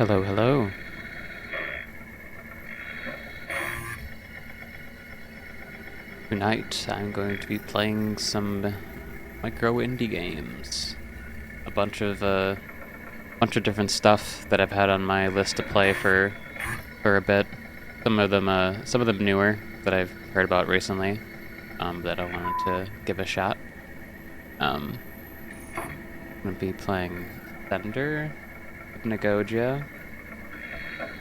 Hello, hello. Tonight I'm going to be playing some micro indie games. A bunch of different stuff that I've had on my list to play for a bit. Some of them newer that I've heard about recently. That I wanted to give a shot. I'm gonna be playing Thunder, Hypnagogia,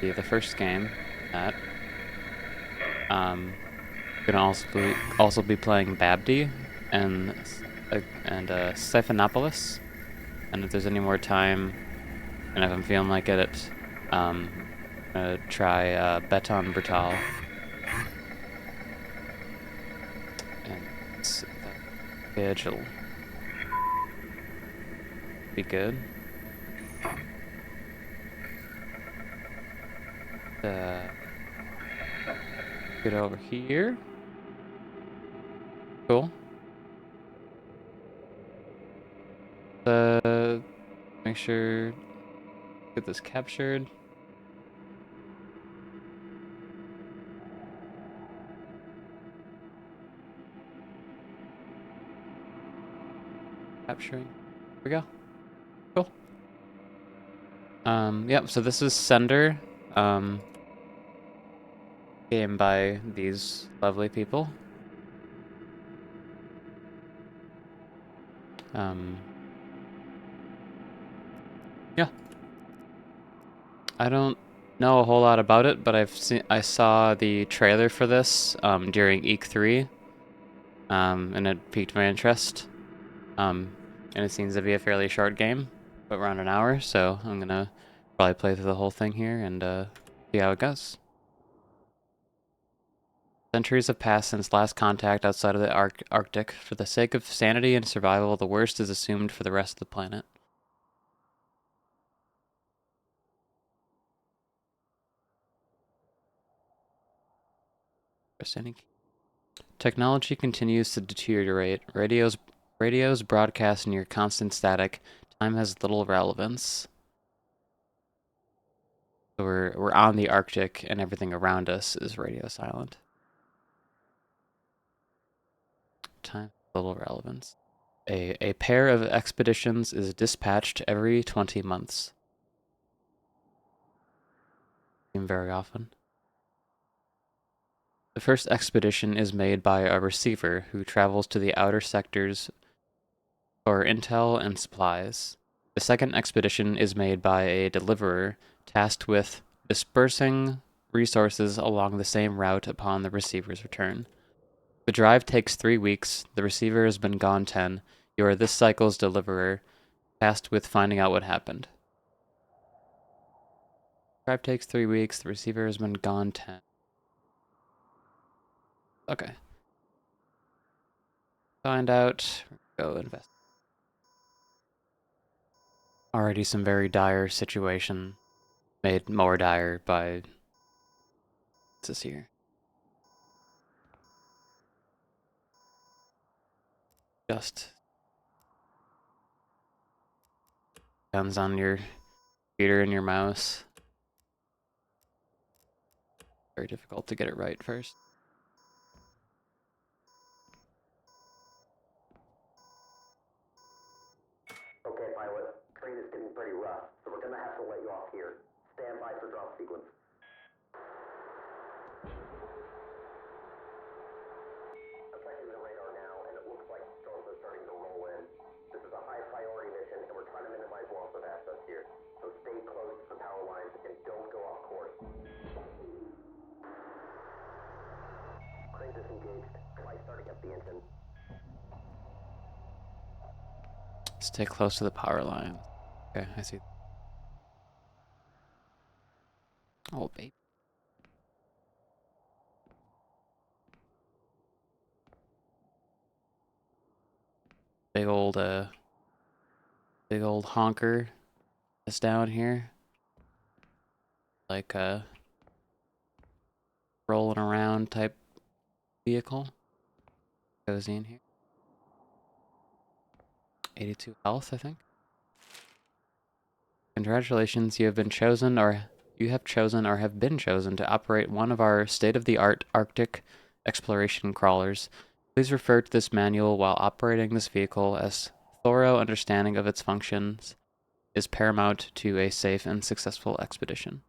the first game. That. Gonna also be playing Babdi and Siphonopolis. And if there's any more time, and if I'm feeling like it, try Beton Brutal. And let's see if that schedule be good. Uh, get over here. Cool. Make sure get this captured. Capturing. Here we go. Cool. Yep, so this is Sender. Game by these lovely people. Yeah. I don't know a whole lot about it, but I saw the trailer for this during E3, and it piqued my interest. And it seems to be a fairly short game, but around an hour, so I'm gonna probably play through the whole thing here and see how it goes. Centuries have passed since last contact outside of the Arctic. For the sake of sanity and survival, the worst is assumed for the rest of the planet. Technology continues to deteriorate. Radios broadcast near constant static. Time has little relevance. So we're on the Arctic, and everything around us is radio silent. Time little relevance. A pair of expeditions is dispatched every 20 months. Very often. The first expedition is made by a receiver who travels to the outer sectors for intel and supplies. The second expedition is made by a deliverer tasked with dispersing resources along the same route upon the receiver's return. The drive takes 3 weeks. The receiver has been gone 10. You are this cycle's deliverer, tasked with finding out what happened. The drive takes 3 weeks. The receiver has been gone 10. Okay. Find out. Go invest. Already some very dire situation made more dire by this here. Just guns on your computer and your mouse. Very difficult to get it right first. Okay, pilot. Train is getting pretty rough, so we're gonna have to let you off here. Stand by for drop sequence. I'm checking the radar now, and it looks like storms are starting to roll in. This is a high priority mission, and we're trying to minimize loss of assets here. So stay close to the power lines and don't go off course. Crane disengaged. Try starting up the engine. Stay close to the power line. Okay, I see. Oh, babe. Big old honker is down here. Like a rolling around type vehicle. Goes in here. 82 health, I think. Congratulations, you have chosen or have been chosen to operate one of our state-of-the-art Arctic exploration crawlers. Please refer to this manual while operating this vehicle, as thorough understanding of its functions is paramount to a safe and successful expedition.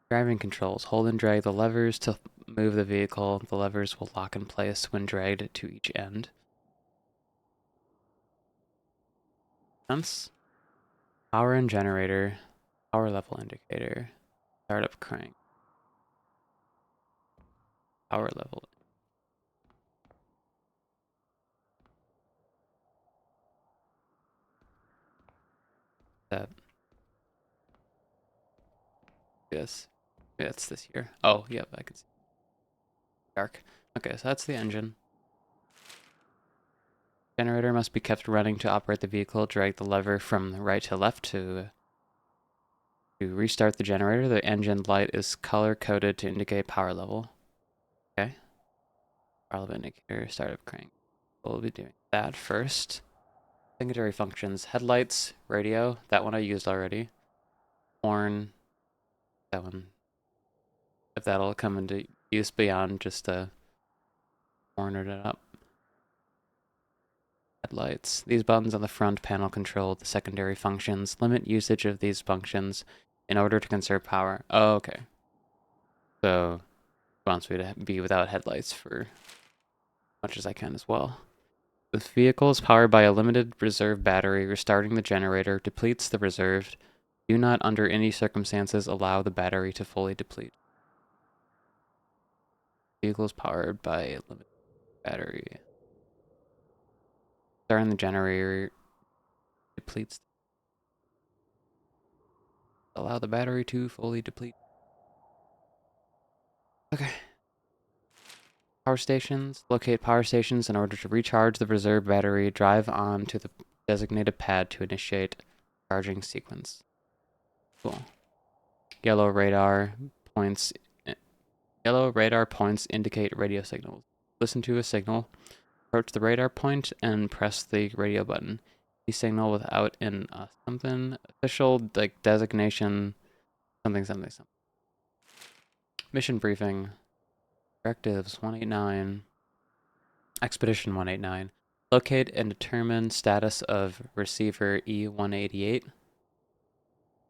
Driving controls. Hold and drag the levers to move the vehicle. The levers will lock in place when dragged to each end. Sense. Power and generator. Power level indicator. Startup crank. Power level. That. Yes. Yeah, it's this here. Oh, yep, I can see. Dark. Okay, so that's the engine. Generator must be kept running to operate the vehicle. Drag the lever from right to left to restart the generator. The engine light is color-coded to indicate power level. Okay. Power level indicator, startup crank. We'll be doing that first. Secondary functions. Headlights, radio. That one I used already. Horn. That one. If that'll come into use beyond just horning it up. Headlights. These buttons on the front panel control the secondary functions. Limit usage of these functions in order to conserve power. Oh, okay. So it wants me to be without headlights for as much as I can as well. The vehicle is powered by a limited reserve battery. Restarting the generator depletes the reserve. Do not, under any circumstances, allow the battery to fully deplete. The vehicle is powered by a limited battery. Starting the generator depletes. Allow the battery to fully deplete. Okay. Power stations. Locate power stations in order to recharge the reserve battery. Drive on to the designated pad to initiate charging sequence. Cool. Yellow radar points indicate radio signals. Listen to a signal. Approach the radar point and press the radio button. The signal without an something official like designation something. Mission briefing. Directives 189. Expedition 189. Locate and determine status of receiver E188.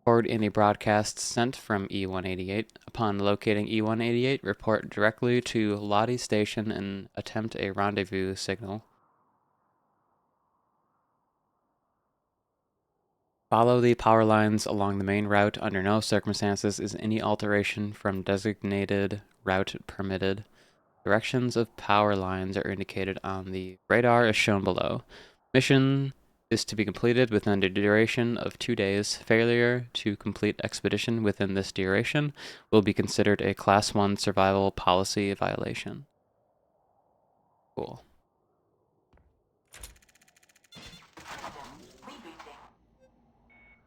Record any broadcasts sent from E188. Upon locating E188, report directly to Lottie Station and attempt a rendezvous signal. Follow the power lines along the main route. Under no circumstances is any alteration from designated route permitted. Directions of power lines are indicated on the radar as shown below. Mission is to be completed within the duration of 2 days. Failure to complete expedition within this duration will be considered a Class 1 survival policy violation. Cool.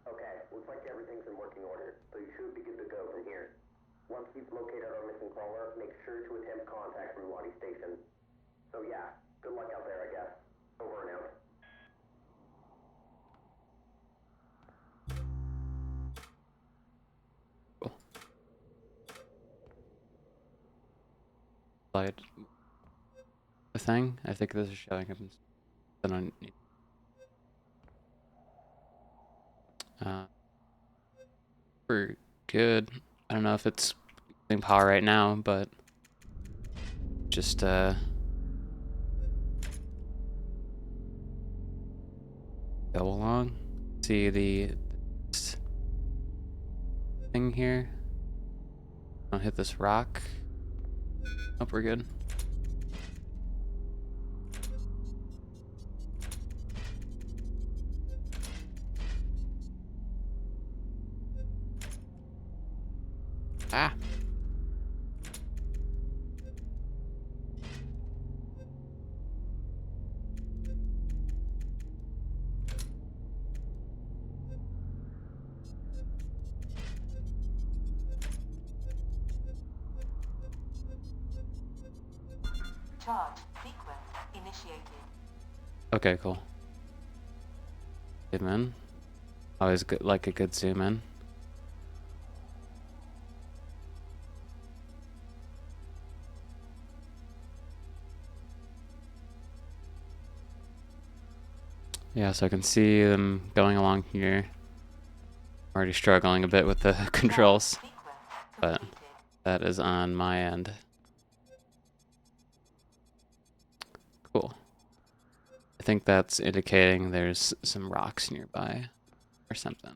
Okay, looks like everything's in working order, so you should be good to go from here. Once we've located our missing crawler, make sure to attempt contact from Lottie Station. So yeah, good luck out there, I guess. Over and out. Cool. Slide the thing. I think this is showing up. We're good. I don't know if it's using power right now, but just go along. See the thing here. Don't hit this rock. Nope, we're good. Ah. Charge sequence initiated. Okay, cool. Zoom in. Always good, like a good zoom in. Yeah, so I can see them going along here. Already struggling a bit with the controls, but that is on my end. Cool. I think that's indicating there's some rocks nearby or something.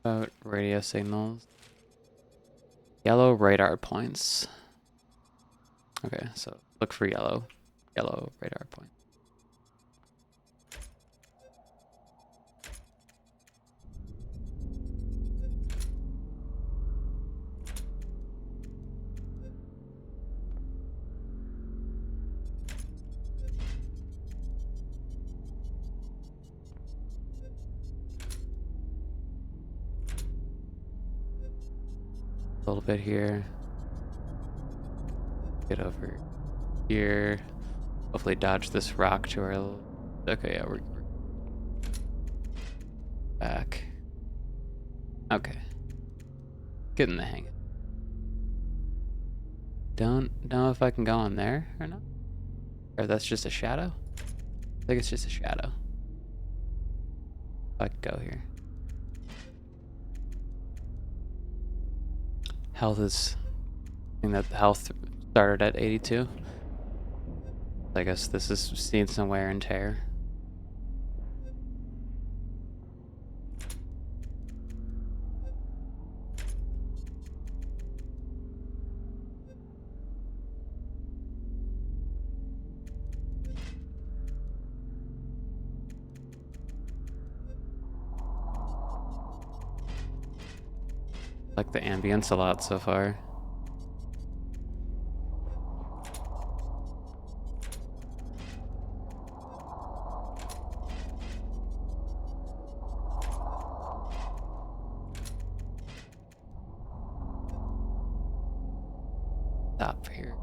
About radio signals. Yellow radar points. Okay, so look for yellow radar point. A little bit here. Get over here. Hopefully dodge this rock to our... Okay, yeah, we're back. Okay. Getting the hang of it. Don't know if I can go on there or not. Or that's just a shadow? I think it's just a shadow. I can go here. Health is... I think that the health started at 82. I guess this is seen some wear and tear. Like the ambience a lot so far. Stop here.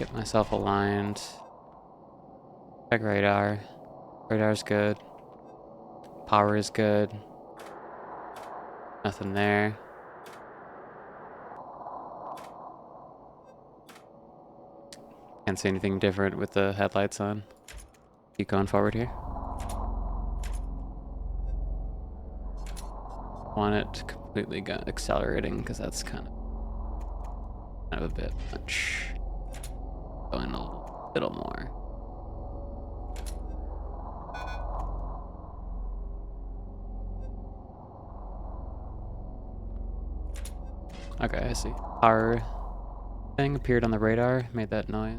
Get myself aligned. Check radar. Radar's good. Power is good. Nothing there. Can't see anything different with the headlights on. Keep going forward here. Want it completely accelerating because that's kind of a bit much. Going a little more. Okay, I see. Our thing appeared on the radar, made that noise.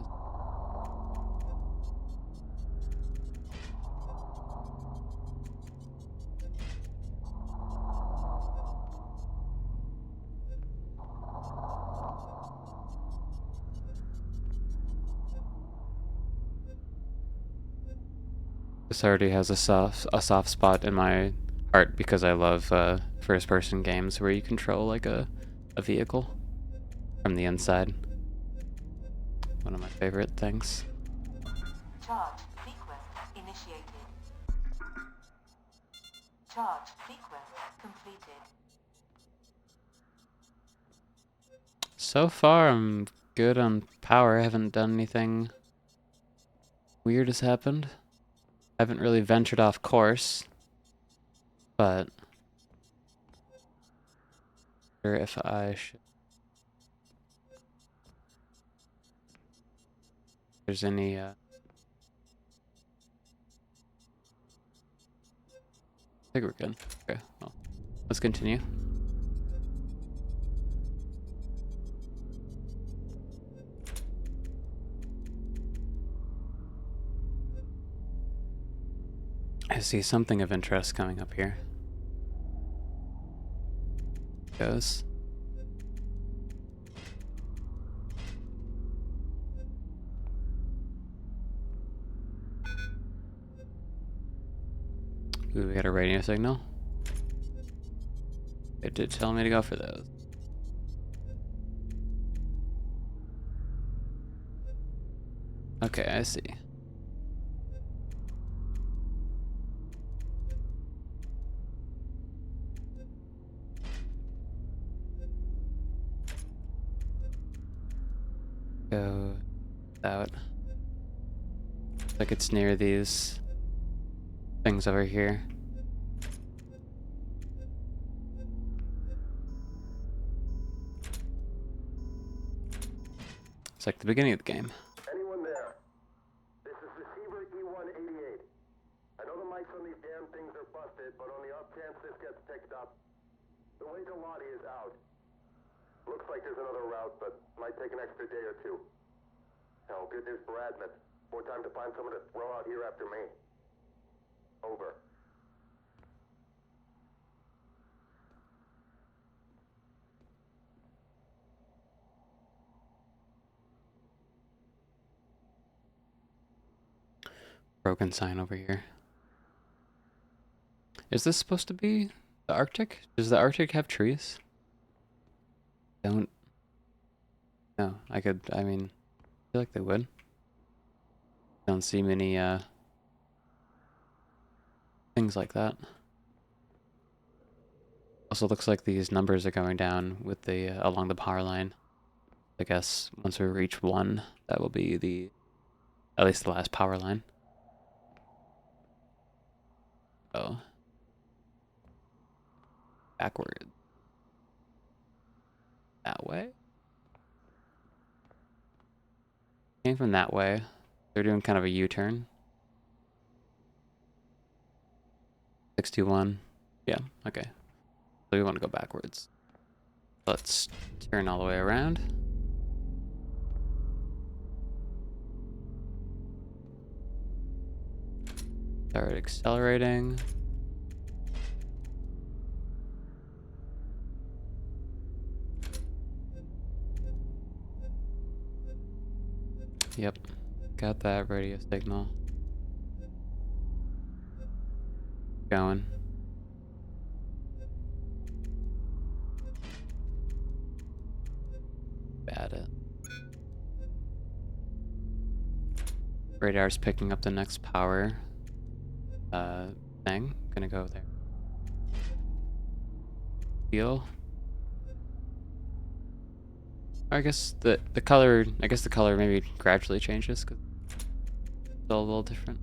This already has a soft spot in my heart because I love first-person games where you control like a vehicle from the inside. One of my favorite things. Charge sequence initiated. Charge sequence completed. So far, I'm good on power. I haven't done anything weird has happened. I haven't really ventured off course, but I wonder if I should. If there's any I think we're good. Okay, well, let's continue. I see something of interest coming up here. Goes. Ooh, we got a radio signal. It did tell me to go for those. Okay, I see. Go out. Like it's near these things over here. It's like the beginning of the game. Anyone there? This is receiver E188. I know the mics on these damn things are busted, but on the off chance this gets picked up, the way to Lottie is out. Looks like there's another route, but might take an extra day or two. Hell, good news for admin. More time to find someone to throw out here after me. Over. Broken sign over here. Is this supposed to be the Arctic? Does the Arctic have trees? Don't. No, I mean, I feel like they would. Don't see many, things like that. Also looks like these numbers are going down with the, along the power line. I guess once we reach 1, that will be at least the last power line. Oh. Backward. That way? Came from that way. They're doing kind of a U-turn. 621. Yeah, okay. So we want to go backwards. Let's turn all the way around. Start accelerating. Yep, got that radio signal. Going. Bad it. Radar's picking up the next power thing. Gonna go there. Feel. I guess the color. I guess the color maybe gradually changes because it's still a little different.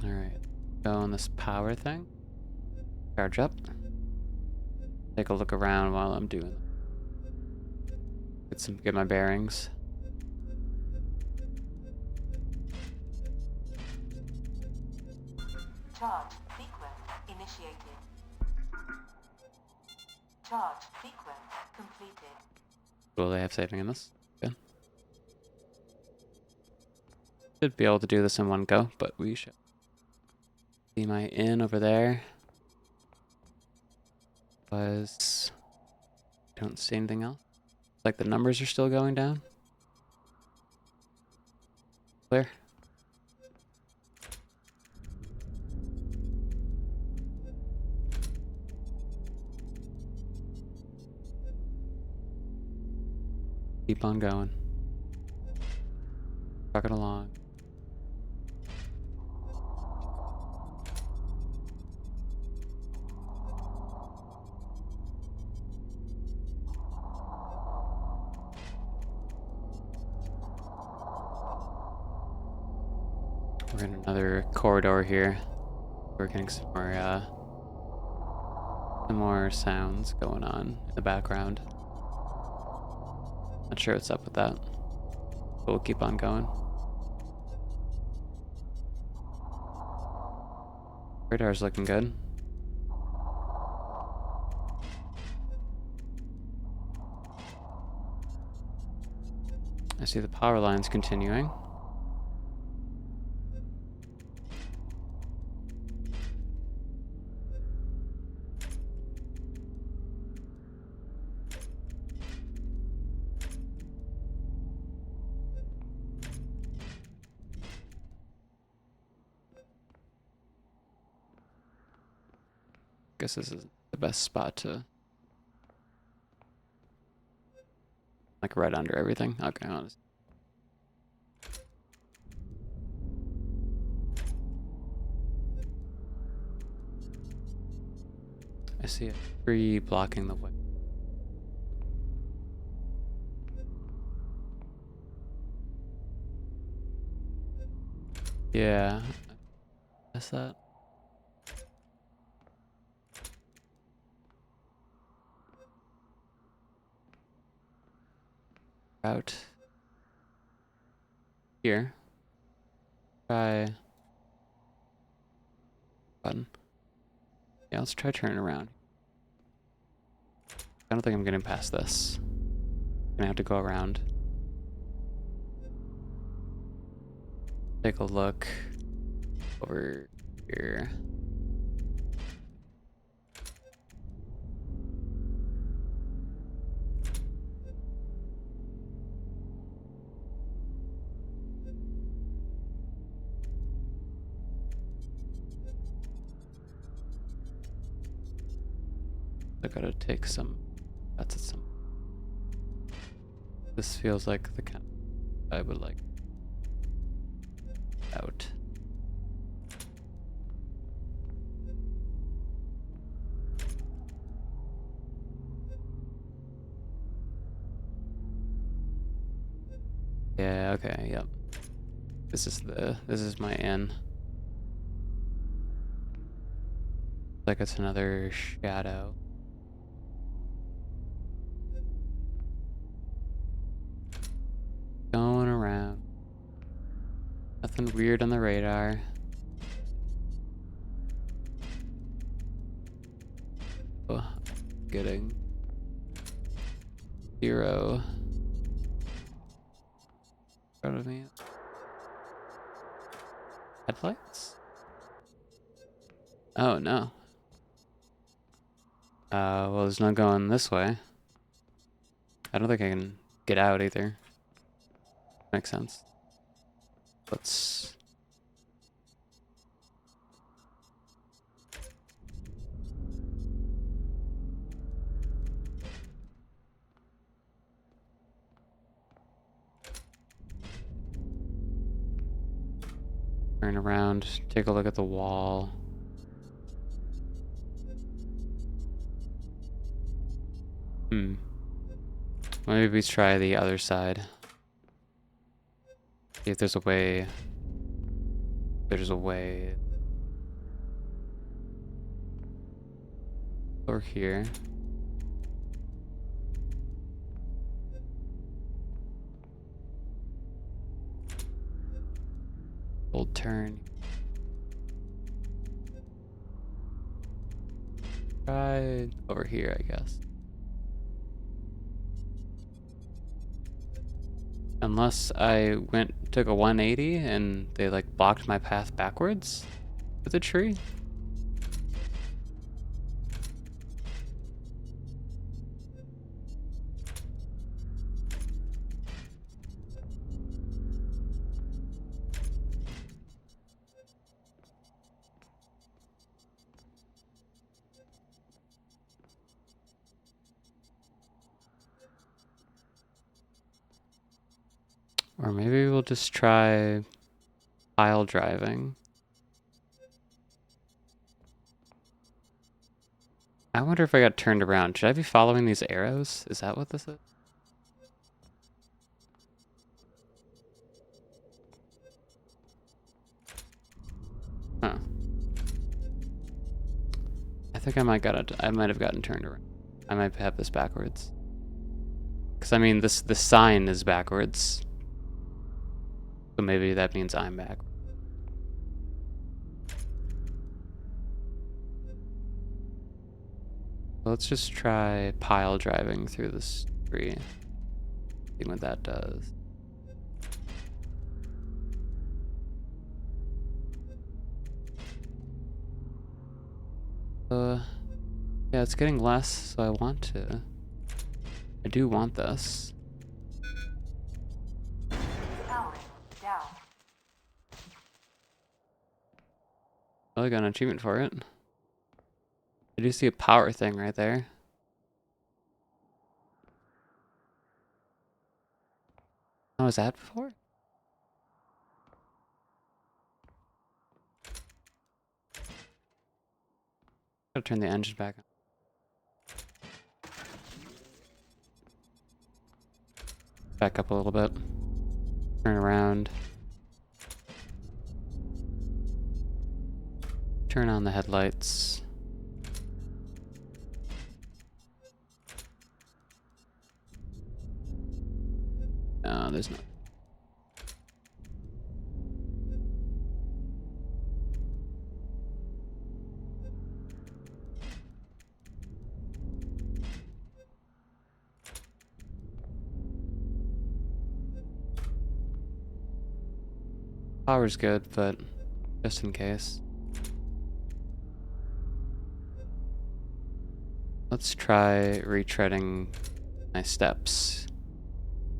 All right, go on this power thing. Charge up. Take a look around while I'm doing it. Get my bearings. Charge sequence initiated. Charge sequence completed. Will they have saving in this? Good. Should be able to do this in one go, but we should. See my in over there. Don't see anything else. Like the numbers are still going down. Clear. Keep on going. Trucking along. We're in another corridor here. We're getting some more sounds going on in the background. Not sure what's up with that, but we'll keep on going. Radar's looking good. I see the power lines continuing. guess this is the best spot to... Like right under everything. Okay, honest. I see a tree blocking the way. Yeah, that's that. Out here. Try button. Yeah, let's try turning around. I don't think I'm getting past this. Gonna have to go around. Take a look over here. I gotta take some. That's it. Some. This feels like the kind I would like. Out. Yeah. Okay. Yep. This is my N. Like it's another shadow. Going around. Nothing weird on the radar. Oh, getting 0 in front of me. Headlights? Oh no. Well, there's no going this way. I don't think I can get out either. Makes sense. Let's... turn around, take a look at the wall. Maybe we try the other side. See if there's a way. There's a way. Over here. Old turn. Try over here, I guess. Unless I took a 180 and they like blocked my path backwards with a tree. Or maybe we'll just try pile driving. I wonder if I got turned around. Should I be following these arrows? Is that what this is? Huh. I think I might have gotten turned around. I might have this backwards. Cause I mean the sign is backwards. So maybe that means I'm back. Let's just try pile driving through this tree. See what that does. Yeah, it's getting less, so I do want this. Powering down. Oh, I got an achievement for it. I do see a power thing right there. Oh, was that before? Gotta turn the engine back on. Back up a little bit. Turn around. Turn on the headlights. No, there's no. Power's good, but just in case. Let's try retreading my steps.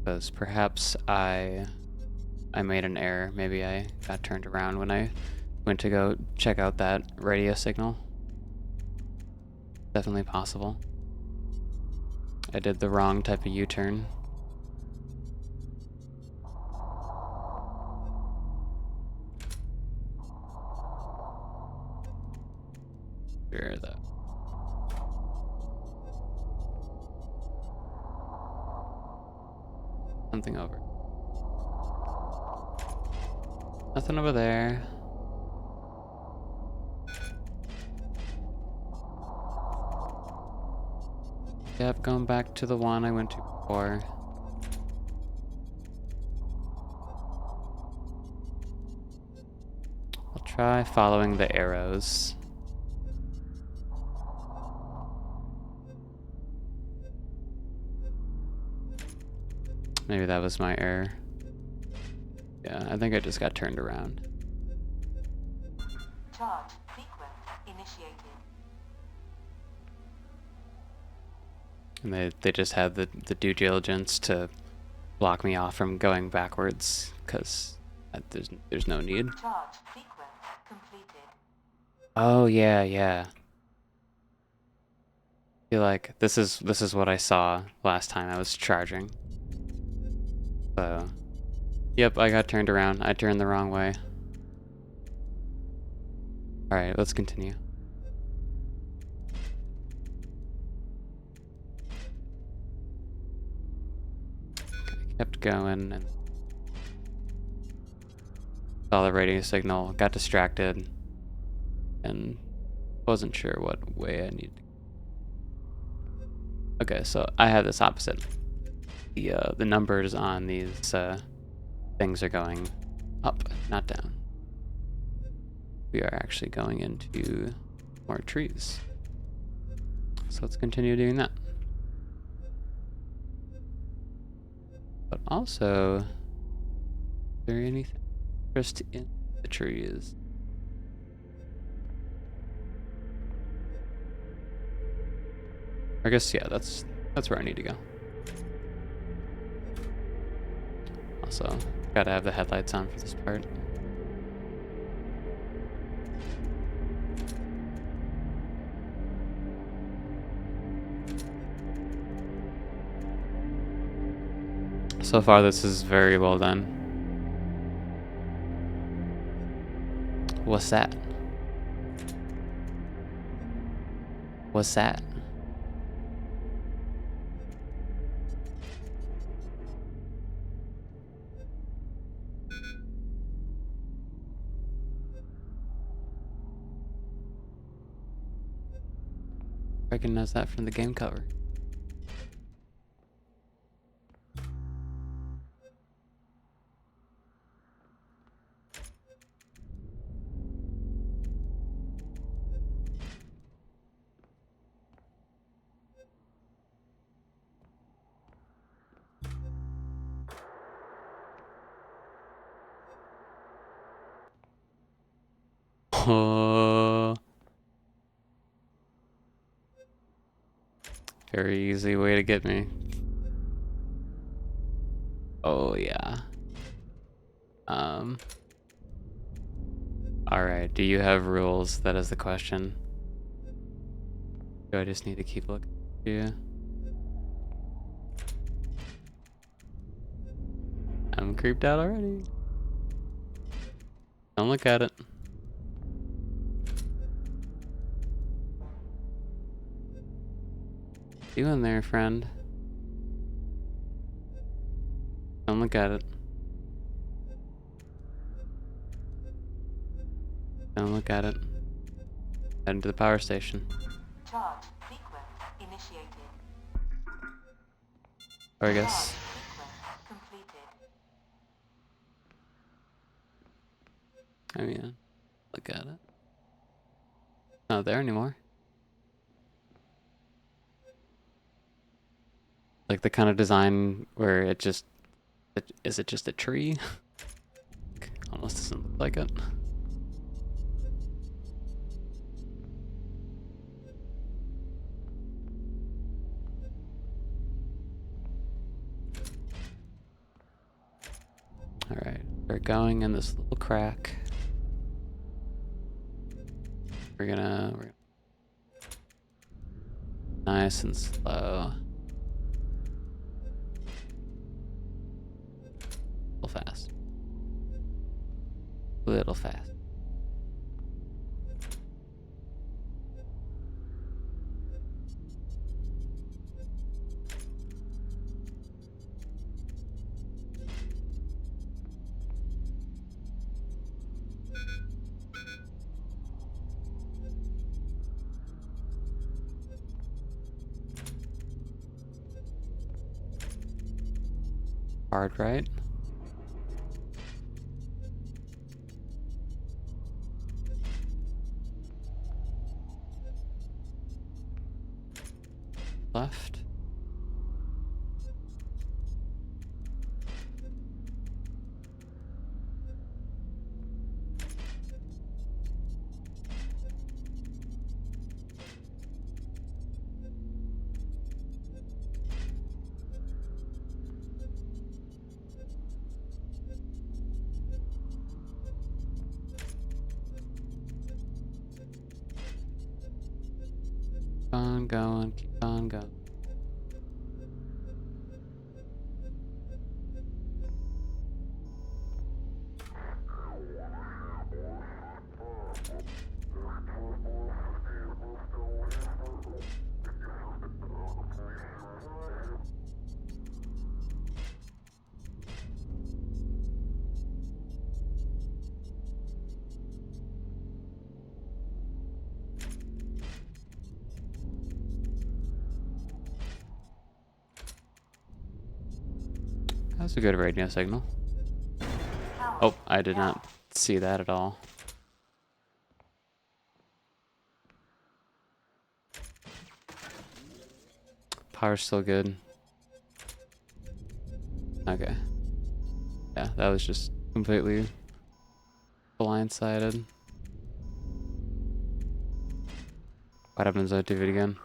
Because perhaps I made an error. Maybe I got turned around when I went to go check out that radio signal. Definitely possible. I did the wrong type of U-turn. Sure, though. Something over. Nothing over there. Yep, going back to the one I went to before. I'll try following the arrows. Maybe that was my error. Yeah, I think I just got turned around. Charge sequence initiated. And they just had the due diligence to block me off from going backwards, because there's no need. Charge sequence completed. Oh yeah, yeah. I feel like this is what I saw last time I was charging. So, yep, I got turned around. I turned the wrong way. Alright, let's continue. Kept going and saw the radio signal, got distracted, and wasn't sure what way I needed to go. Okay, so I have this opposite. The numbers on these things are going up, not down. We are actually going into more trees. So let's continue doing that. But also, is there anything interest in the trees? I guess yeah, that's where I need to go. Also, gotta have the headlights on for this part. So far, this is very well done. What's that? What's that? Recognize that from the game cover. Oh, very easy way to get me. Oh yeah. All right. Do you have rules? That is the question. Do I just need to keep looking? Yeah. I'm creeped out already. Don't look at it. You in there, friend? Don't look at it. Don't look at it. Head into the power station. Charge sequence initiated. Or I Charge guess. sequence completed. I mean, look at it. Not there anymore. Like the kind of design where it just... is it just a tree? Almost doesn't look like it. Alright, we're going in this little crack. We're gonna nice and slow. A little fast. A little fast. Hard right. Left. Keep on going, keep on going. That's a good radio signal. Power Oh, I did down. not see that at all. Power's still good. Okay. Yeah, that was just completely blindsided. What happens if I do it again?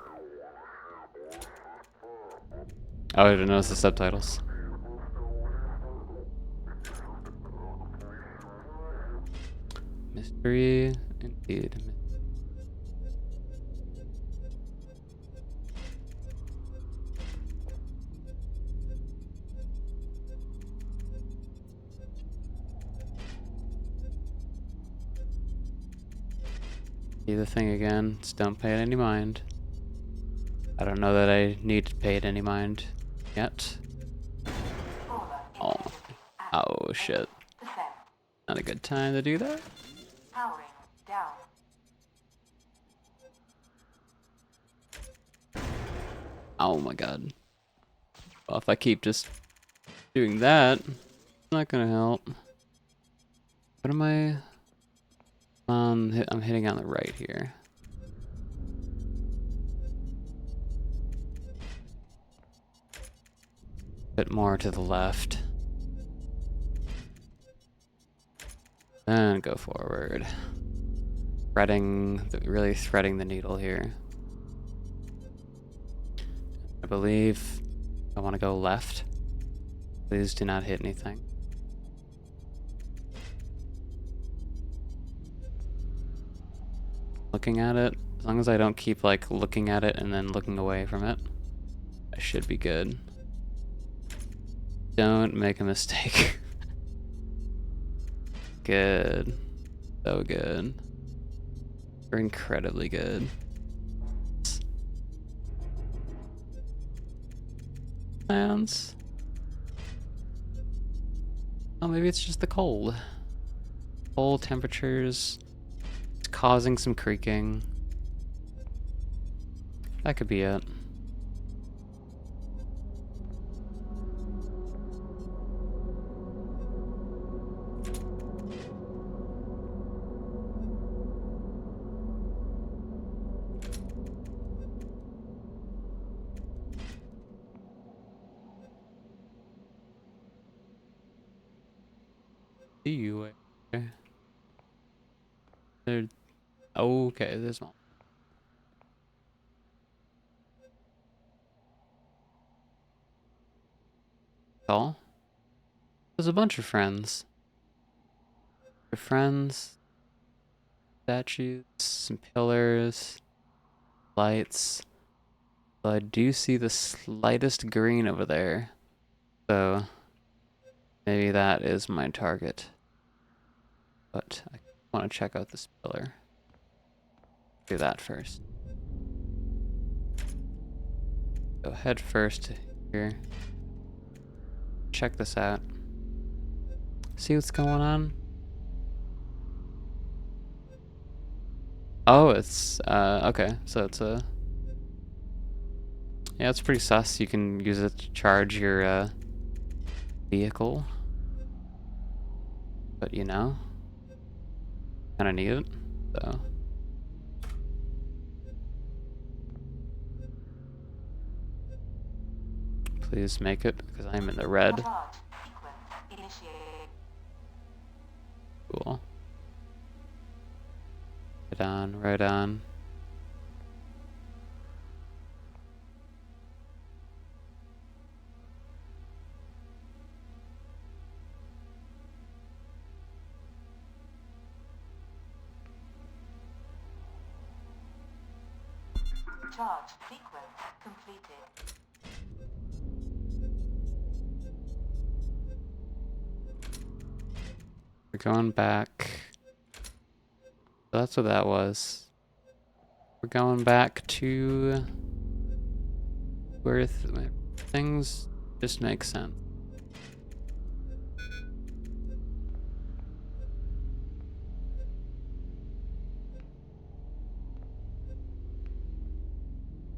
Oh, I didn't notice the subtitles. Mystery, indeed. See the thing again. Just don't pay it any mind. I don't know that I need to pay it any mind yet. Caller Oh, intelligence at oh shit. 8%. Not a good time to do that. Powering down. Oh my god. Well, if I keep just doing that, it's not gonna help. What am I? I'm hitting on the right here. Bit more to the left. Then go forward. Really threading the needle here. I believe I want to go left. Please do not hit anything. looking at it, as long as I don't keep like looking at it and then looking away from it, I should be good. Don't make a mistake. Good. So good. We're incredibly good. Plans. Oh, maybe it's just the cold. Cold temperatures. It's causing some creaking. That could be it. See you. There. Okay, there's one. All. There's a bunch of friends. Your friends, statues, some pillars, lights. So I do see the slightest green over there. So maybe that is my target. But I want to check out this pillar. Do that first. So head first here. Check this out. See what's going on? Oh, it's okay. So it's a yeah, it's pretty sus. You can use it to charge your vehicle. But you know, kind of need it. So please make it because I'm in the red. Charge sequence initiated. Cool. Right on, right on. Charge sequence completed. We're going back. So that's what that was. We're going back to where things just make sense.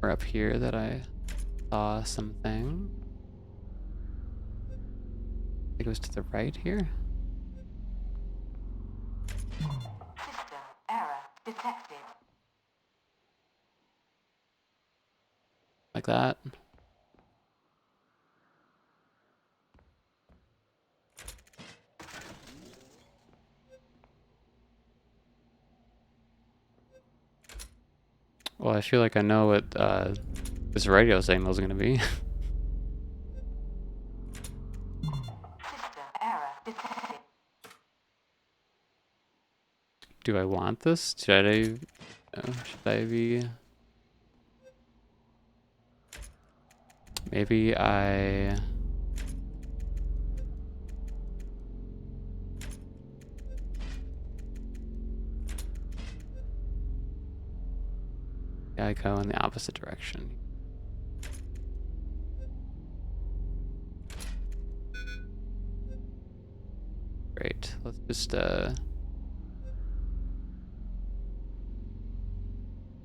We're up here that I saw something. It goes to the right here. System error detected. Like that. Well, I feel like I know what this radio signal is going to be. System error detected. Do I want this? Should I be... Maybe I... Yeah, I go in the opposite direction. Great. Let's just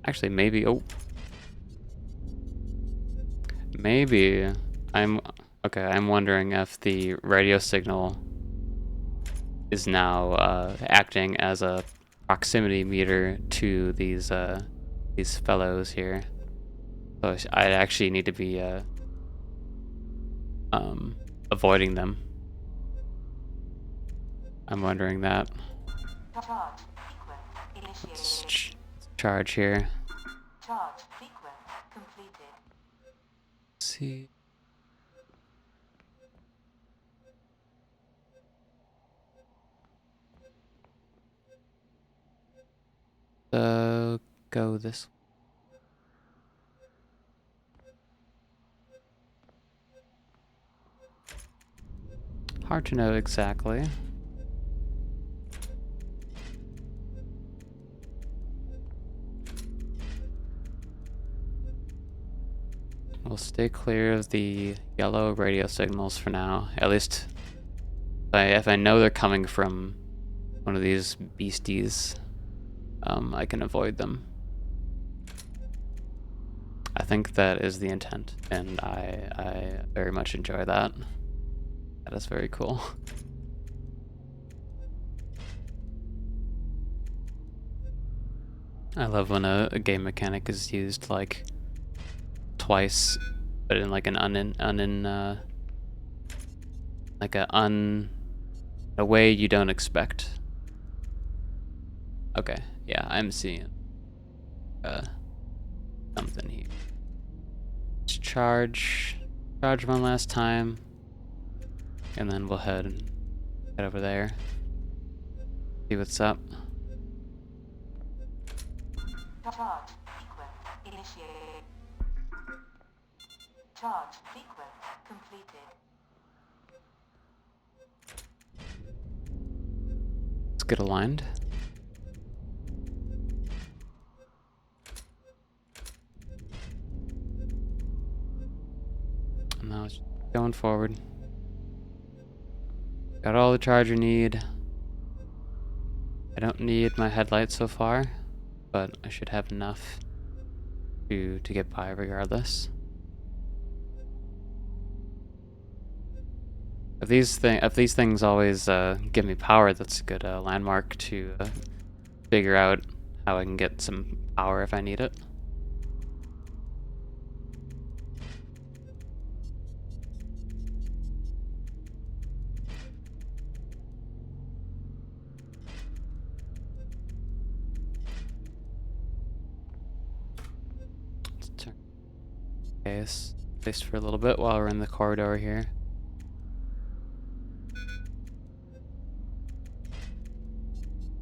actually maybe maybe I'm okay, I'm wondering if the radio signal is now acting as a proximity meter to these fellows here. So I actually need to be avoiding them. I'm wondering that. Charge sequence initiated. Let's charge here. Charge sequence completed. See. go this. Hard to know exactly. We'll stay clear of the yellow radio signals for now. At least if I know they're coming from one of these beasties, I can avoid them. I think that is the intent, and I very much enjoy that. That is very cool. I love when a game mechanic is used like twice, but in like an a way you don't expect. Okay, yeah, I'm seeing something here. Let's charge one last time, and then we'll head over there. See what's up. Charge sequence initiated. Charge sequence completed. Let's get aligned. And now it's going forward. Got all the charge you need. I don't need my headlights so far, but I should have enough to get by regardless. If these things always give me power, that's a good landmark to figure out how I can get some power if I need it. Let's turn case at least for a little bit while we're in the corridor here.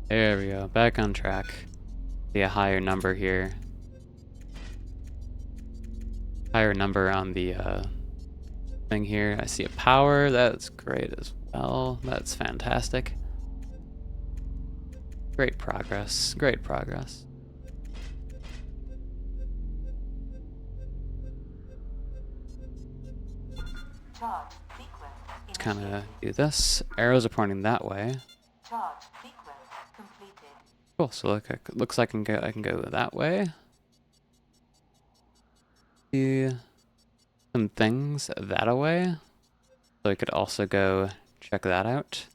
There we go, back on track. See a higher number here. Higher number on the thing here. I see a power, that's great as well. That's fantastic. Great progress, great progress. Charge sequence Let's kind of initiated. do this. Arrows are pointing that way. Charge sequence completed. Cool. So looks like I can go that way. Do some things that way. So I could also go check that out.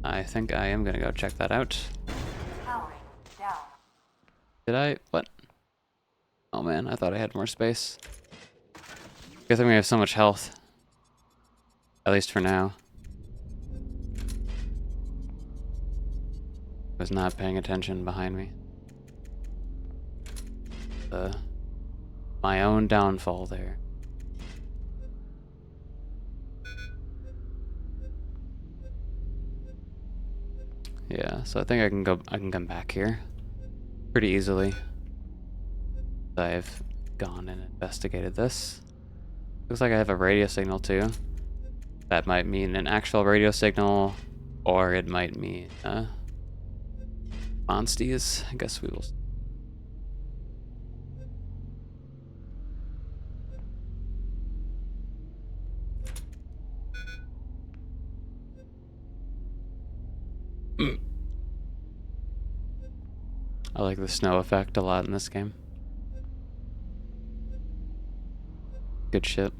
I think I am gonna go check that out. Powering down. Did I? What? Oh man, I thought I had more space. Good thing we have so much health. At least for now. I was not paying attention behind me. My own downfall there. Yeah, so I think I can come back here pretty easily. I've gone and investigated this. Looks like I have a radio signal too. That might mean an actual radio signal, or it might mean monsties. I guess we will. I like the snow effect a lot in this game. Good shit.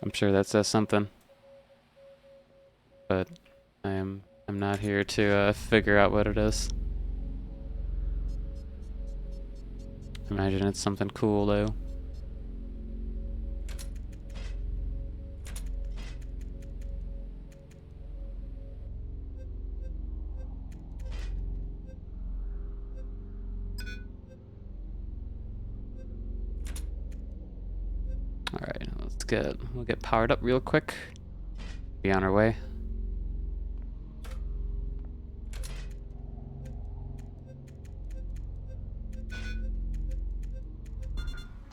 I'm sure that says something, but I'm not here to figure out what it is. Imagine it's something cool though. Alright, we'll get powered up real quick. Be on our way.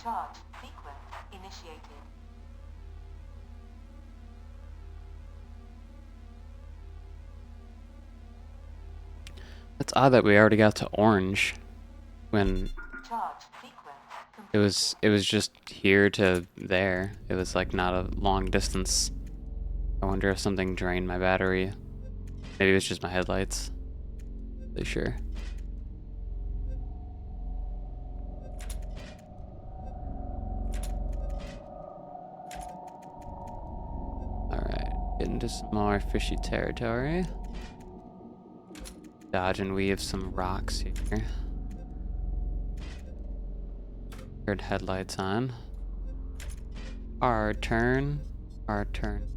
Charge sequence initiated. It's odd that we already got to orange when Charge sequence completed. it was just here to there. It was like not a long distance. I wonder if something drained my battery. Maybe it was just my headlights. Really sure. Alright, get into some more fishy territory. Dodge and weave some rocks here. Turn headlights on. Our turn. Our turn.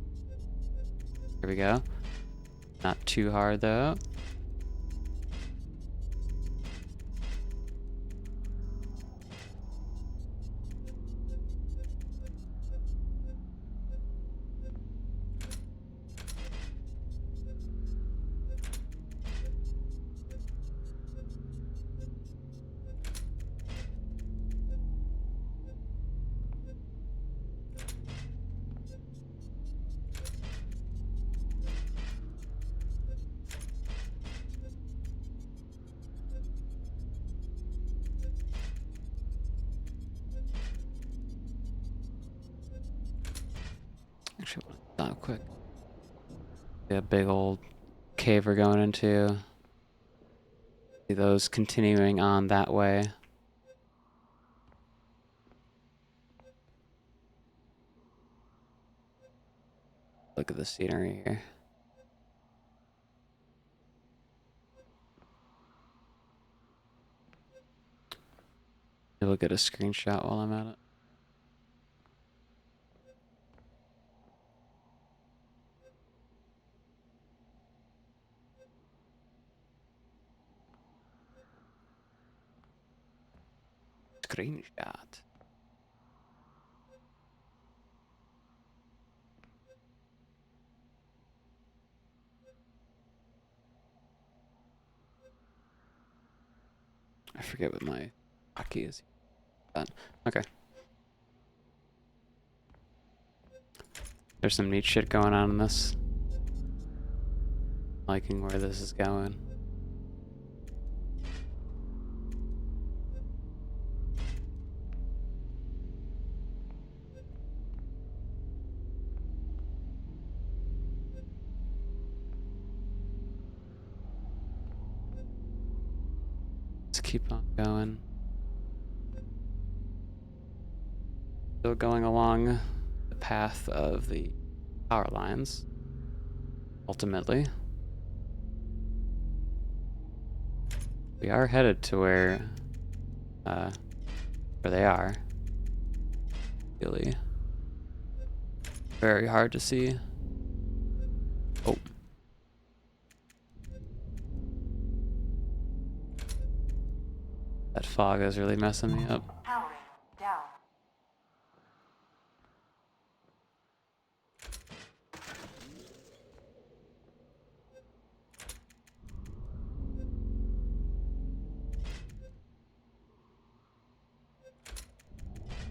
Here we go. Not too hard though. Actually, I want to stop quick. See a big old cave we're going into. See those continuing on that way. Look at the scenery here. Maybe we'll get a screenshot while I'm at it. Screenshot. I forget what my hotkey is. Okay. There's some neat shit going on in this. Liking where this is going. Let's keep on going. Still going along the path of the power lines. Ultimately, we are headed to where they are. Really, very hard to see. Oh. That fog is really messing me up. Powering down.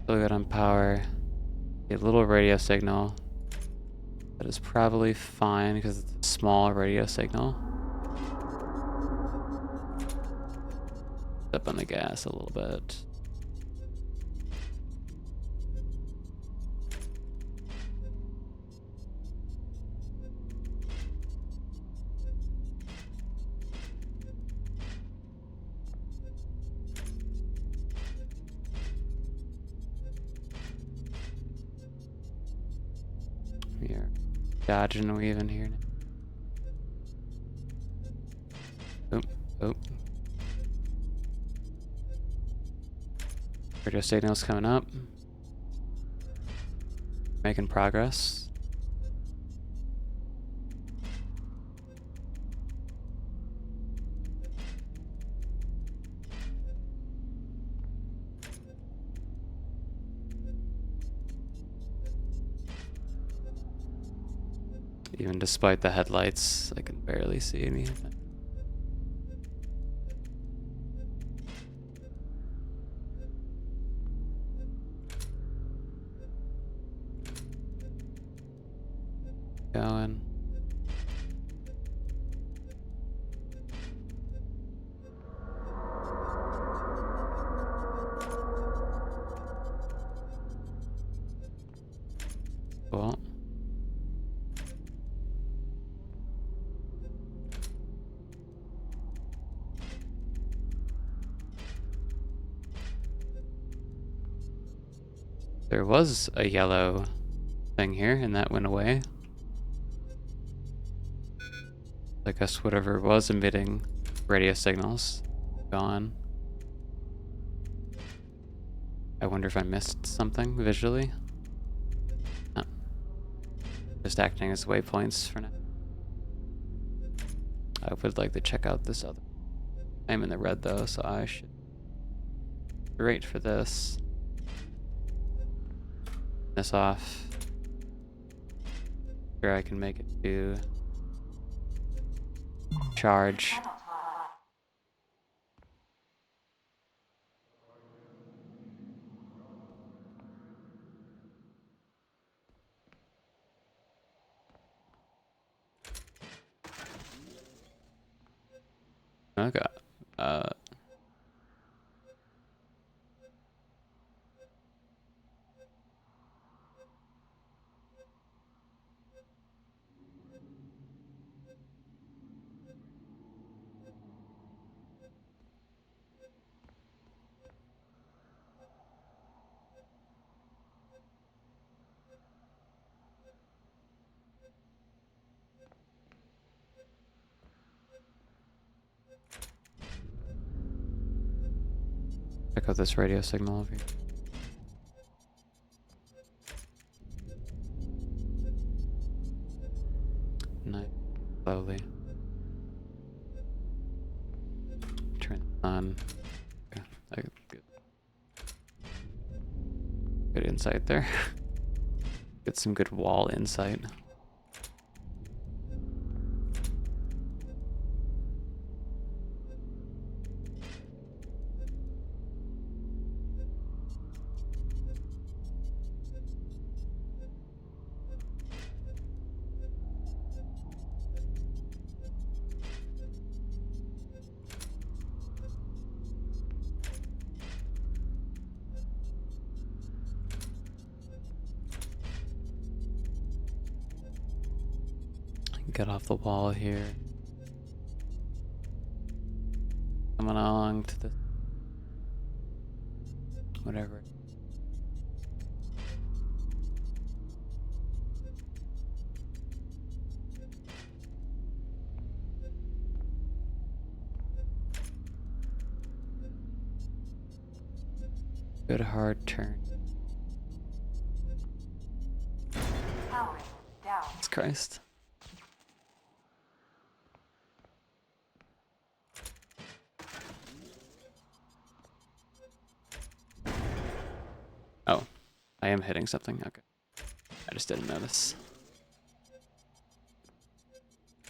Still good on power. Get a little radio signal. That is probably fine because it's a small radio signal. Up on the gas a little bit. We are dodging and weaving here. Oh, oh. Radio signals coming up. Making progress. Even despite the headlights, I can barely see anything. Going. Cool. There was a yellow thing here, and that went away. I guess whatever was emitting radio signals, gone. I wonder if I missed something visually. No. Just acting as waypoints for now. I would like to check out this other. I'm in the red though, so I should wait for this. This off. Sure, I can make it to charge. Cannot. Okay. Check out this radio signal over here. Nice. Slowly. Turn it on. Okay. Good insight there. Get some good wall insight. Get off the wall here. Coming along to the whatever. Good hard turn. Powering down. Jesus Christ. Oh, I am hitting something. Okay. I just didn't notice.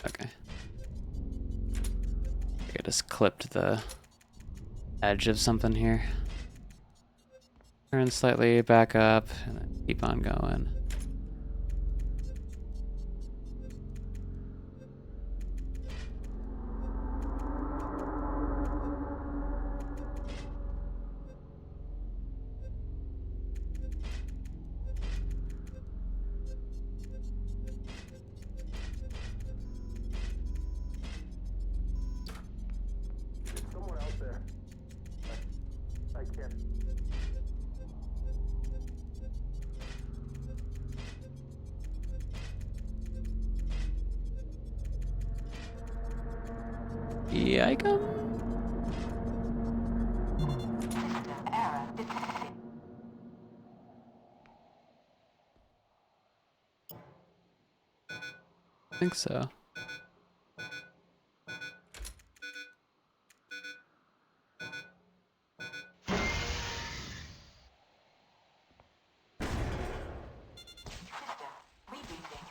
Okay. I just clipped the edge of something here. Turn slightly back up and then keep on going. There's someone out there. I can't. Yikes. System error detected. think so. System rebooting.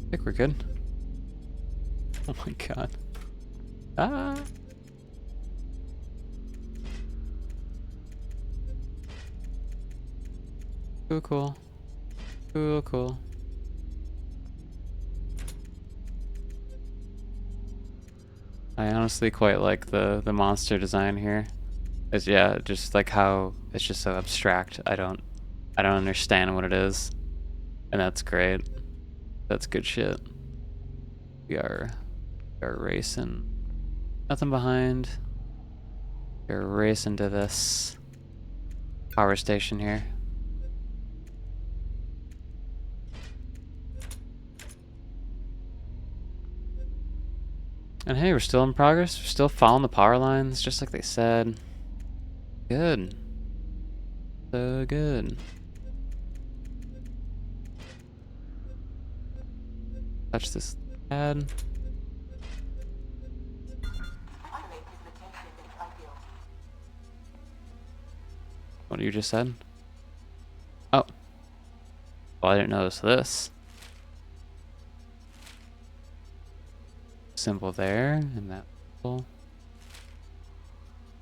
I think we're good. Oh my god. Ah! Cool, cool. Cool, cool. I honestly quite like the monster design here. It's, yeah, just like how it's just so abstract. I don't understand what it is. And that's great. That's good shit. We are racing. Nothing behind. We're racing to this power station here. And hey, we're still in progress. We're still following the power lines, just like they said. Good. So good. Touch this pad. Automate his location is ideal. What you just said? Oh. Well, I didn't notice this. Symbol there, and that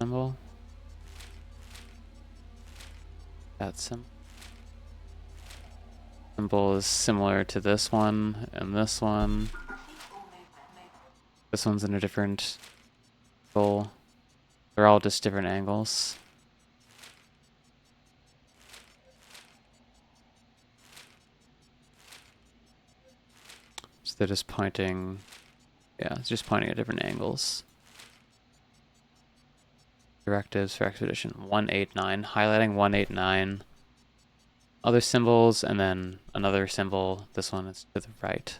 symbol. That symbol is similar to this one and this one. Peaceful movement. This one's in a different angle. They're all just different angles. So they're just pointing, yeah, it's just pointing at different angles. Directives for expedition 189, highlighting 189. Other symbols, and then another symbol. This one is to the right.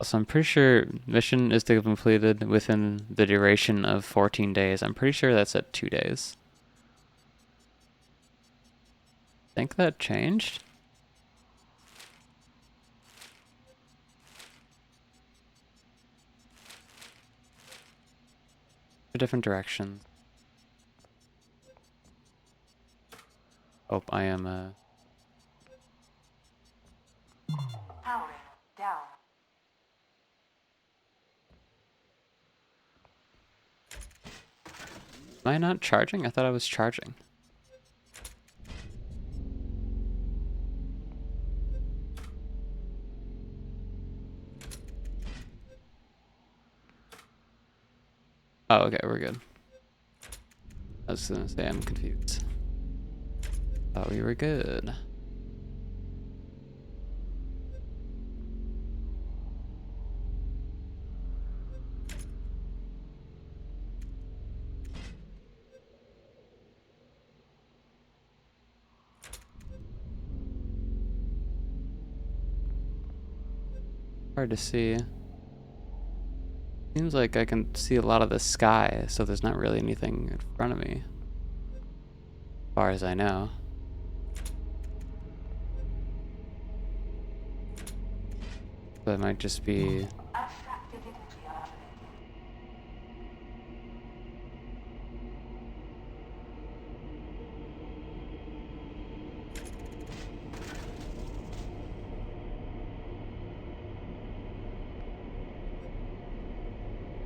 So I'm pretty sure mission is to be completed within the duration of 14 days. I'm pretty sure that's at 2 days. Think that changed? Different directions. Oh, I am Powering down. am I not charging? I thought I was charging. Oh, okay, we're good. I was gonna say I'm confused. Thought we were good. Hard to see. Seems like I can see a lot of the sky, so there's not really anything in front of me. As far as I know. So it might just be... Abstract divinity activated.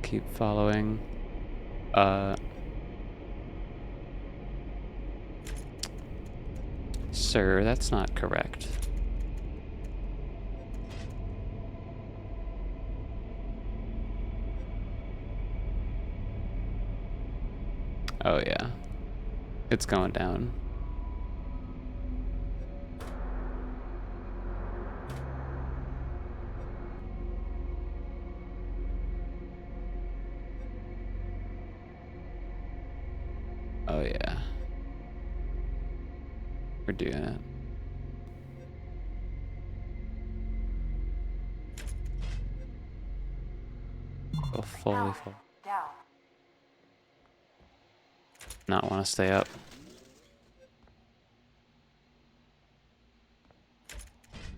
Keep following. Sir, that's not correct. Oh yeah. It's going down. Oh yeah. We're doing it. Go fully full. Down. Not want to stay up.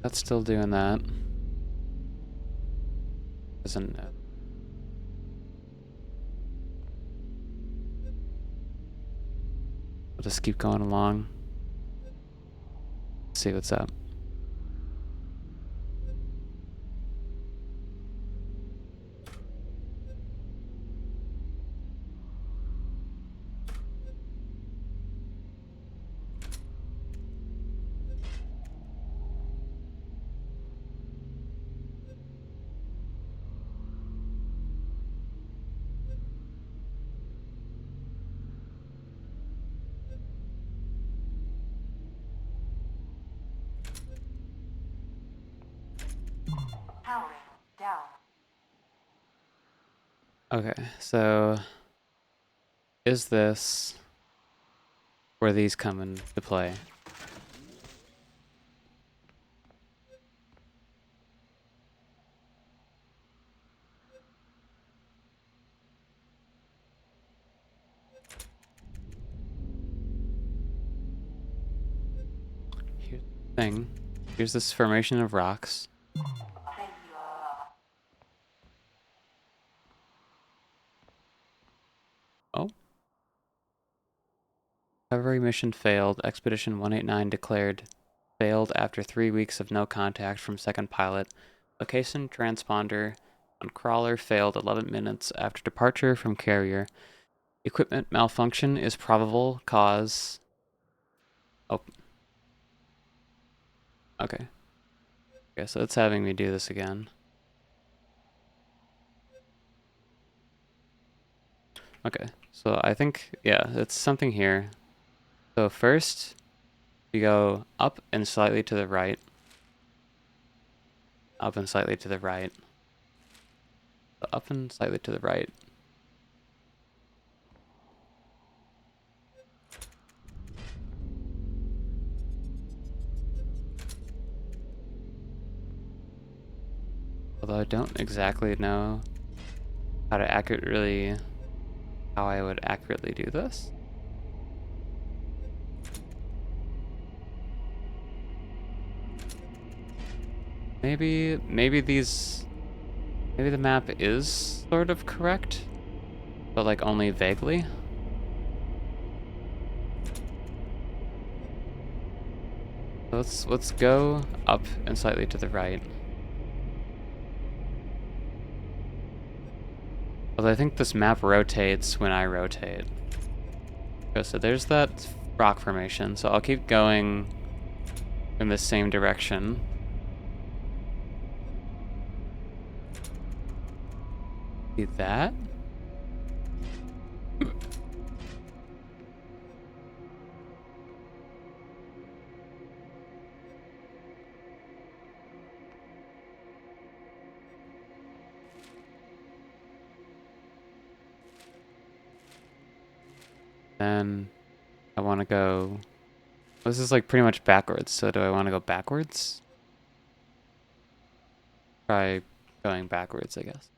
That's still doing that. Doesn't know. We'll just keep going along. See what's up. Powering. Down. Okay, so is this where these come into play? Here's the thing. Here's this formation of rocks. Then you are. Oh. Recovery mission failed. Expedition 189 declared failed after 3 weeks of no contact from second pilot. Location transponder on crawler failed 11 minutes after departure from carrier. Equipment malfunction is probable cause. Oh. Okay. Okay, so it's having me do this again. Okay, so I think, yeah, it's something here. So first, you go up and slightly to the right. Up and slightly to the right. Up and slightly to the right. Although I don't exactly know how I would accurately do this. Maybe the map is sort of correct, but like only vaguely. Let's go up and slightly to the right. Although I think this map rotates when I rotate. Okay, so there's that rock formation, so I'll keep going in the same direction. See that? Then I want to go. This is like pretty much backwards, so do I want to go backwards? Try going backwards, I guess.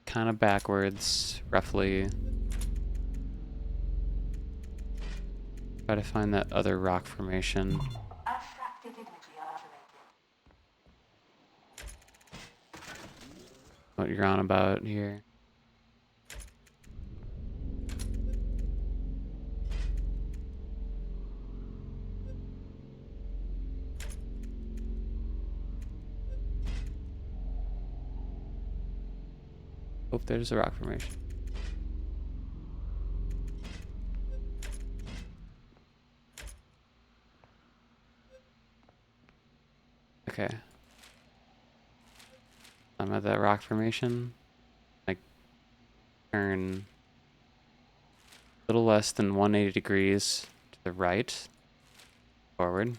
Kind of backwards, roughly. Try to find that other rock formation. Abstracted imagery activated. What you're on about here. Oh, there's a rock formation. Okay. I'm at that rock formation. I turn a little less than 180 degrees to the right, forward.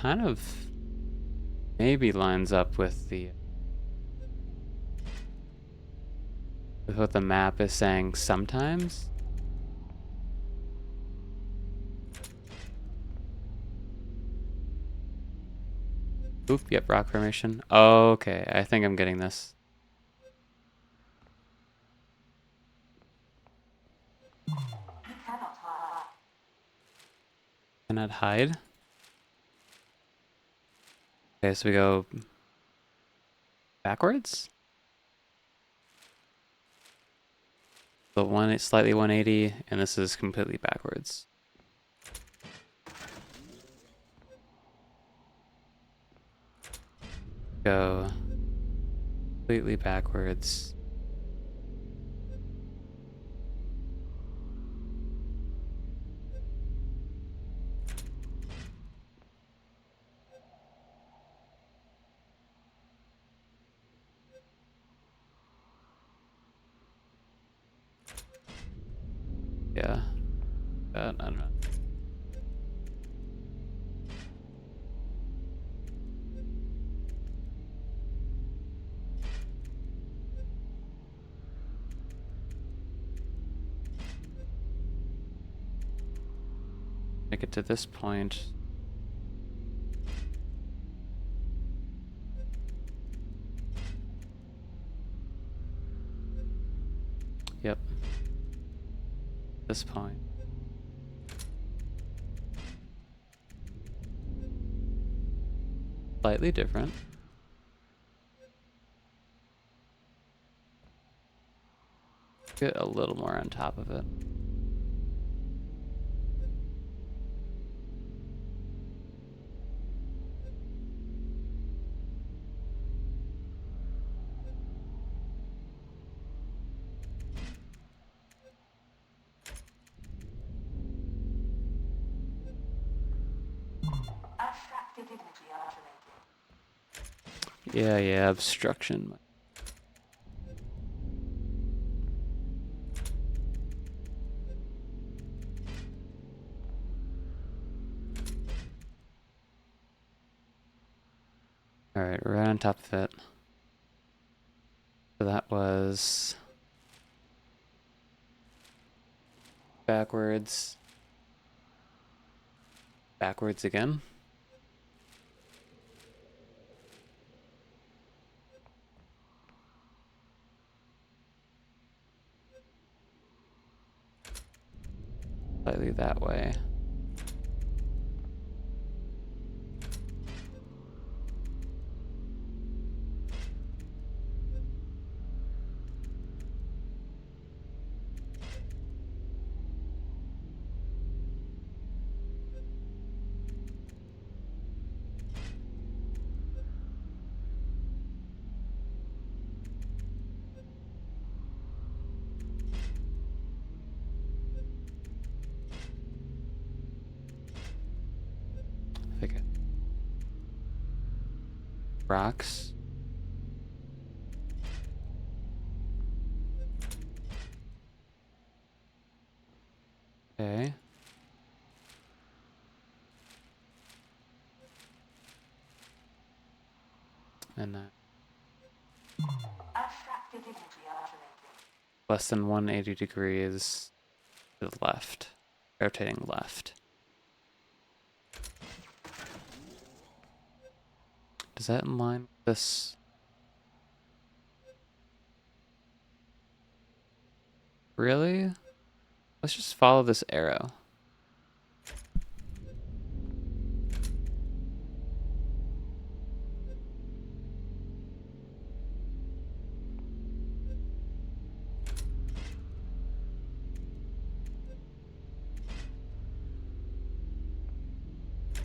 kind of maybe lines up with what the map is saying sometimes. Oop, yep, rock formation. Okay, I think I'm getting this. You cannot hide. Cannot hide. Okay, so we go backwards. The one it's slightly 180, and this is completely backwards. Go completely backwards. Yeah. I don't know. Make it to this point. Yep. This point. Slightly different. Get a little more on top of it. Abstracted imagery activated. Yeah, obstruction. Alright, right on top of it. So that was backwards. Backwards again. Slightly that way. I think rocks. Okay. And Abstracted imagery activated. less than 180 degrees to the left. Rotating left. Does that align with this? Really? Let's just follow this arrow.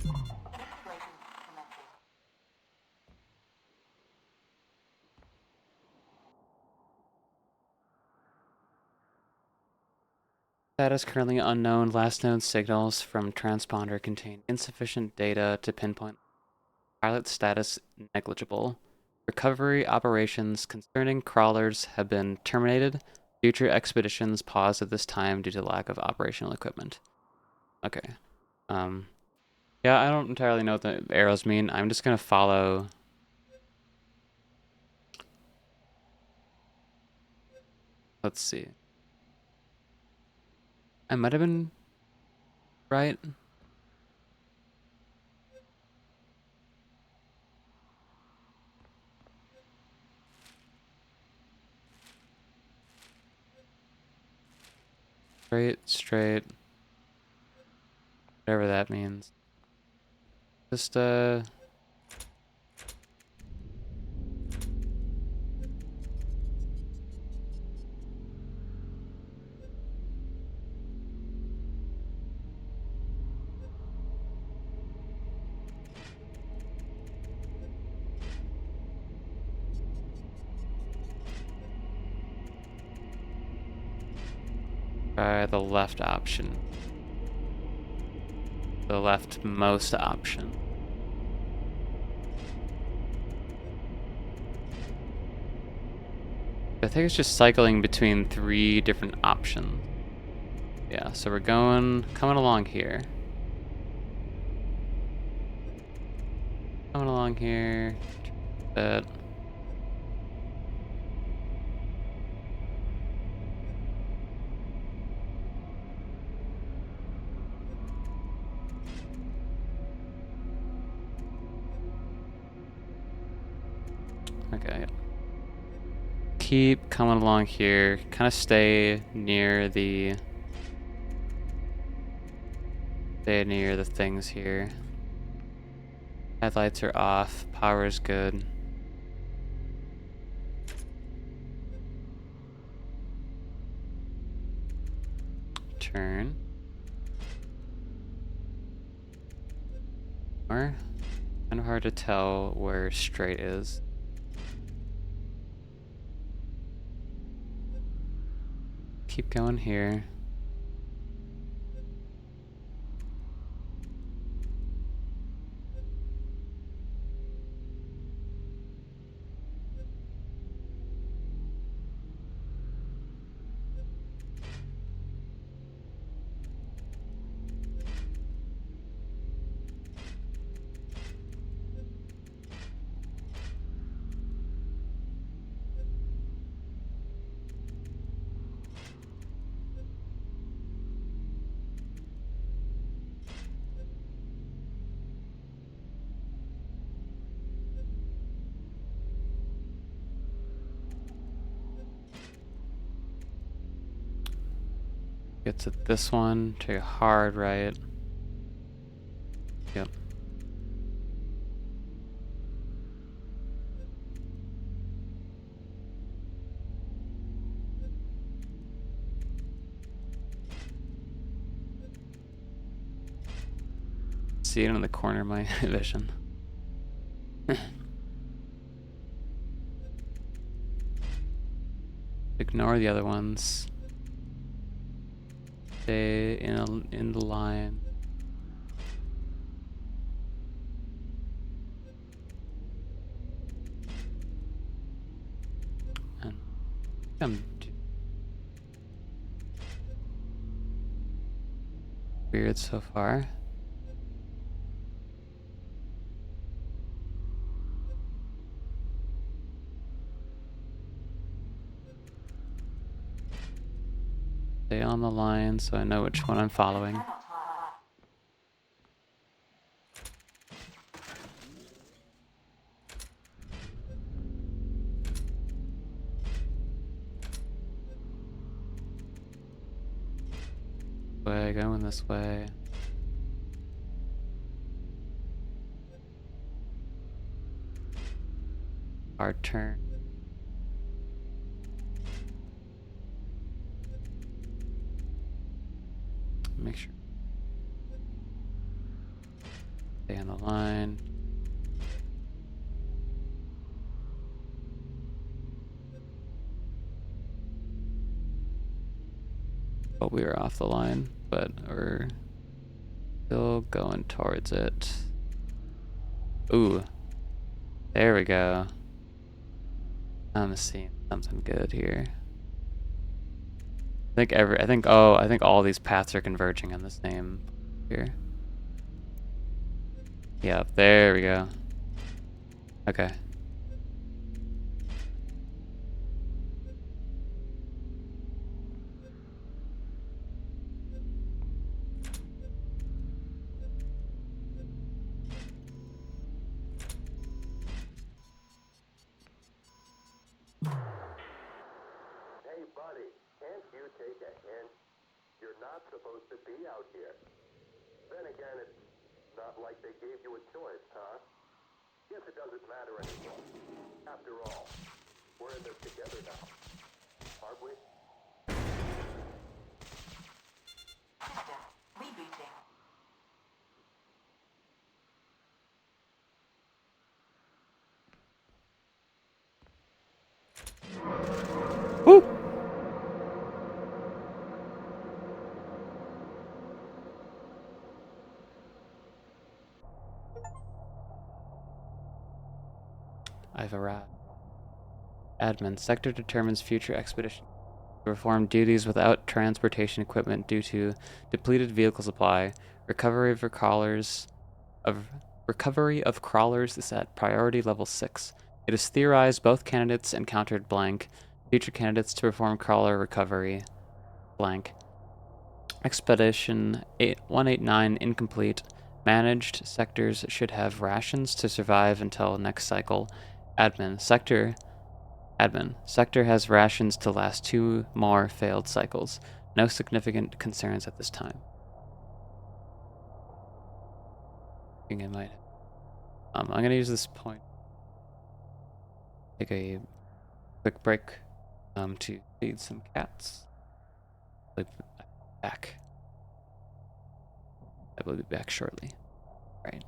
Exploration commencing. Status currently unknown. Last known signals from transponder contain insufficient data to pinpoint pilot status negligible. Recovery operations concerning crawlers have been terminated. Future expeditions paused at this time due to lack of operational equipment. Okay. Yeah, I don't entirely know what the arrows mean. I'm just gonna follow. Let's see. I might have been right. Straight, straight, whatever that means. Just try the left option. The leftmost option. I think it's just cycling between 3 different options. Yeah, so we're coming along here. Coming along here. That. Okay. Keep coming along here. Kind of stay near the things here. Headlights are off. Power's good. Turn. Or kind of hard to tell where straight is. Keep going here. Get to this one, take a hard right. Yep. See it in the corner of my vision. Ignore the other ones. Stay in the line. And I'm weird so far. Stay on the line so I know which one I'm following. Cannot hide. Way, going this way. Hard turn. Make sure. Stay on the line. But we were off the line, but we're still going towards it. Ooh. There we go. I'm seeing something good here. I think all these paths are converging on the same here. Yep, there we go. Okay. Hey, buddy, can't you take a hint? You're not supposed to be out here. Then again, it's not like they gave you a choice, huh? Guess it doesn't matter anymore. After all, we're in this together now, aren't we? System rebooting. Woo! I've arrived. Admin. Sector determines future expedition to perform duties without transportation equipment due to depleted vehicle supply. Recovery of recovery of crawlers is at priority level 6. It is theorized both candidates encountered blank. Future candidates to perform crawler recovery blank. Expedition 189 incomplete. Managed sectors should have rations to survive until next cycle. Admin. Sector has rations to last 2 more failed cycles. No significant concerns at this time. I think I might. I'm gonna use this point. Take a quick break to feed some cats. I'll be back. I will be back shortly. Right.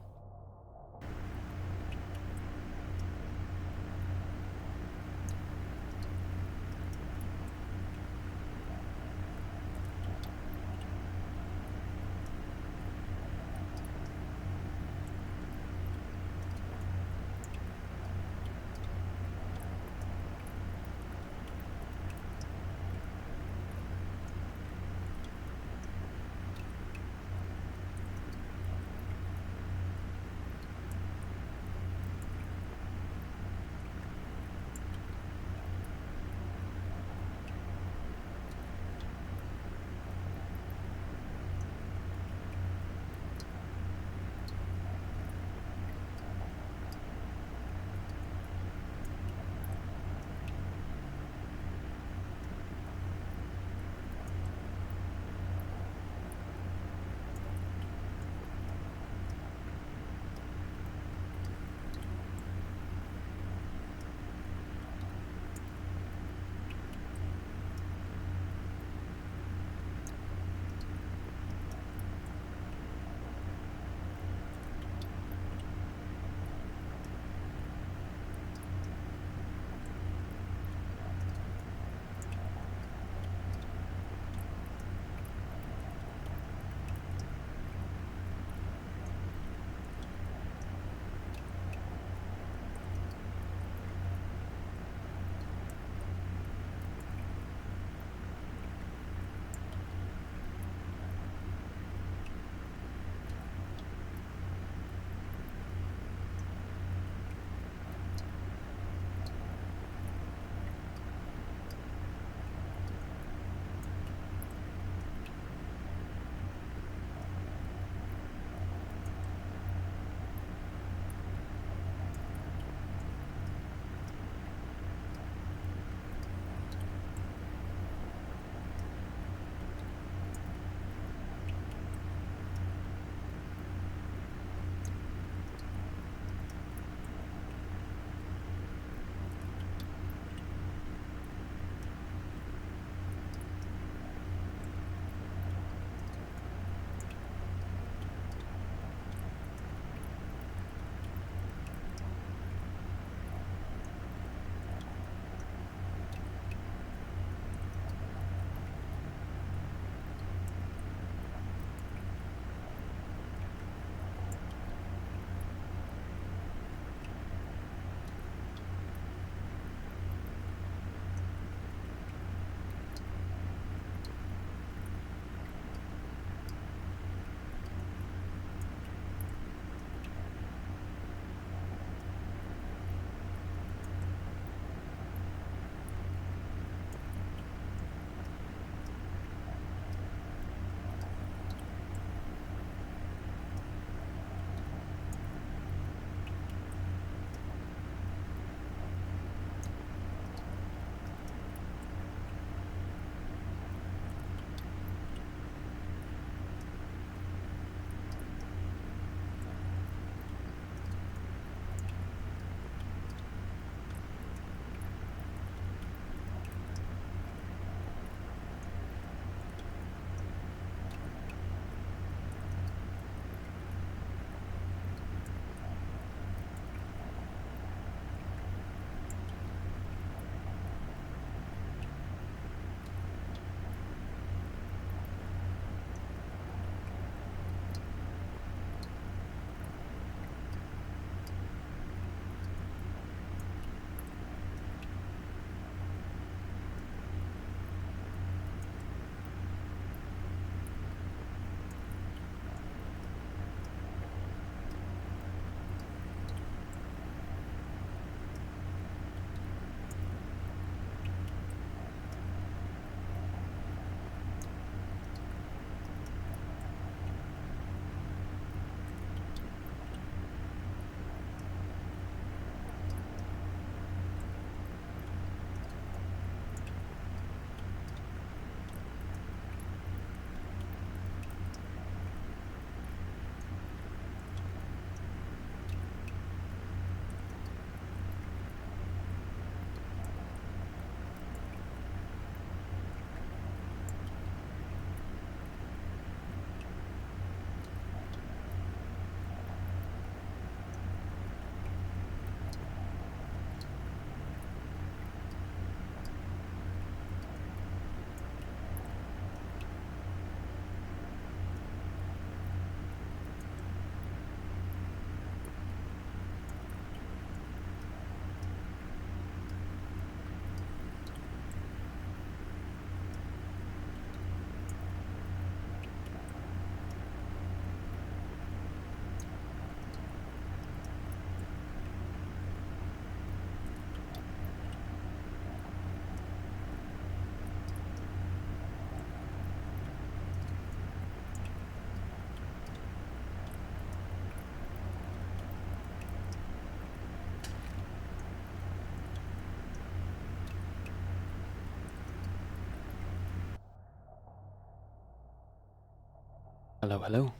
Hello, hello.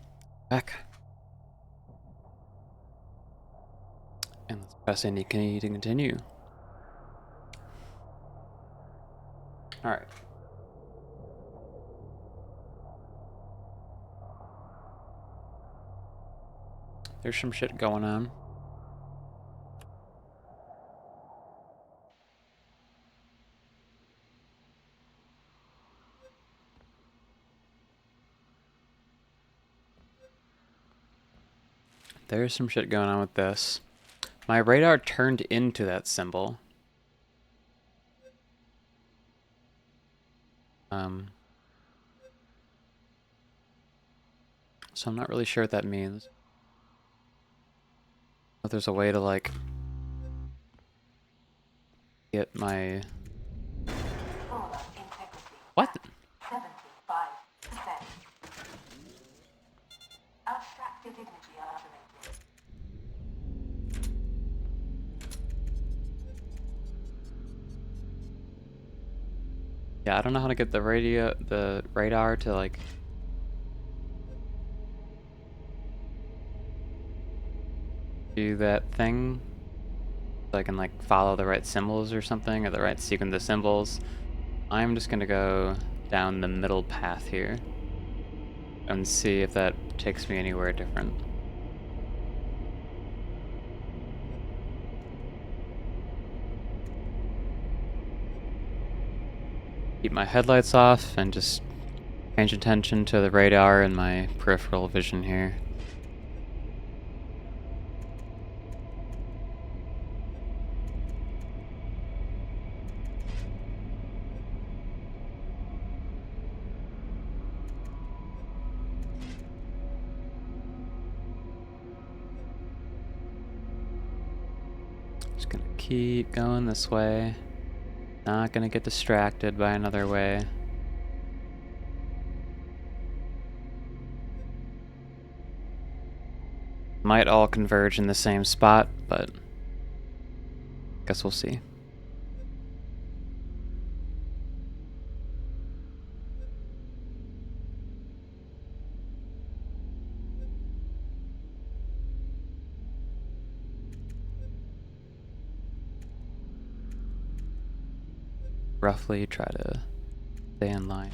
Back. And let's press any key to continue. Alright. There's some shit going on. There's some shit going on with this. My radar turned into that symbol. So I'm not really sure what that means. But there's a way to like get my Solar integrity. what? 75%. Abstracted energy activated. Yeah, I don't know how to get the radar to like do that thing. So I can like follow the right symbols or something, or the right sequence of symbols. I'm just gonna go down the middle path here and see if that takes me anywhere different. Keep my headlights off and just change attention to the radar and my peripheral vision here. Just gonna keep going this way. Not gonna get distracted by another way. Might all converge in the same spot, but guess we'll see. Roughly try to stay in line.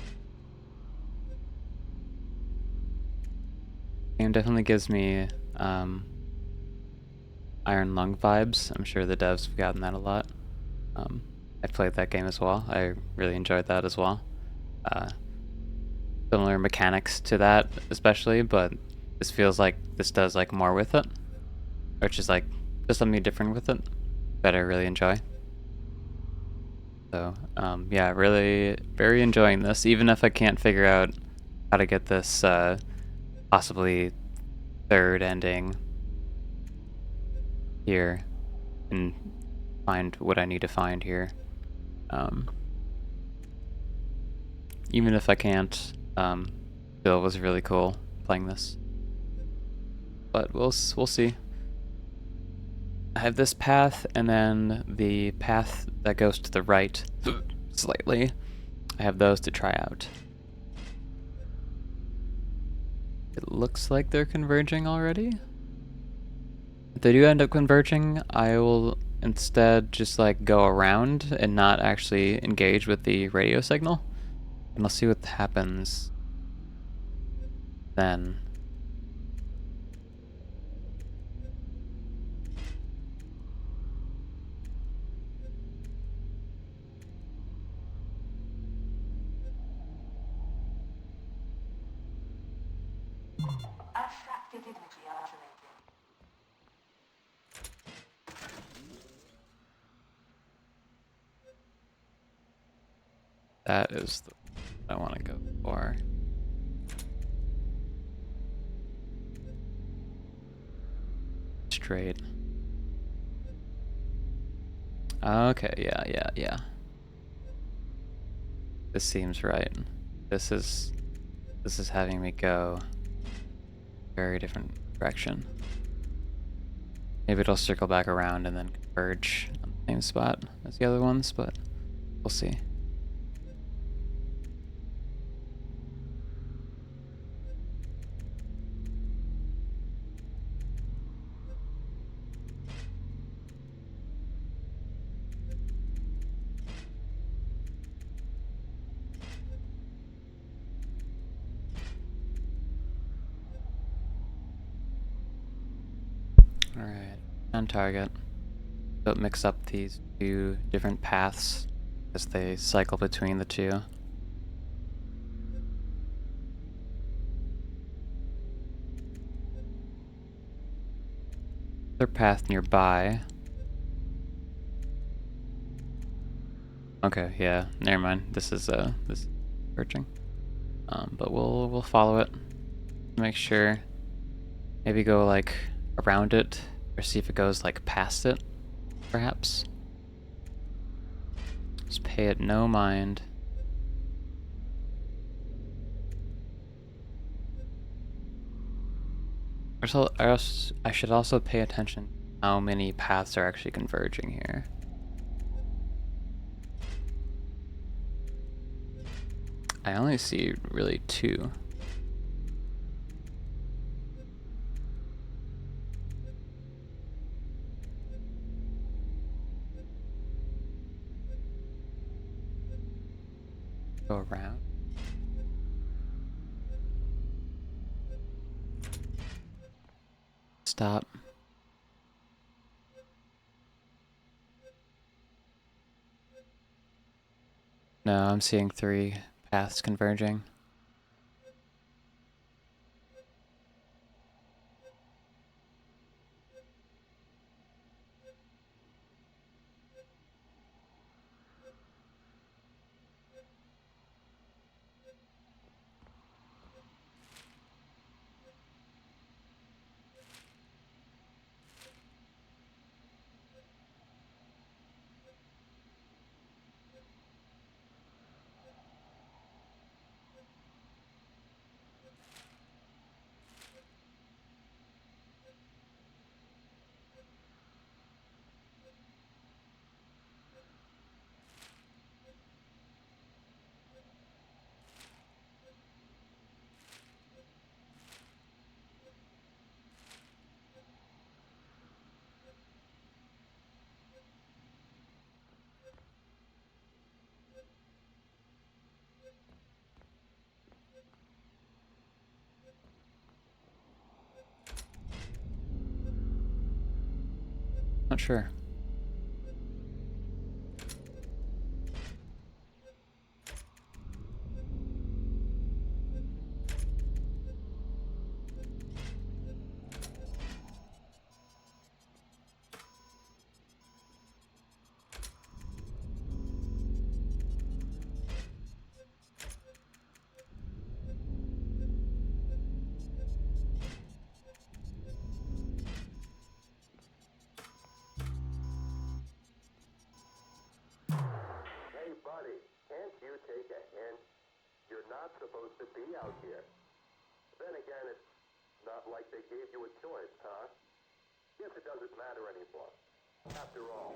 Game definitely gives me Iron Lung vibes. I'm sure the devs have gotten that a lot. I played that game as well. I really enjoyed that as well. Similar mechanics to that, especially, but this feels like this does like more with it, which is like just something different with it that I really enjoy. So yeah, really very enjoying this, even if I can't figure out how to get this possibly third ending here and find what I need to find here. Even if I can't, still was really cool playing this. But we'll see. I have this path, and then the path that goes to the right slightly. I have those to try out. It looks like they're converging already. If they do end up converging, I will instead just like go around and not actually engage with the radio signal. And I'll see what happens then. Abstracted energy activated. That is the I want to go for. Straight. Okay, yeah. This seems right. This is having me go very different direction. Maybe it'll circle back around and then converge on the same spot as the other ones, but we'll see. Alright, on target. Don't mix up these two different paths as they cycle between the two. Their path nearby. Okay, yeah, never mind. This is searching. But we'll follow it. Make sure. Maybe go like around it, or see if it goes like past it, perhaps. Just pay it no mind. I should also pay attention to how many paths are actually converging here. I only see really two. Go around. Stop. No, I'm seeing three paths converging. Not sure. Hey, buddy, can't you take a hint? You're not supposed to be out here. Then again, it's not like they gave you a choice, huh? Guess it doesn't matter anymore. After all,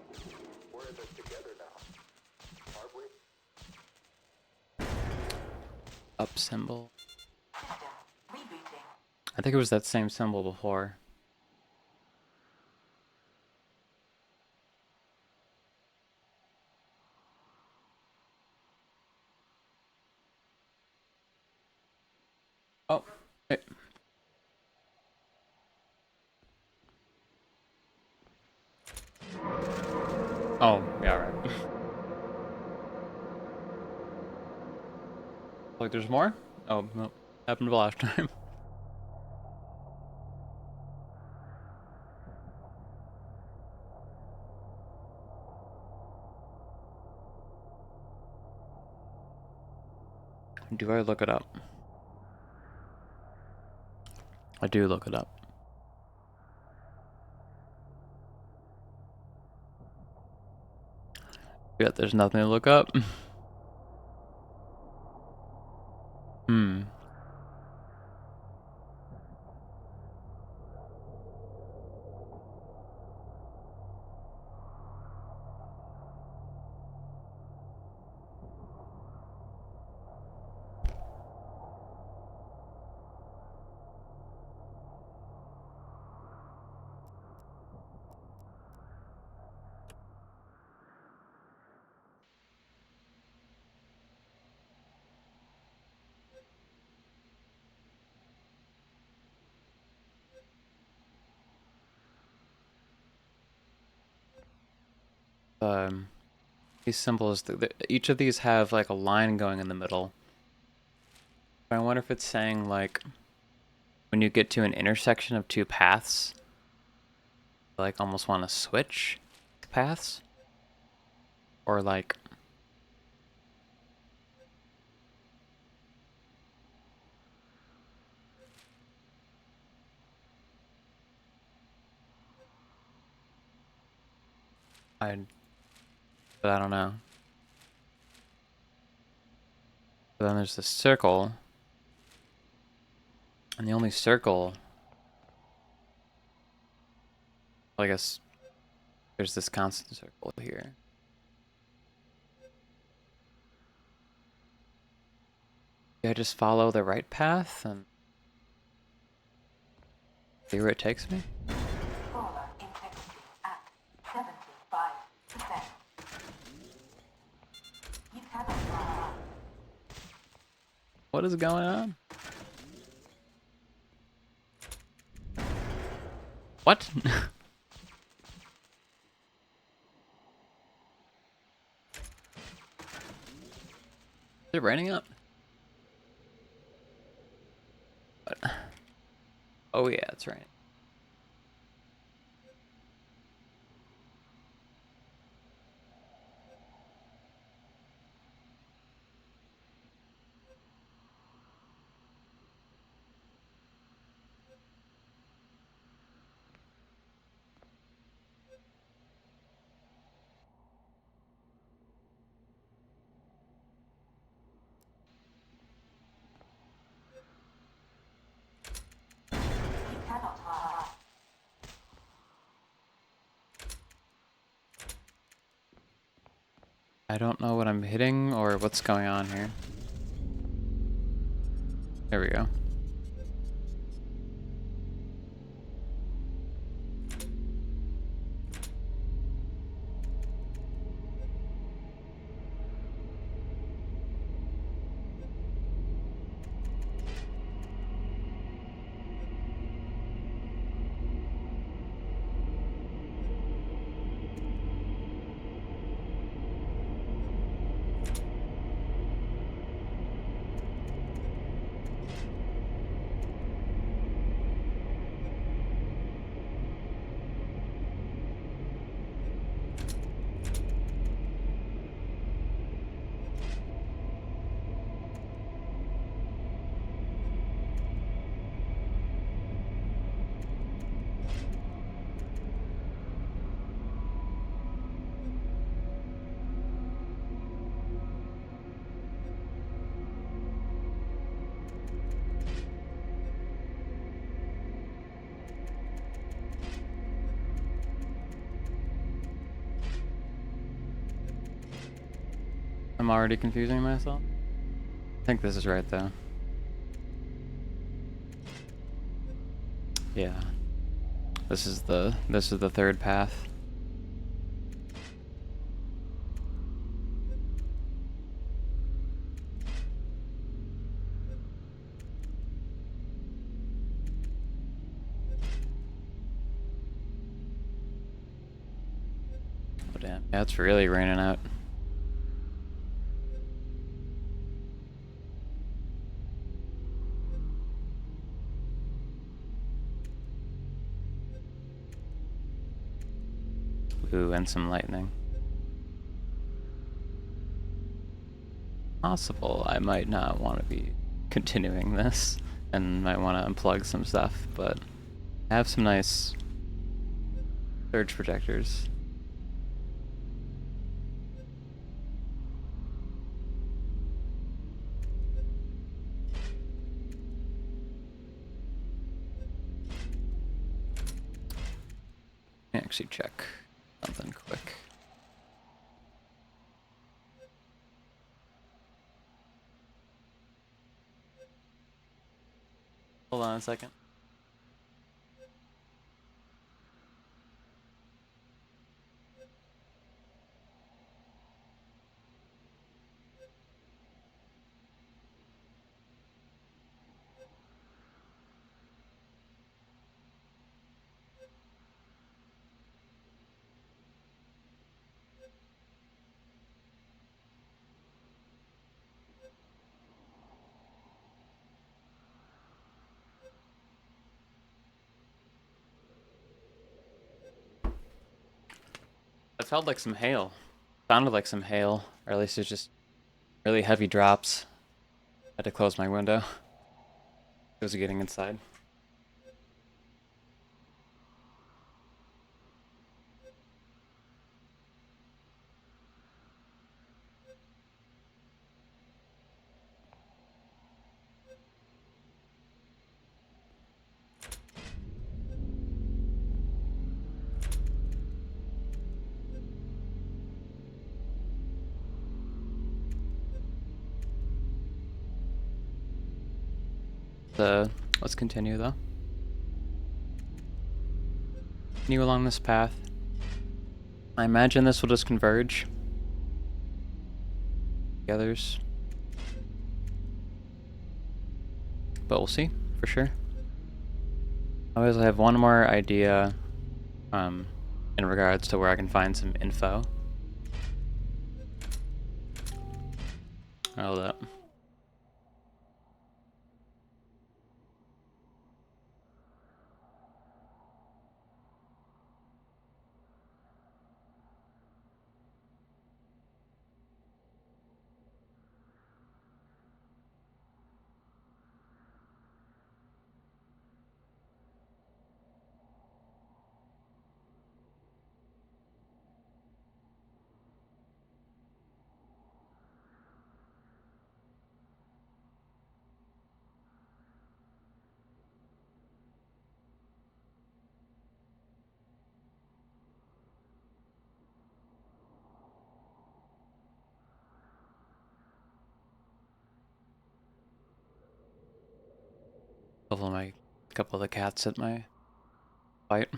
we're in this together now, aren't we? Up symbol. System rebooting. I think it was that same symbol before. Oh, hey. Oh, yeah, right. Like, there's more? Oh, no. Happened the last time. Do I look it up? I do look it up. Yeah, there's nothing to look up. Hmm. these symbols, each of these have like a line going in the middle. I wonder if it's saying like when you get to an intersection of two paths, you, like almost want to switch paths, or like but I don't know. But then there's this circle, and the only circle, well, I guess there's this constant circle here. Do I just follow the right path and see where it takes me? Solar integrity at 75%. You cannot fly. What is going on? What? Is it raining up? What? Oh yeah, it's raining. You cannot fly. I don't know what I'm hitting or what's going on here. There we go. I'm already confusing myself. I think this is right though. Yeah. This is the third path. Oh damn. Yeah, it's really raining out. Ooh, and some lightning. Possible I might not want to be continuing this and might want to unplug some stuff, but I have some nice surge projectors. Let me actually check something quick. Hold on a second. felt like some hail. Sounded like some hail, or at least it's just really heavy drops. Had to close my window. It was getting inside. Let's continue though. Continue along this path. I imagine this will just converge. The others. But we'll see, for sure. I always have one more idea in regards to where I can find some info. Hold up. Couple of the cats at my fight.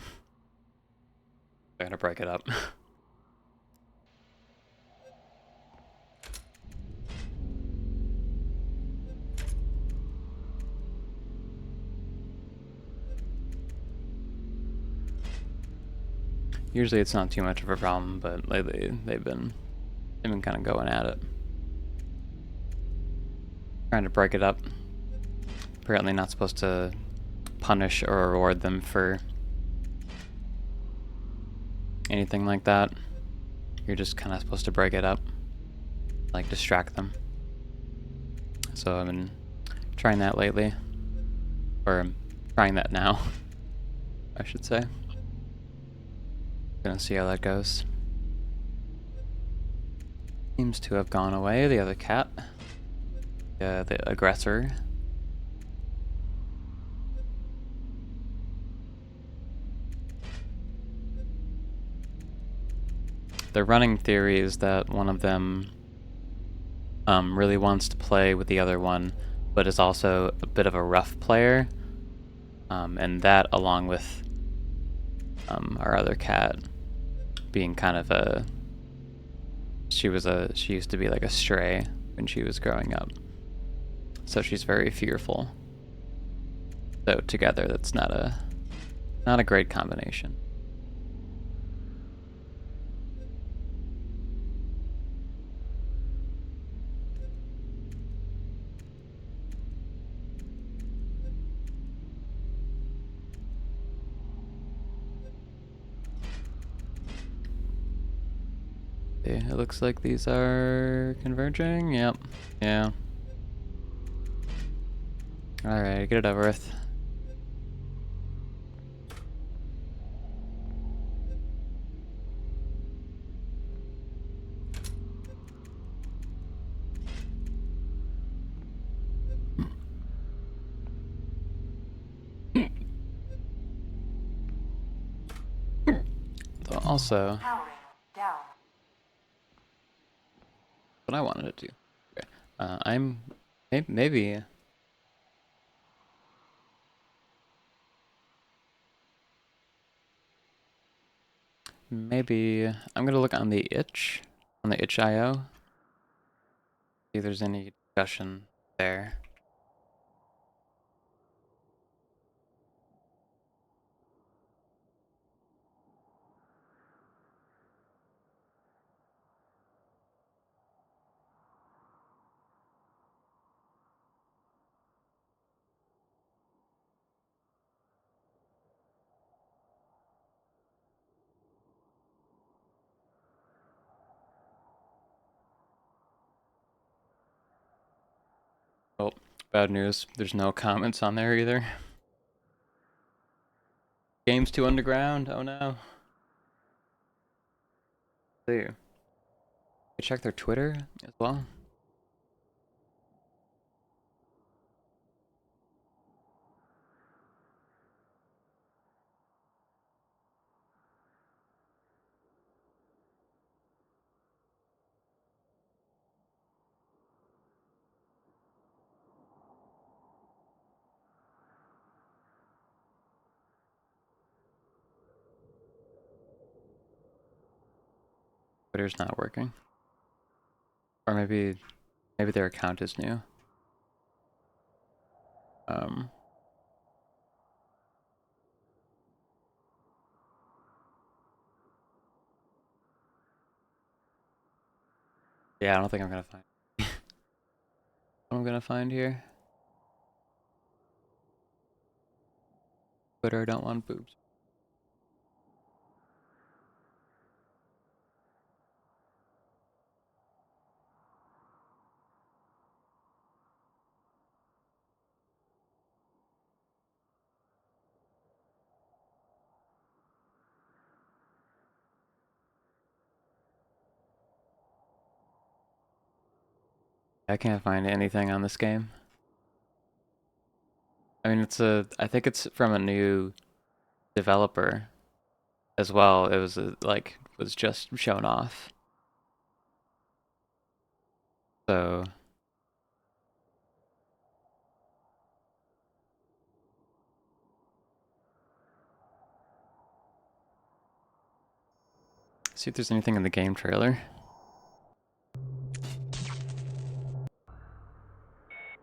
I gotta break it up. Usually it's not too much of a problem, but lately they've been kind of going at it. Trying to break it up. Apparently not supposed to punish or reward them for anything like that. You're just kind of supposed to break it up. Like distract them. So I've been trying that lately. Or I'm trying that now, I should say. Gonna see how that goes. Seems to have gone away, the other cat. The aggressor. The running theory is that one of them really wants to play with the other one, but is also a bit of a rough player. And that, along with our other cat being kind of a... She used to be like a stray when she was growing up. So she's very fearful. So together, that's not a great combination. Okay, it looks like these are converging. Yep. Yeah. Alright, get it over with. So also, Powering down. what I wanted to do. Okay. Maybe I'm gonna look on the itch.io. See if there's any discussion there. Bad news. There's no comments on there either. Game's too underground. Oh no. See. Check their Twitter as well. Twitter's not working. Or maybe their account is new. Yeah, I don't think I'm gonna find what I'm gonna find here. Twitter, I don't want boobs. I can't find anything on this game. I mean, I think it's from a new developer as well. It was was just shown off. So see if there's anything in the game trailer.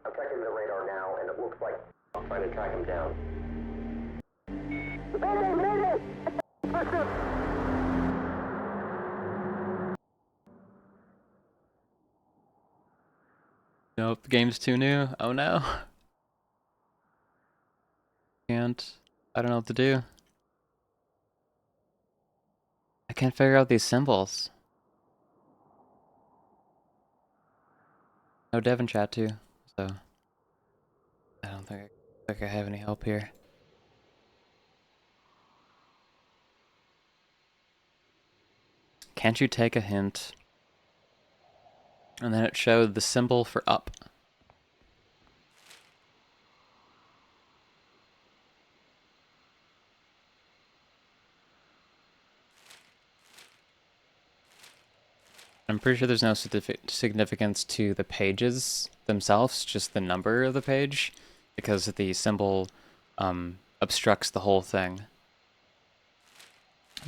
I'm checking the radar now, and it looks like I'm trying to track him down. Nope, the game's too new. Oh no. Can't. I don't know what to do. I can't figure out these symbols. No dev in chat too, so I don't think I have any help here. Can't you take a hint? And then it showed the symbol for up. I'm pretty sure there's no significance to the pages themselves, just the number of the page, because the symbol obstructs the whole thing.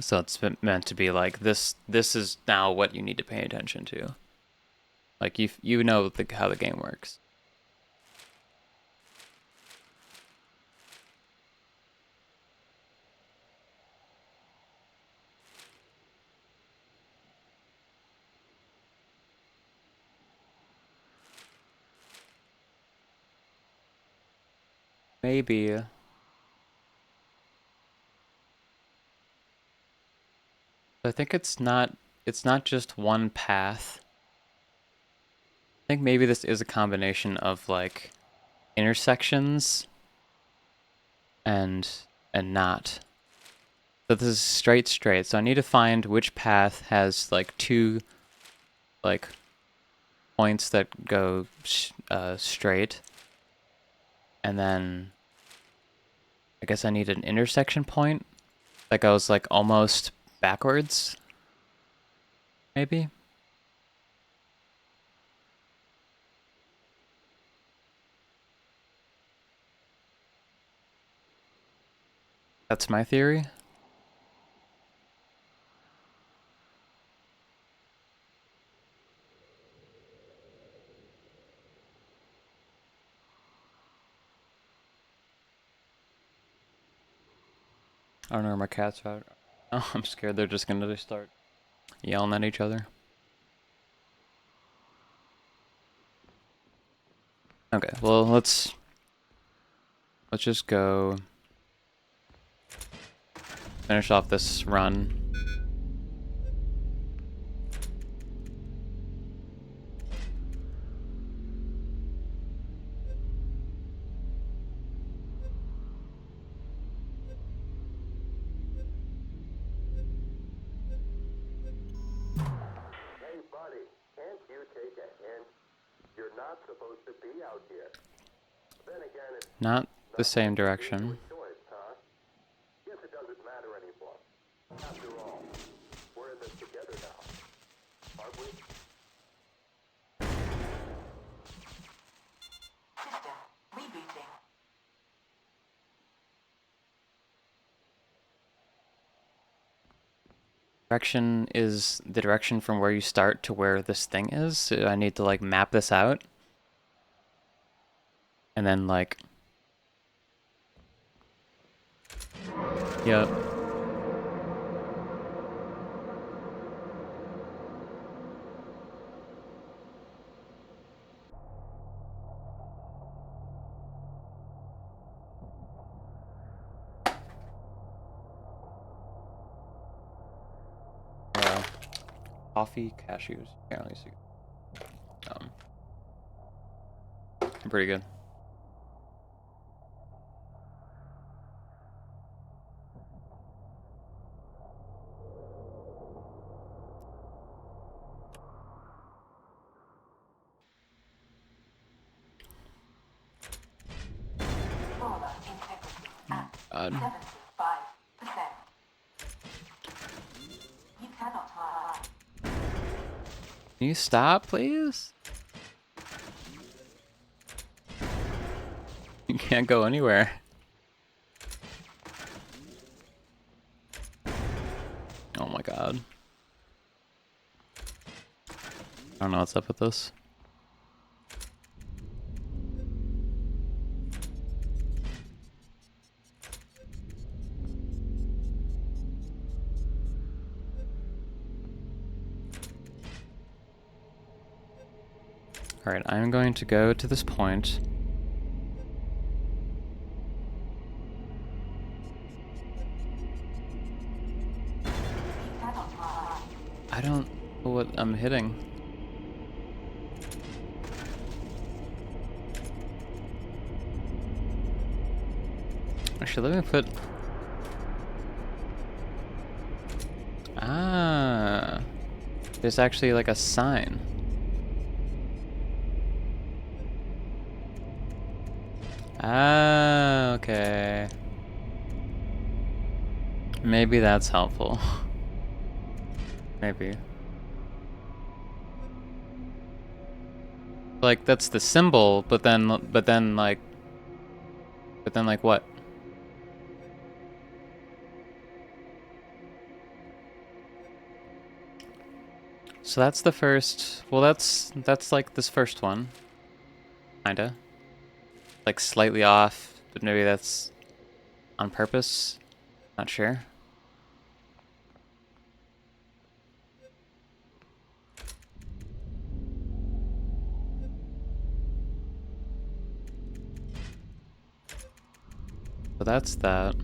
So it's meant to be like this is now what you need to pay attention to. Like you know how the game works. Maybe. I think it's not just one path. I think maybe this is a combination of like intersections and not. So this is straight. So I need to find which path has like two like points that go straight, and then I guess I need an intersection point that goes like almost backwards. Maybe. That's my theory. I don't know where my cats are. Oh, I'm scared they're just gonna start yelling at each other. Okay, well let's just go finish off this run. You're not supposed to be out here. Then again, it's Not the not same like you gave you direction. a choice, huh? Guess it doesn't matter anymore. After all, we're in this together now, aren't we? System rebooting. Direction is the direction from where you start to where this thing is. So I need to like map this out. And then like... Yep. Coffee, cashews. Apparently, pretty good. Caller integrity at God. 75%. You cannot hide. Can you stop, please? You can't go anywhere. Oh my god. I don't know what's up with this. Alright, I'm going to go to this point. You cannot hide. I don't know what I'm hitting. Actually, let me put... Ah. There's actually like a sign. Ah, okay. Maybe that's helpful. Maybe. Like that's the symbol, but then like what? So that's the first. Well, that's like this first one. Kinda. Like slightly off, but maybe that's on purpose. Not sure. So that's that.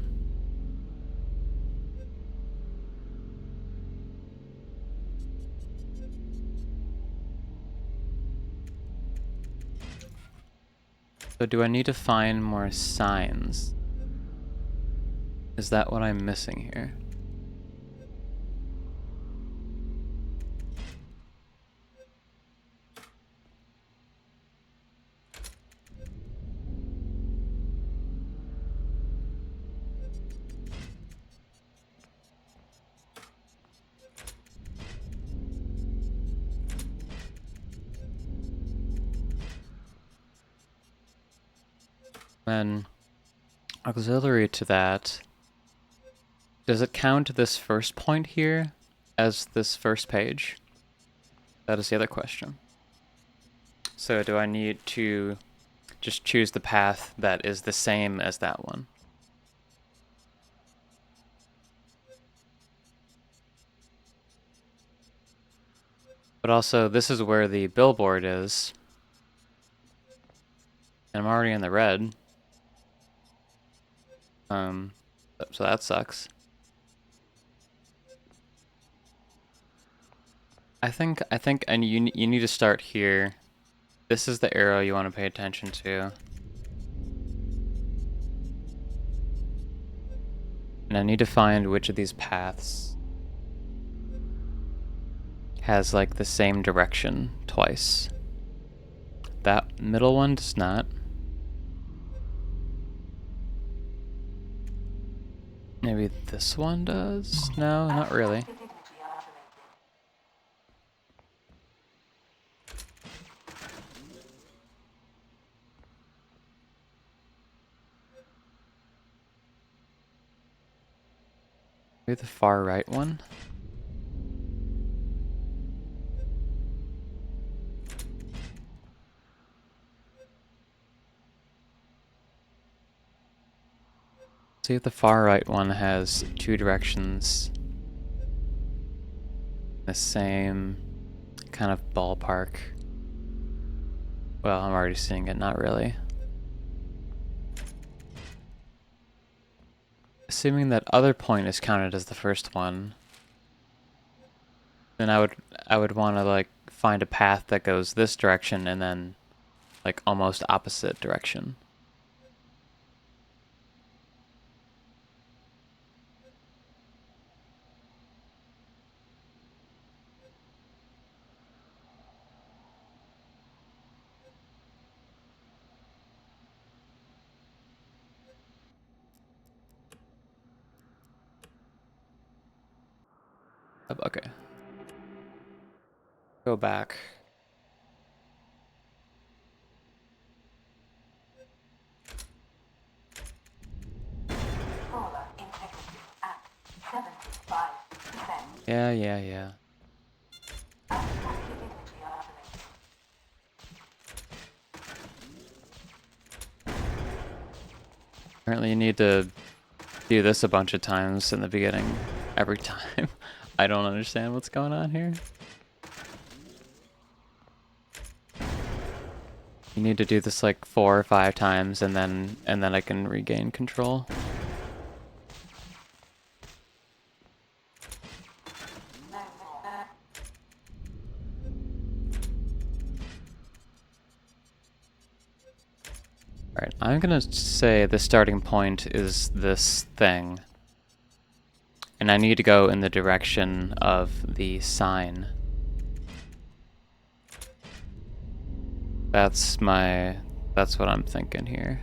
So do I need to find more signs? Is that what I'm missing here? Then, auxiliary to that, does it count this first point here as this first page? That is the other question. So do I need to just choose the path that is the same as that one? But also, this is where the billboard is. And I'm already in the red. So that sucks. I think, and you need to start here. This is the arrow you want to pay attention to. And I need to find which of these paths has like the same direction twice. that middle one does not. Maybe this one does? No, not really. Dignity activated. Maybe the far right one? See if the far right one has two directions. The same kind of ballpark. Well, I'm already seeing it, not really. Assuming that other point is counted as the first one, then I would want to like find a path that goes this direction and then like almost opposite direction. Okay. Go back. Solar integrity at 75%. Yeah. Dignity activated. Apparently you need to do this a bunch of times in the beginning. Every time. I don't understand what's going on here. You need to do this like 4 or 5 times and then I can regain control. No more. Alright, I'm gonna say the starting point is this thing. And I need to go in the direction of the sign. That's what I'm thinking here.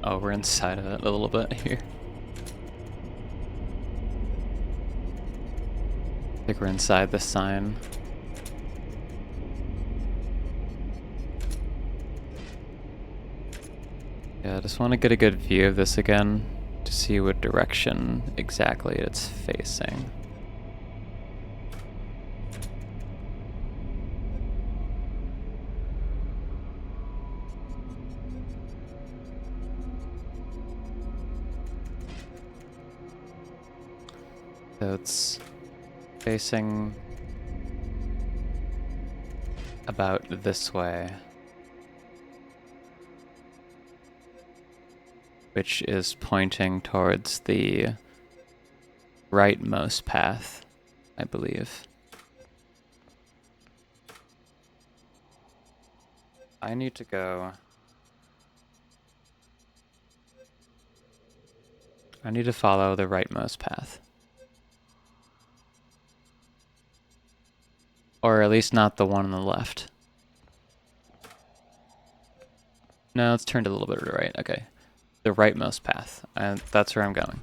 Oh, we're inside of it a little bit here. I think we're inside the sign. Yeah, I just want to get a good view of this again to see what direction exactly it's facing. So it's facing about this way, which is pointing towards the rightmost path, I believe. I need to go. I need to follow the rightmost path. Or at least not the one on the left. No, it's turned a little bit to the right. Okay. The rightmost path. And that's where I'm going.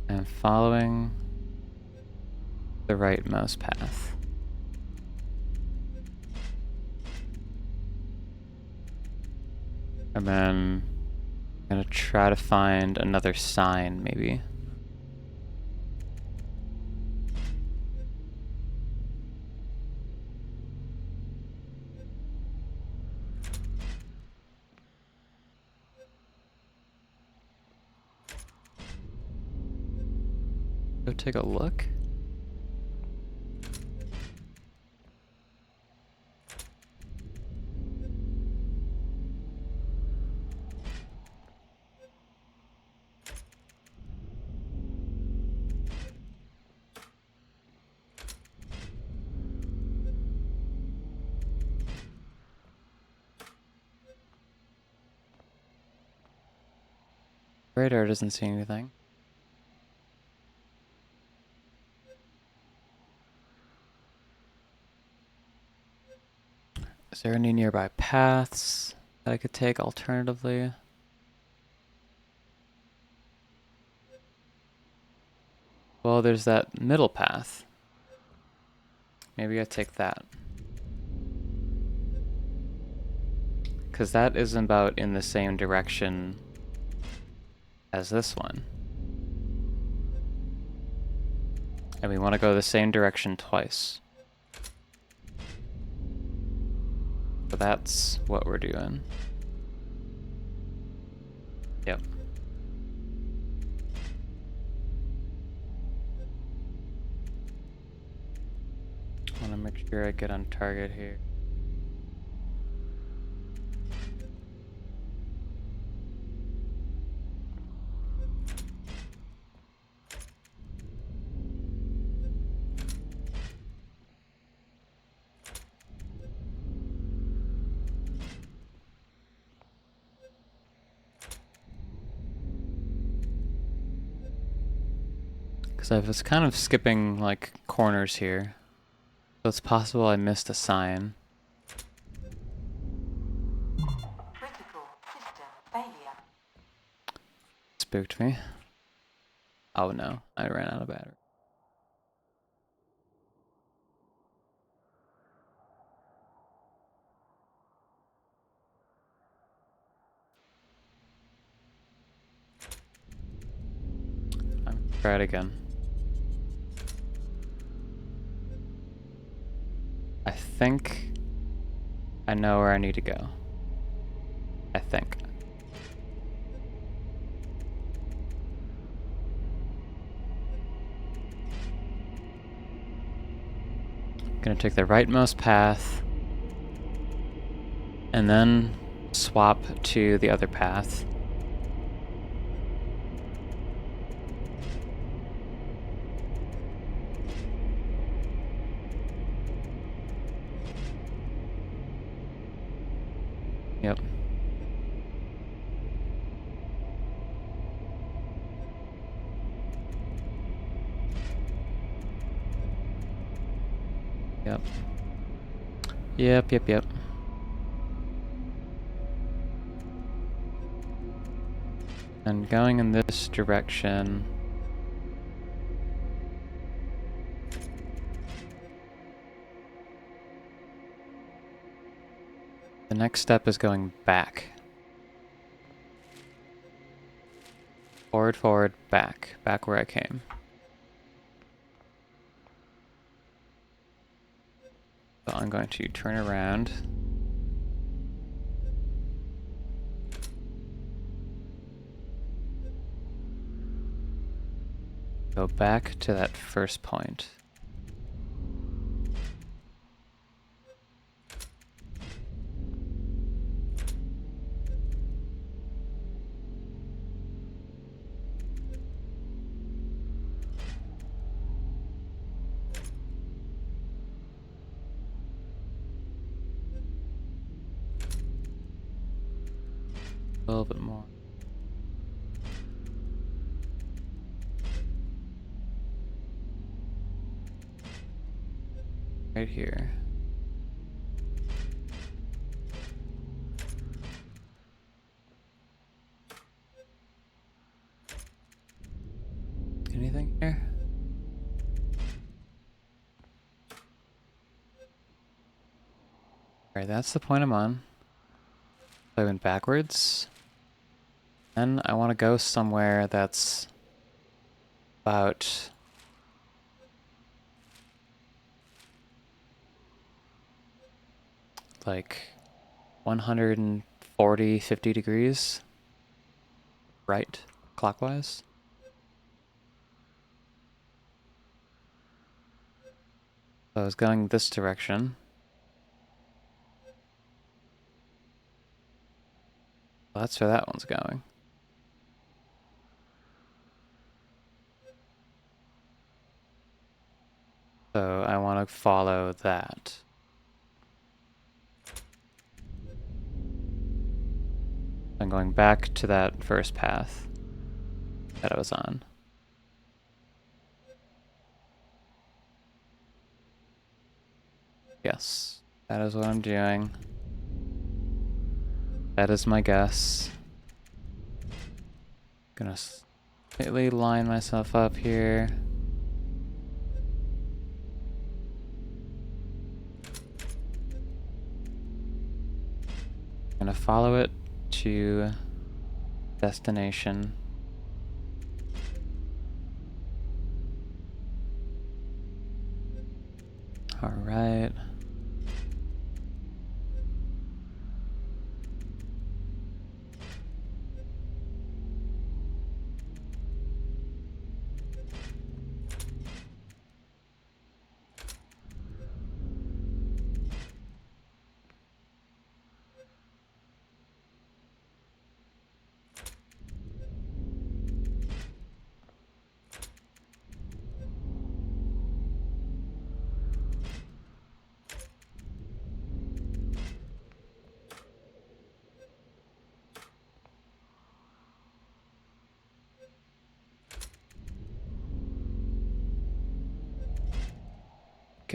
And following the rightmost path. And then I'm gonna try to find another sign, maybe. Go take a look. Radar doesn't see anything. Is there any nearby paths that I could take alternatively? Well, there's that middle path. Maybe I take that. Because that is about in the same direction as this one. And we want to go the same direction twice. So that's what we're doing. Yep. I want to make sure I get on target here. Because I was kind of skipping like corners here. So it's possible I missed a sign. Critical system failure. Spooked me. Oh no, I ran out of battery. I'm gonna try it again. I think I know where I need to go. I think. Gonna take the rightmost path and then swap to the other path. Yep. Yep. Yep. And going in this direction. The next step is going back. Forward, back. Back where I came. So I'm going to turn around. Go back to that first point. A little bit more. Right here. Anything here? Alright, that's the point I'm on. So I went backwards. Then I want to go somewhere that's about like 140, 50 degrees right, clockwise. So I was going this direction. Well, that's where that one's going. So I want to follow that. I'm going back to that first path. that I was on. Yes, that is what I'm doing. That is my guess. Gonna slightly line myself up here. Gonna follow it to destination. All right.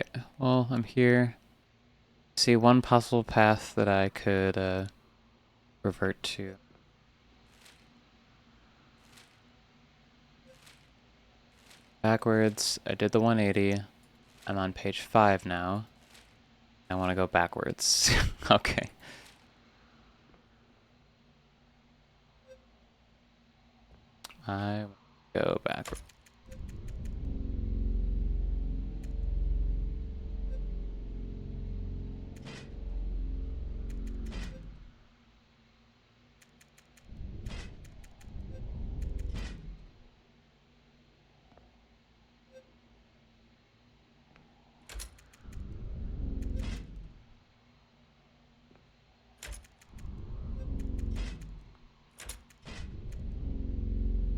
Okay, well, I'm here. See one possible path that I could revert to. Backwards, I did the 180. I'm on page 5 now. I want to go backwards. Okay. I go backwards.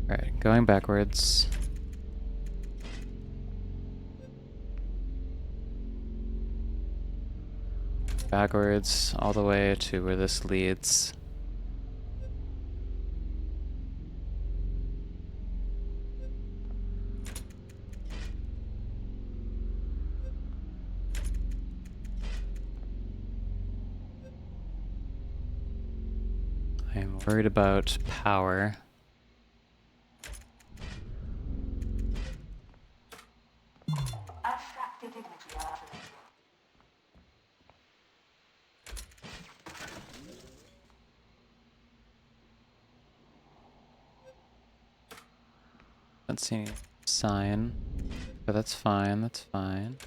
Alright, going backwards. Backwards, all the way to where this leads. I am worried about power. Abstract divinity activated. Don't see any sign. But that's fine, that's fine.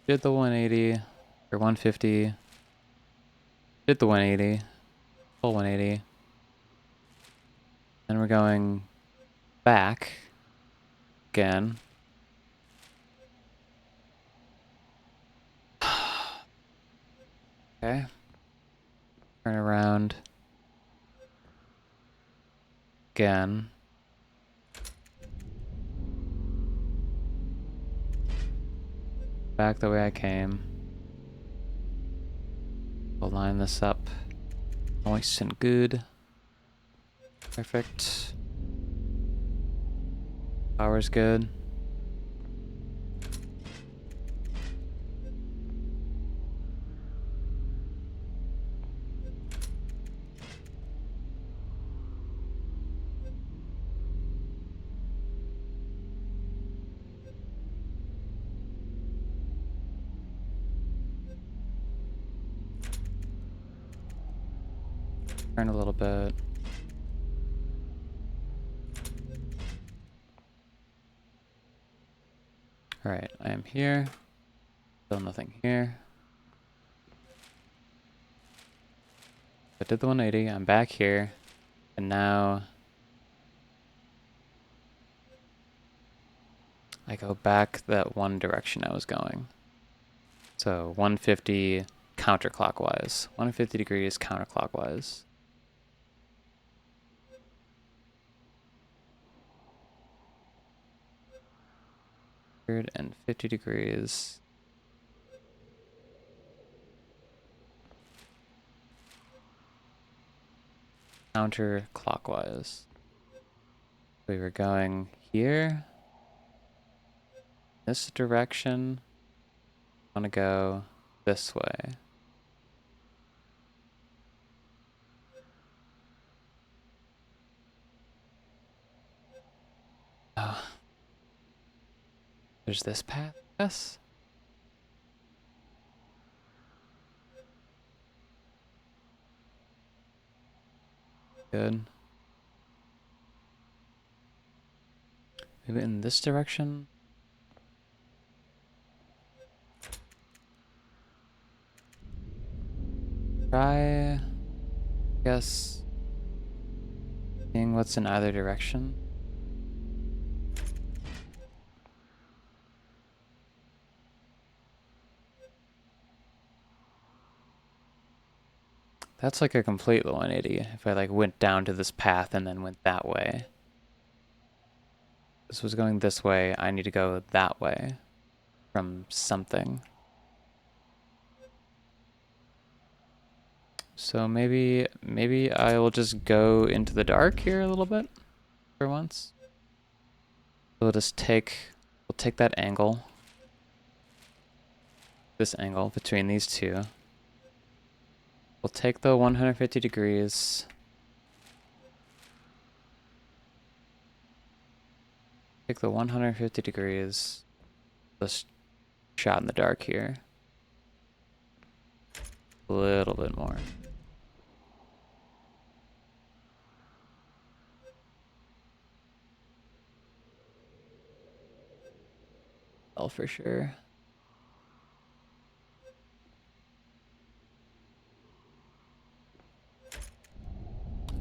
Did the 180, or 150. Did the 180, full 180. Then we're going back again. Okay. Turn around again. Back the way I came. We'll line this up nice and good. Perfect. Power's good. Turn a little bit. Alright, I am here. Still nothing here. I did the 180, I'm back here. And now I go back that one direction I was going. So 150 counterclockwise. 150 degrees counterclockwise. 150 degrees. counterclockwise. We were going here. This direction. I want to go this way. Oh, there's this path, yes? Good. Maybe in this direction? Try, I guess, seeing what's in either direction. That's like a complete 180 if I like went down to this path and then went that way. This was going this way, I need to go that way from something. So maybe I will just go into the dark here a little bit for once. We'll take that angle, this angle between these two. We'll take the 150 degrees. Take the 150 degrees. This shot in the dark here. A little bit more. Oh, for sure.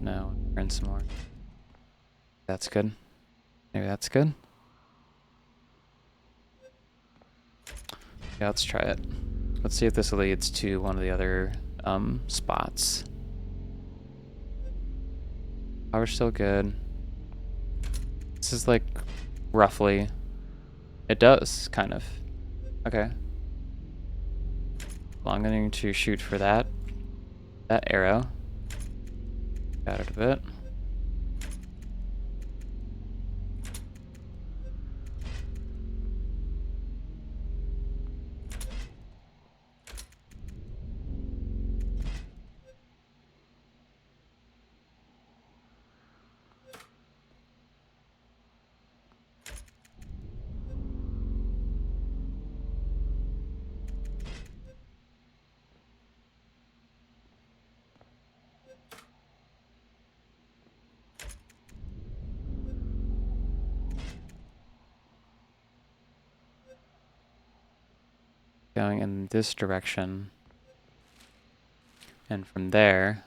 No, burn some more. That's good. Maybe that's good. Yeah, let's try it. Let's see if this leads to one of the other spots. Power's still good. This is like roughly. It does, kind of. Okay. Well, I'm going to shoot for that arrow. Got it a bit. Going in this direction. And from there,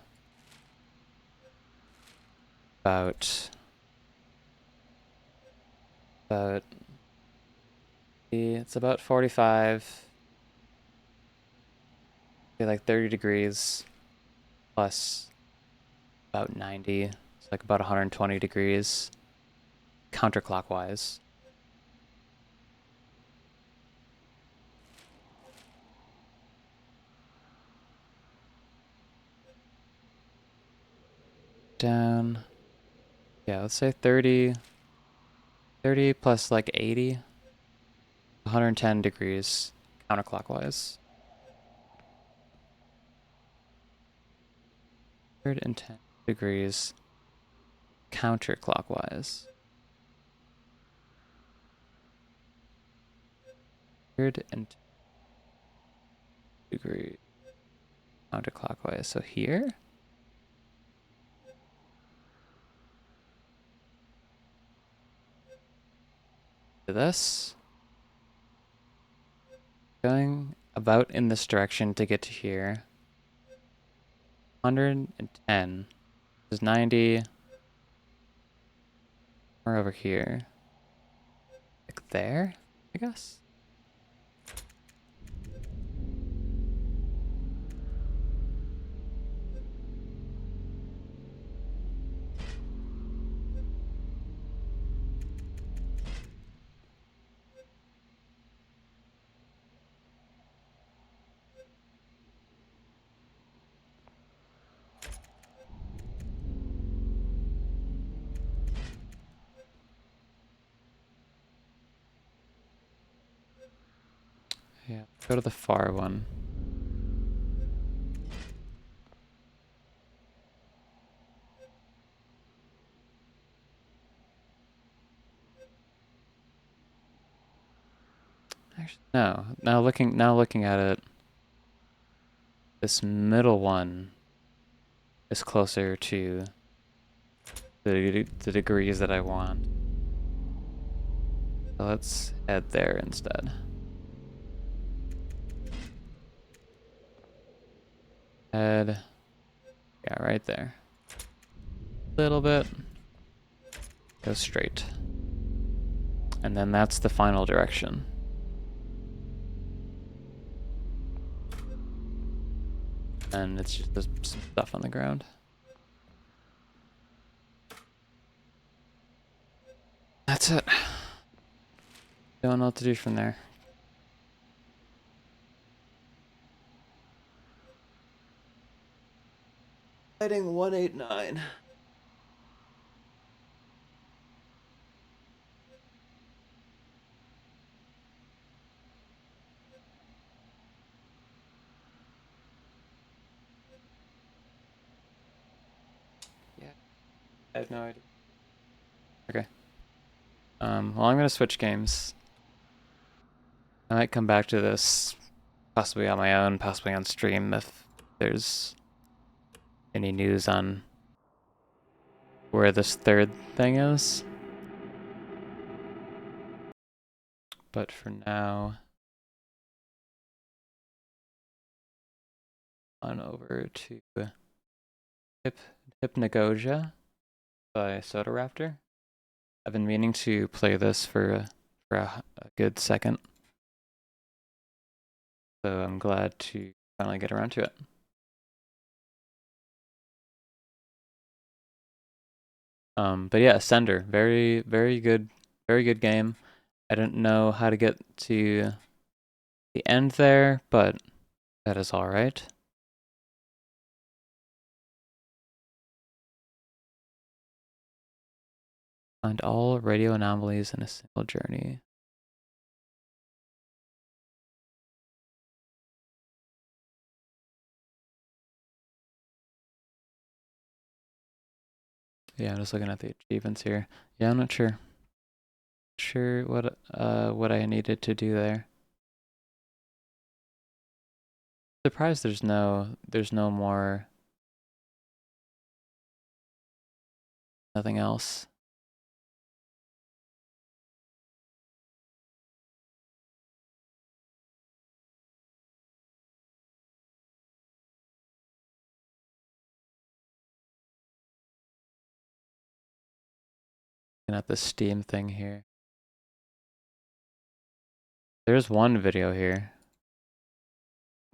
about it's about 45, say like 30 degrees plus about 90. It's like about 120 degrees counterclockwise. Down. Yeah, let's say 30 plus like 80. 110 degrees counterclockwise. 110 degrees counterclockwise. 110 degrees counterclockwise. So here? To this. Going about in this direction to get to here. 110 is 90. We're over here. Like there, I guess. Yeah, go to the far one. Actually, no. Now looking at it, this middle one is closer to the degrees that I want. So let's head there instead. Head, yeah, right there. Little bit. Go straight. And then that's the final direction. And it's just some stuff on the ground. That's it. Don't know what to do from there. Heading 189. Yeah, I have no idea. Okay. Well, I'm gonna switch games. I might come back to this possibly on my own, possibly on stream if there's any news on where this third thing is. But for now, on over to Hypnagogia by Sodaraptor. I've been meaning to play this for a good second, so I'm glad to finally get around to it. But yeah, Ascender, very good game. I didn't know how to get to the end there, but that is all right. Find all radio anomalies in a single journey. Yeah, I'm just looking at the achievements here. Yeah, I'm not sure. Sure what I needed to do there. Surprised there's no more, nothing else. Looking at the Steam thing here. There's one video here.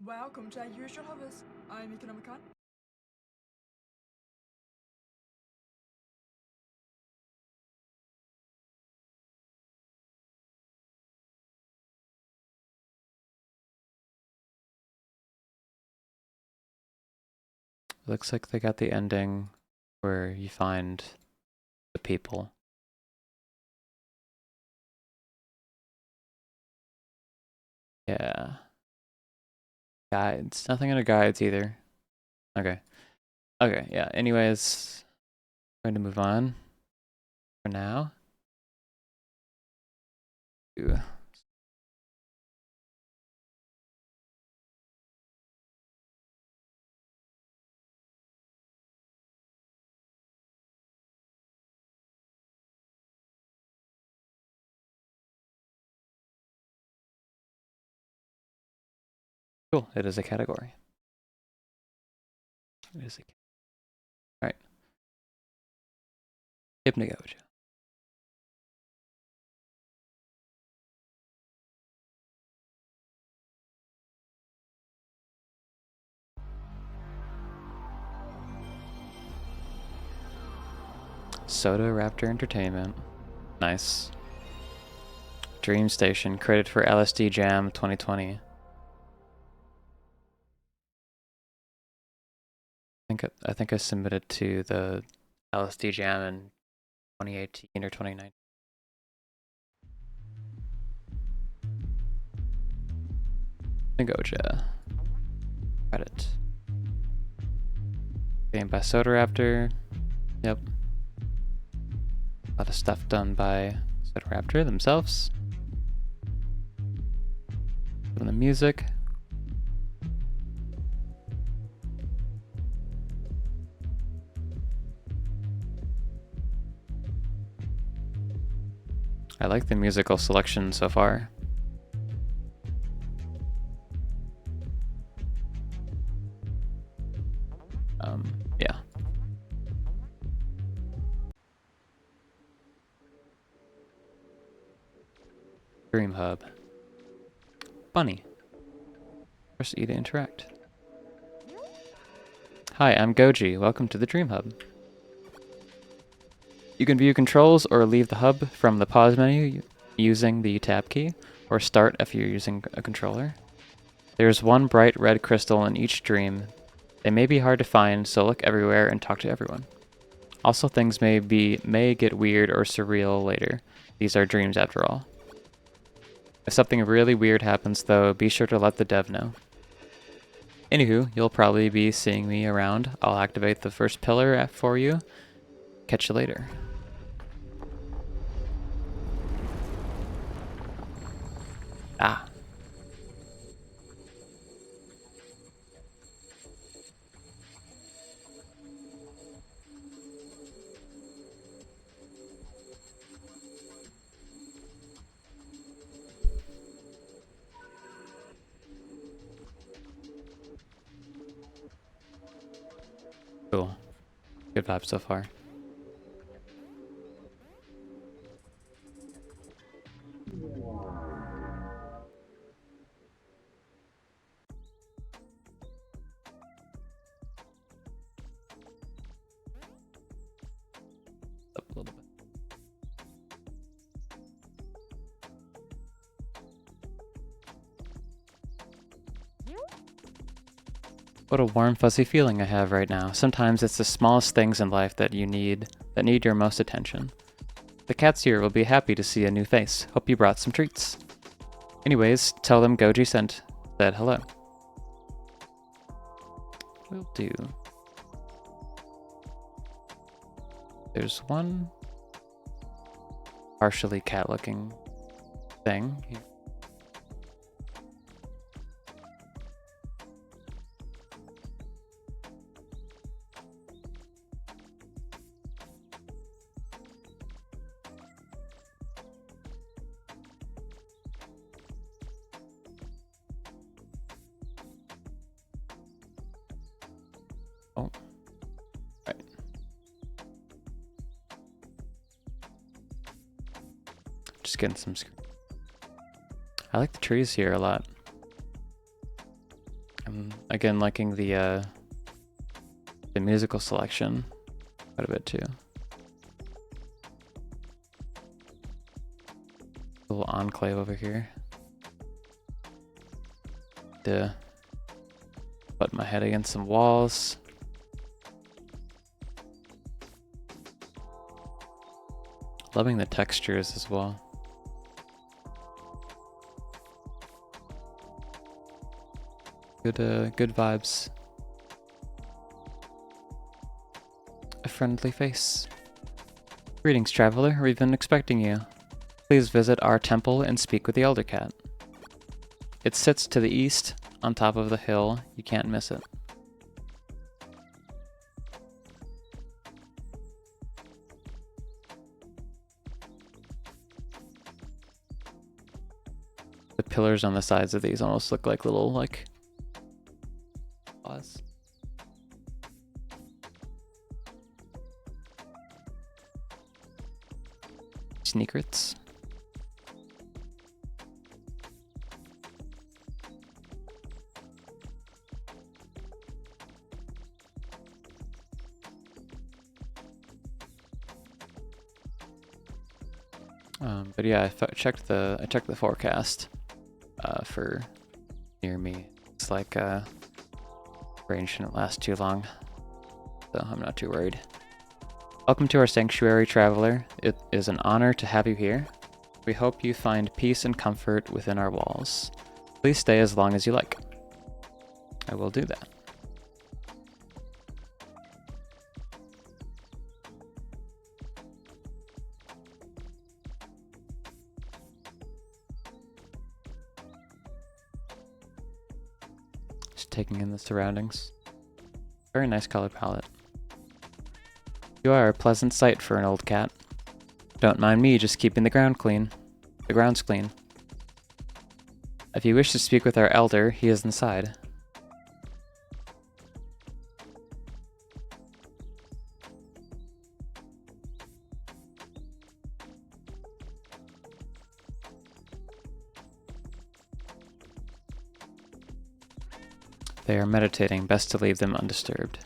Welcome to Usual Hovers. I'm Economican. Looks like they got the ending where you find the people. Yeah. Guides. Nothing under guides either. Okay. Okay, yeah. Anyways, going to move on for now. Ooh. Cool. It is a category. It is a Alright. Hypnagogia. Sodaraptor Entertainment. Nice. Dream Station, created for LSD Jam 2020. I think I submitted to the LSD Jam in 2018 or 2019. Hypnagogia. Credit. Game by Sodaraptor. Yep. A lot of stuff done by sodaraptor themselves. From the music. I like the musical selection so far. Yeah. Dream Hub. Bunny. Press E to interact. Hi, I'm Goji. Welcome to the Dream Hub. You can view controls or leave the hub from the pause menu using the tab key, or start if you're using a controller. There's one bright red crystal in each dream. They may be hard to find, so look everywhere and talk to everyone. Also, things may get weird or surreal later. These are dreams after all. If something really weird happens though, be sure to let the dev know. Anywho, you'll probably be seeing me around. I'll activate the first pillar for you. Catch you later. Ah. Cool. Good vibe so far. Up a little bit. What a warm, fuzzy feeling I have right now. Sometimes it's the smallest things in life that need your most attention. The cats here will be happy to see a new face. Hope you brought some treats. Anyways, tell them Goji said hello. Will do. There's one partially cat-looking thing here. Oh, right. Just getting some. I like the trees here a lot. I'm again liking the musical selection quite a bit too. A little enclave over here. To butt my head against some walls. Loving the textures as well. Good vibes. A friendly face. Greetings, traveler. We've been expecting you. Please visit our temple and speak with the Elder Cat. It sits to the east, on top of the hill. You can't miss it. The pillars on the sides of these almost look like little, like, claws. Sneakrets. But yeah, I checked the forecast for near me. It's like rain shouldn't last too long, so I'm not too worried. Welcome to our sanctuary, traveler. It is an honor to have you here. We hope you find peace and comfort within our walls. Please stay as long as you like. I will do that. Just taking in the surroundings. Very nice color palette. You are a pleasant sight for an old cat. Don't mind me just keeping the grounds clean. If you wish to speak with our elder, he is inside. They are meditating. Best to leave them undisturbed.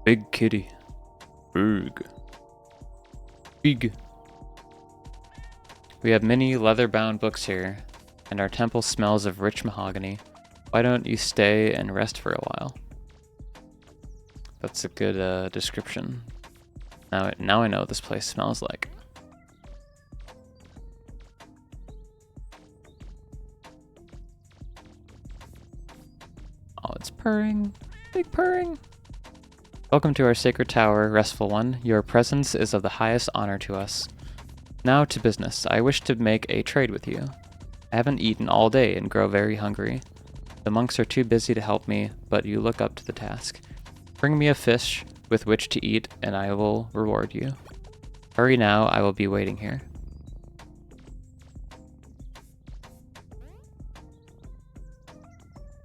Big kitty. Big. We have many leather-bound books here, and our temple smells of rich mahogany. Why don't you stay and rest for a while? That's a good description. Now I know what this place smells like. Oh, it's purring. Big purring. Welcome to our sacred tower, restful one. Your presence is of the highest honor to us. Now to business. I wish to make a trade with you. I haven't eaten all day and grow very hungry. The monks are too busy to help me, but you look up to the task. Bring me a fish with which to eat, and I will reward you. Hurry now, I will be waiting here.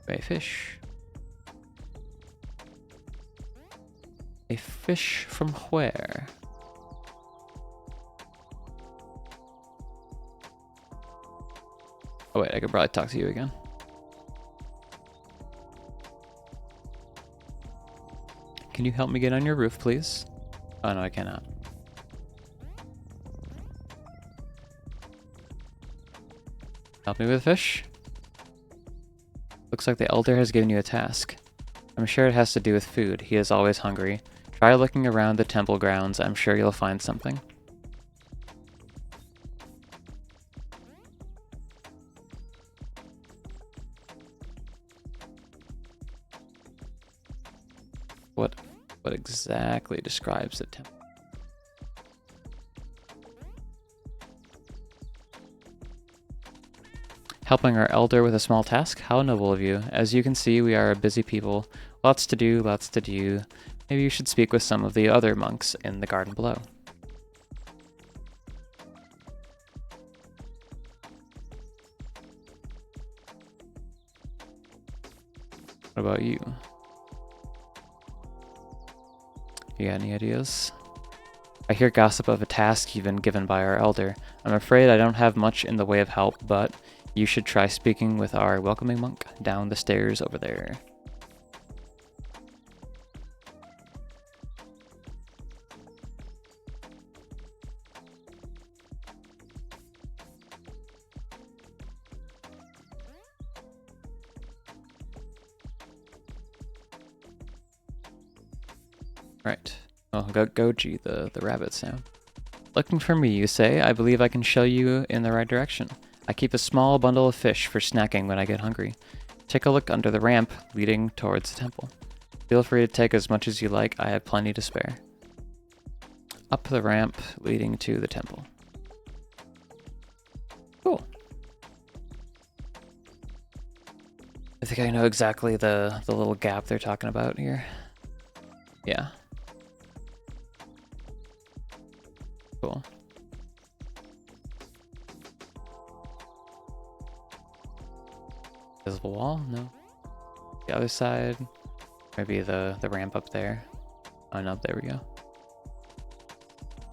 A fish. A fish from where? Oh wait, I could probably talk to you again. Can you help me get on your roof, please? Oh no, I cannot. Help me with fish? Looks like the elder has given you a task. I'm sure it has to do with food. He is always hungry. Try looking around the temple grounds. I'm sure you'll find something. What exactly describes the temple? Helping our elder with a small task? How noble of you. As you can see, we are a busy people. Lots to do, lots to do. Maybe you should speak with some of the other monks in the garden below. What about you? You got any ideas? I hear gossip of a task you've been given by our elder. I'm afraid I don't have much in the way of help, but you should try speaking with our welcoming monk down the stairs over there. Right. Oh, Goji, the rabbit sound. Looking for me, you say? I believe I can show you in the right direction. I keep a small bundle of fish for snacking when I get hungry. Take a look under the ramp leading towards the temple. Feel free to take as much as you like. I have plenty to spare. Up the ramp leading to the temple. Cool. I think I know exactly the little gap they're talking about here. Yeah. Cool. Visible wall? No. The other side? Maybe the ramp up there. Oh no, there we go.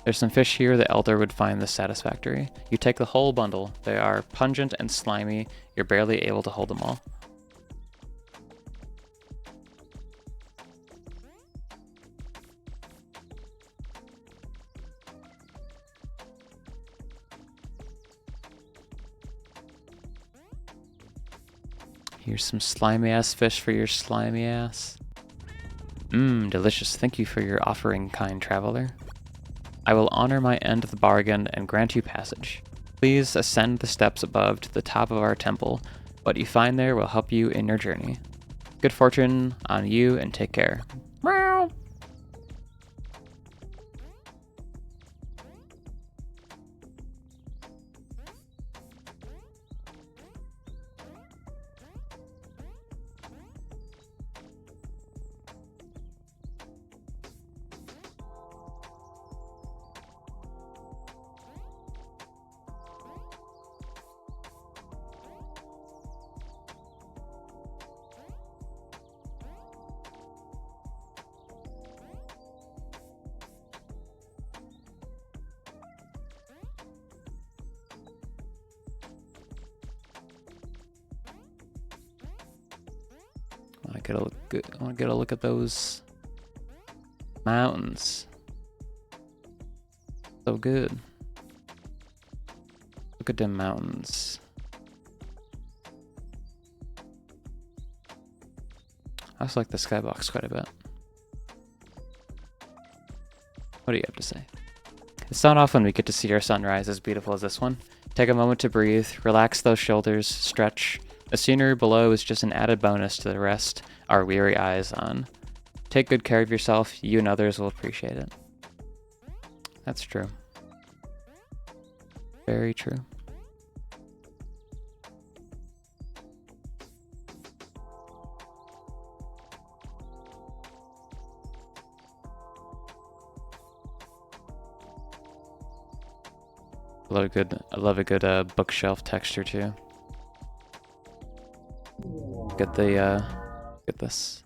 There's some fish here the elder would find this satisfactory. You take the whole bundle. They are pungent and slimy. You're barely able to hold them all. Here's some slimy ass fish for your slimy ass. Mmm, delicious. Thank you for your offering, kind traveler. I will honor my end of the bargain and grant you passage. Please ascend the steps above to the top of our temple. What you find there will help you in your journey. Good fortune on you and take care. Meow. I want to get a look at those mountains. So good. Look at them mountains. I also like the skybox quite a bit. What do you have to say? It's not often we get to see our sunrise as beautiful as this one. Take a moment to breathe, relax those shoulders, stretch. The scenery below is just an added bonus to the rest our weary eyes on. Take good care of yourself, you and others will appreciate it. That's true. Very true. I love a good bookshelf texture too. Get this.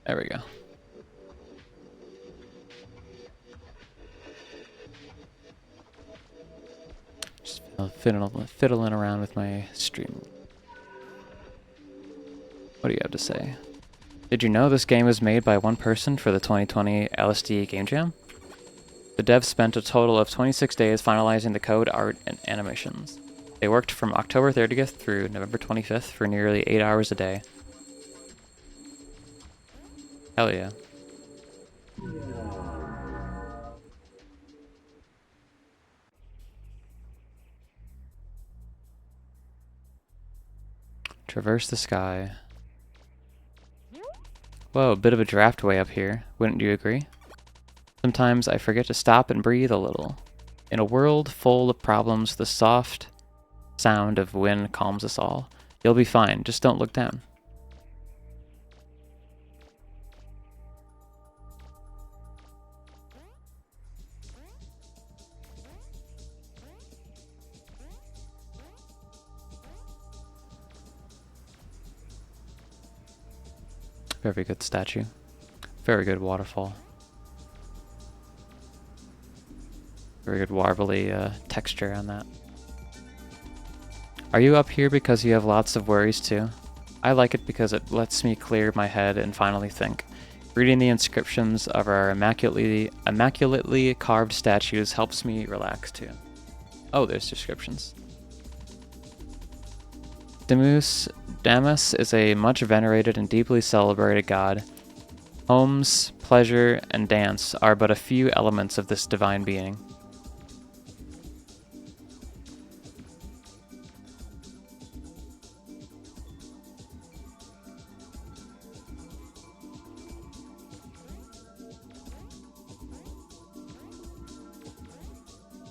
There we go. Just fiddling around with my stream. What do you have to say? Did you know this game was made by one person for the 2020 LSD Game Jam? The devs spent a total of 26 days finalizing the code, art, and animations. They worked from October 30th through November 25th for nearly 8 hours a day. Hell yeah. Traverse the sky. Whoa, a bit of a draft way up here, wouldn't you agree? Sometimes I forget to stop and breathe a little. In a world full of problems, the soft sound of wind calms us all. You'll be fine, just don't look down. Very good statue. Very good waterfall. Very good warbly texture on that. Are you up here because you have lots of worries too? I like it because it lets me clear my head and finally think. Reading the inscriptions of our immaculately carved statues helps me relax too. Oh, there's descriptions. Damus is a much venerated and deeply celebrated god. Homes, pleasure, and dance are but a few elements of this divine being.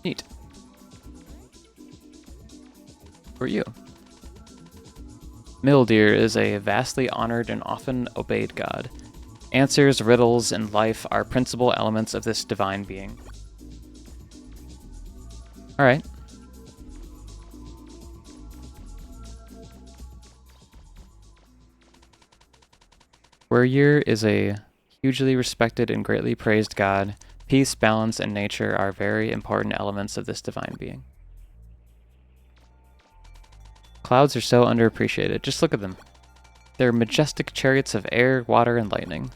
Neat. For you. Mildeer is a vastly honored and often obeyed god. Answers, riddles, and life are principal elements of this divine being. Alright. Warrior is a hugely respected and greatly praised god. Peace, balance, and nature are very important elements of this divine being. Clouds are so underappreciated. Just look at them. They're majestic chariots of air, water, and lightning.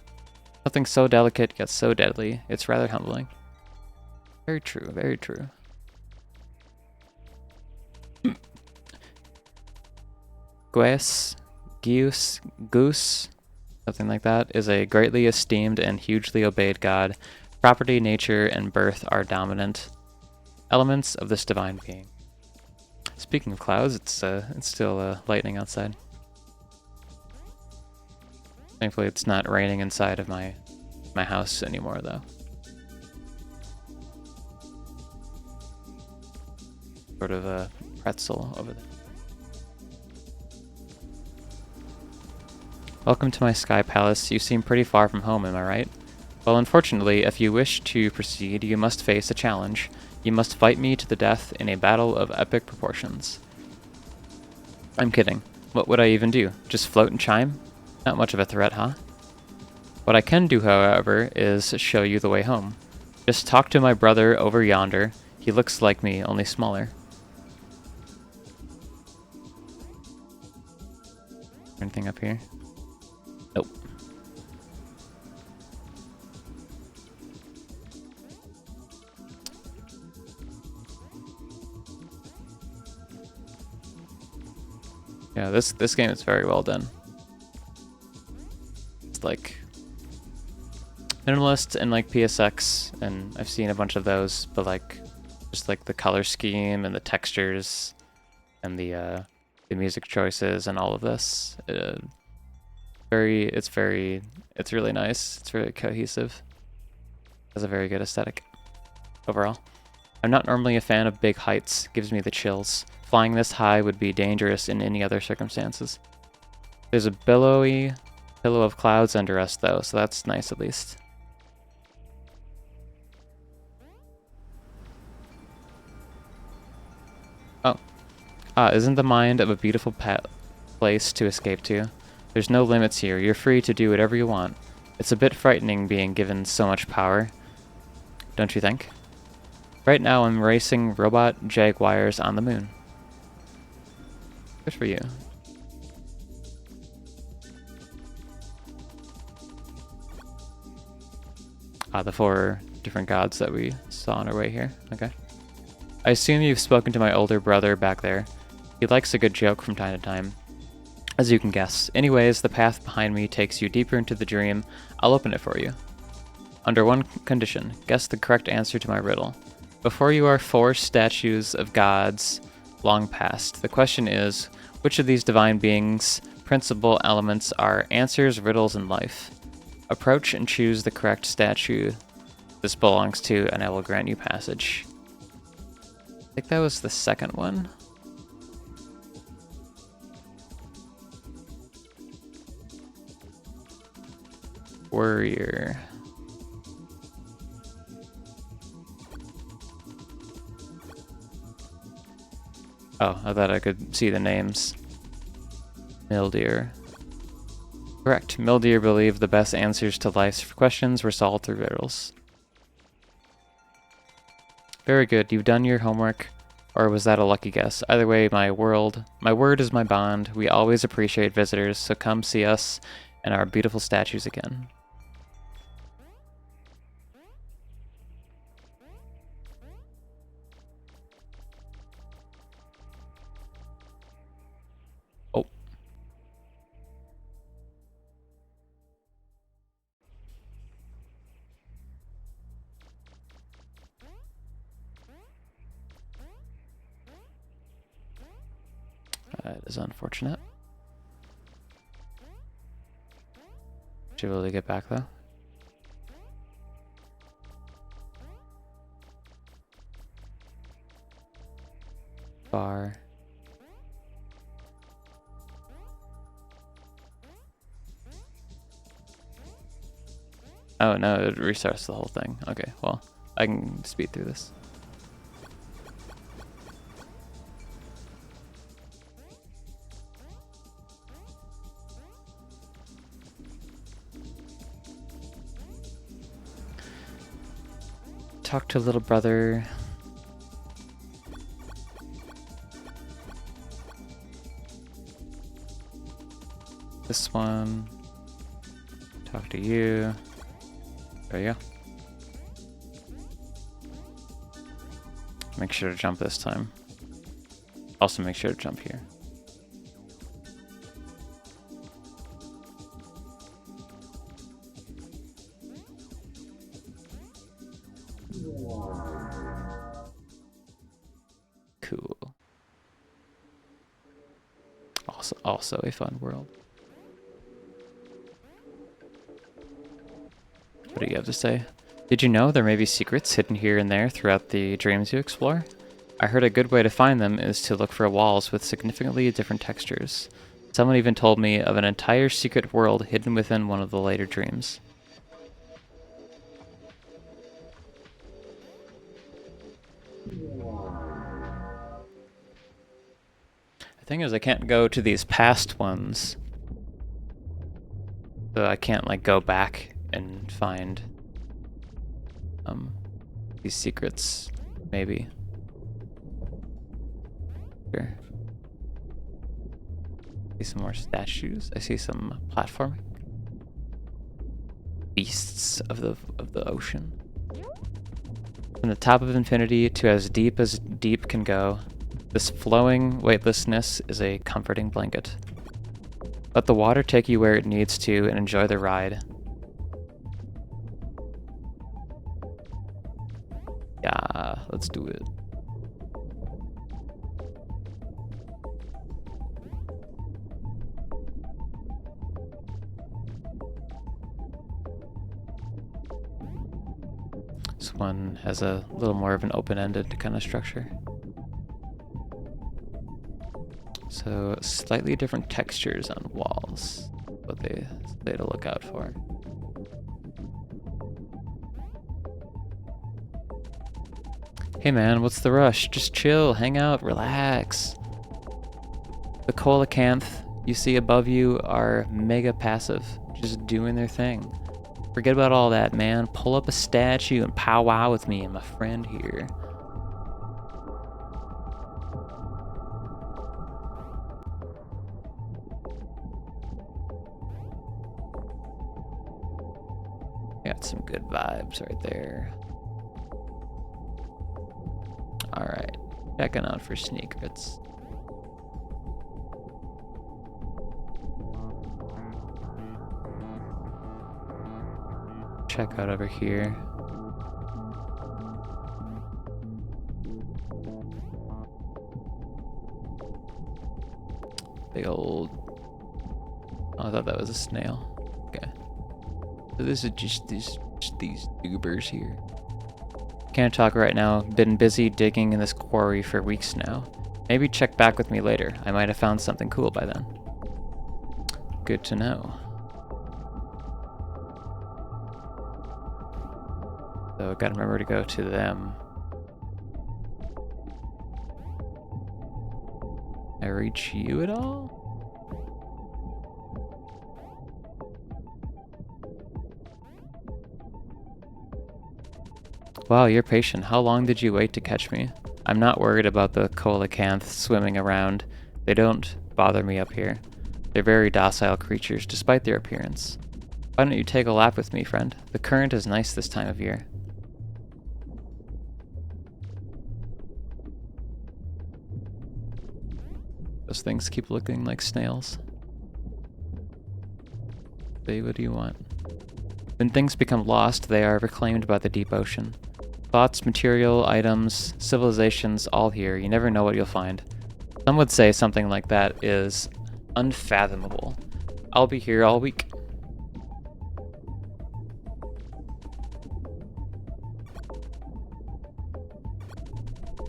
Something so delicate yet so deadly. It's rather humbling. Very true, very true. Goose, something like that, is a greatly esteemed and hugely obeyed god. Property, nature, and birth are dominant elements of this divine being. Speaking of clouds, it's still lightning outside. Thankfully, it's not raining inside of my house anymore, though. Sort of a pretzel over there. Welcome to my sky palace. You seem pretty far from home, am I right? Well, unfortunately, if you wish to proceed, you must face a challenge. You must fight me to the death in a battle of epic proportions. I'm kidding. What would I even do? Just float and chime? Not much of a threat, huh? What I can do, however, is show you the way home. Just talk to my brother over yonder. He looks like me, only smaller. Anything up here? Nope. Yeah, this game is very well done. It's like minimalist and like PSX, and I've seen a bunch of those, but like just like the color scheme and the textures and the music choices and all of this. It's really nice. It's really cohesive. It has a very good aesthetic overall. I'm not normally a fan of big heights. Gives me the chills. Flying this high would be dangerous in any other circumstances. There's a billowy pillow of clouds under us though, so that's nice at least. Oh. Isn't the mind of a beautiful place to escape to? There's no limits here. You're free to do whatever you want. It's a bit frightening being given so much power, don't you think? Right now I'm racing robot jaguars on the moon. Good for you. The 4 different gods that we saw on our way here. Okay. I assume you've spoken to my older brother back there. He likes a good joke from time to time, as you can guess. Anyways, the path behind me takes you deeper into the dream. I'll open it for you. Under one condition. Guess the correct answer to my riddle. Before you are 4 statues of gods long past. The question is, which of these divine beings' principal elements are answers, riddles, and life? Approach and choose the correct statue this belongs to, and I will grant you passage. I think that was the second one. Warrior. Oh, I thought I could see the names. Mildeer. Correct. Mildeer believed the best answers to life's questions were solved through riddles. Very good. You've done your homework. Or was that a lucky guess? Either way, my word is my bond. We always appreciate visitors, so come see us and our beautiful statues again. Oh. That is unfortunate. Should be able to get back though. Bar. Oh no, it restarts the whole thing. Okay, well, I can speed through this. talk to little brother. This one. Talk to you. There you go. Make sure to jump this time. Also make sure to jump here. Cool. Also a fun world. What do you have to say? Did you know there may be secrets hidden here and there throughout the dreams you explore? I heard a good way to find them is to look for walls with significantly different textures. Someone even told me of an entire secret world hidden within one of the later dreams. The thing is, I can't go to these past ones. So I can't, like, go back and find these secrets, maybe. Sure. I see some more statues. I see some platforming. Beasts of the ocean. From the top of infinity to as deep can go, this flowing weightlessness is a comforting blanket. Let the water take you where it needs to and enjoy the ride. Yeah, let's do it. This one has a little more of an open-ended kind of structure. So slightly different textures on walls, what they say to look out for. Hey man, what's the rush? Just chill, hang out, relax. The coelacanth you see above you are mega passive, just doing their thing. Forget about all that, man. Pull up a statue and powwow with me and my friend here. Got some good vibes right there. Alright, checking out for secrets. Check out over here. Big old... Oh, I thought that was a snail. Okay. So this is just these tubers here. Can't talk right now. Been busy digging in this quarry for weeks now. Maybe check back with me later. I might have found something cool by then. Good to know. So gotta remember to go to them. I reach you at all? Wow, you're patient. How long did you wait to catch me? I'm not worried about the coelacanths swimming around. They don't bother me up here. They're very docile creatures, despite their appearance. Why don't you take a lap with me, friend? The current is nice this time of year. Those things keep looking like snails. Say, what do you want? When things become lost, they are reclaimed by the deep ocean. Thoughts, material, items, civilizations, all here. You never know what you'll find. Some would say something like that is unfathomable. I'll be here all week.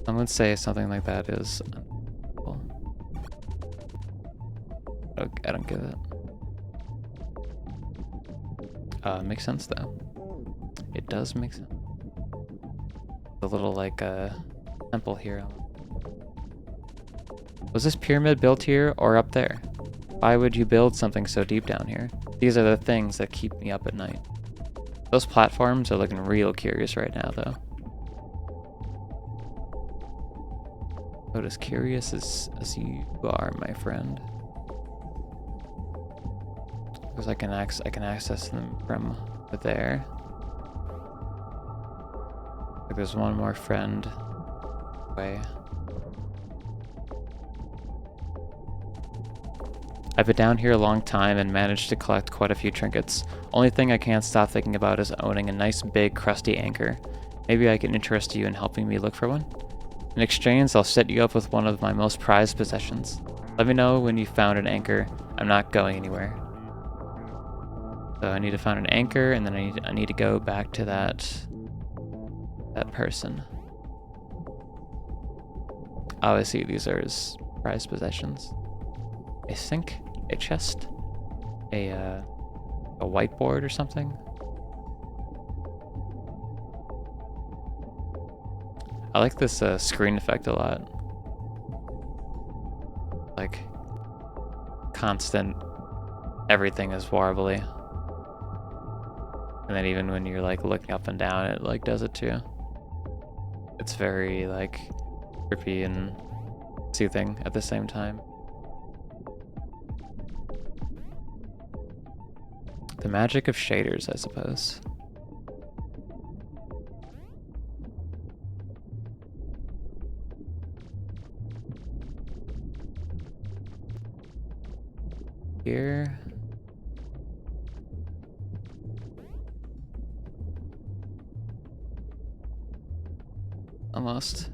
Some would say something like that is unfathomable. I don't get it. Makes sense though. It does make sense. A little like temple here. Was this pyramid built here or up there? Why would you build something so deep down here? These are the things that keep me up at night. Those platforms are looking real curious right now though. About as curious as you are, my friend. Because I can access them from there. Like there's one more friend way. I've been down here a long time and managed to collect quite a few trinkets. Only thing I can't stop thinking about is owning a nice big crusty anchor. Maybe I can interest you in helping me look for one? In exchange, I'll set you up with one of my most prized possessions. Let me know when you've found an anchor. I'm not going anywhere. So I need to find an anchor, and then I need to go back to that person. Obviously, these are his prized possessions. I think a chest, a whiteboard or something. I like this screen effect a lot. Like constant, everything is warbly. And then even when you're like looking up and down, it like does it too. It's very like trippy and soothing at the same time. The magic of shaders, I suppose. Here. Almost.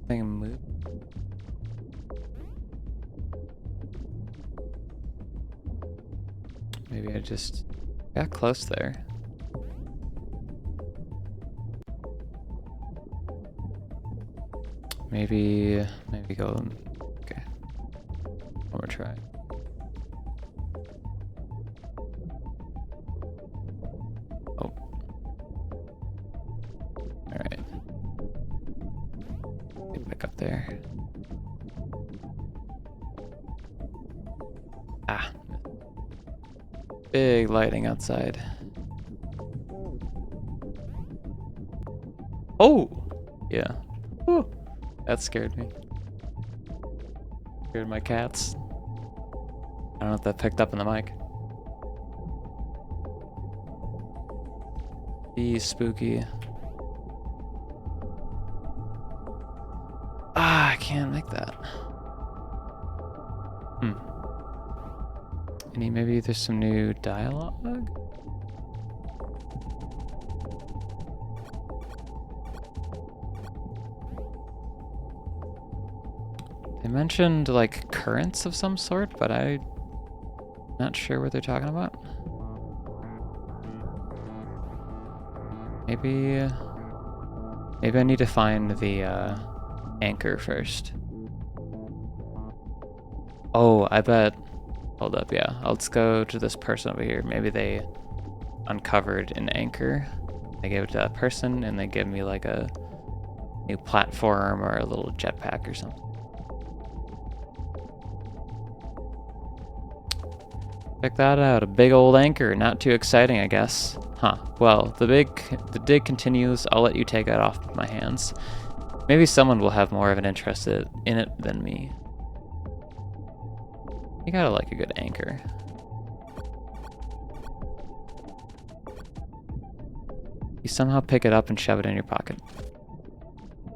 I can move. Maybe I just got close there. Maybe go. Okay. One more try. Oh. Alright. Get back up there. Ah. Big lighting outside. Oh! Yeah. Whew. That scared me. Scared my cats. I don't know if that picked up in the mic. Be spooky. Ah, I can't make that. Maybe there's some new dialogue? They mentioned like currents of some sort, but I'm not sure what they're talking about. Maybe I need to find the anchor first. Oh, I bet. Hold up, yeah. Let's go to this person over here. Maybe they uncovered an anchor. They gave it to that person, and they give me like a new platform or a little jetpack or something. Check that out, a big old anchor. Not too exciting, I guess. Huh. Well, the dig continues. I'll let you take that off my hands. Maybe someone will have more of an interest in it than me. You gotta like a good anchor. You somehow pick it up and shove it in your pocket.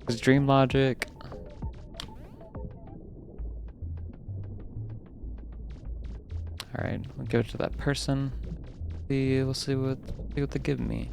It's dream logic. Alright, we'll give it to that person. We'll see what they give me.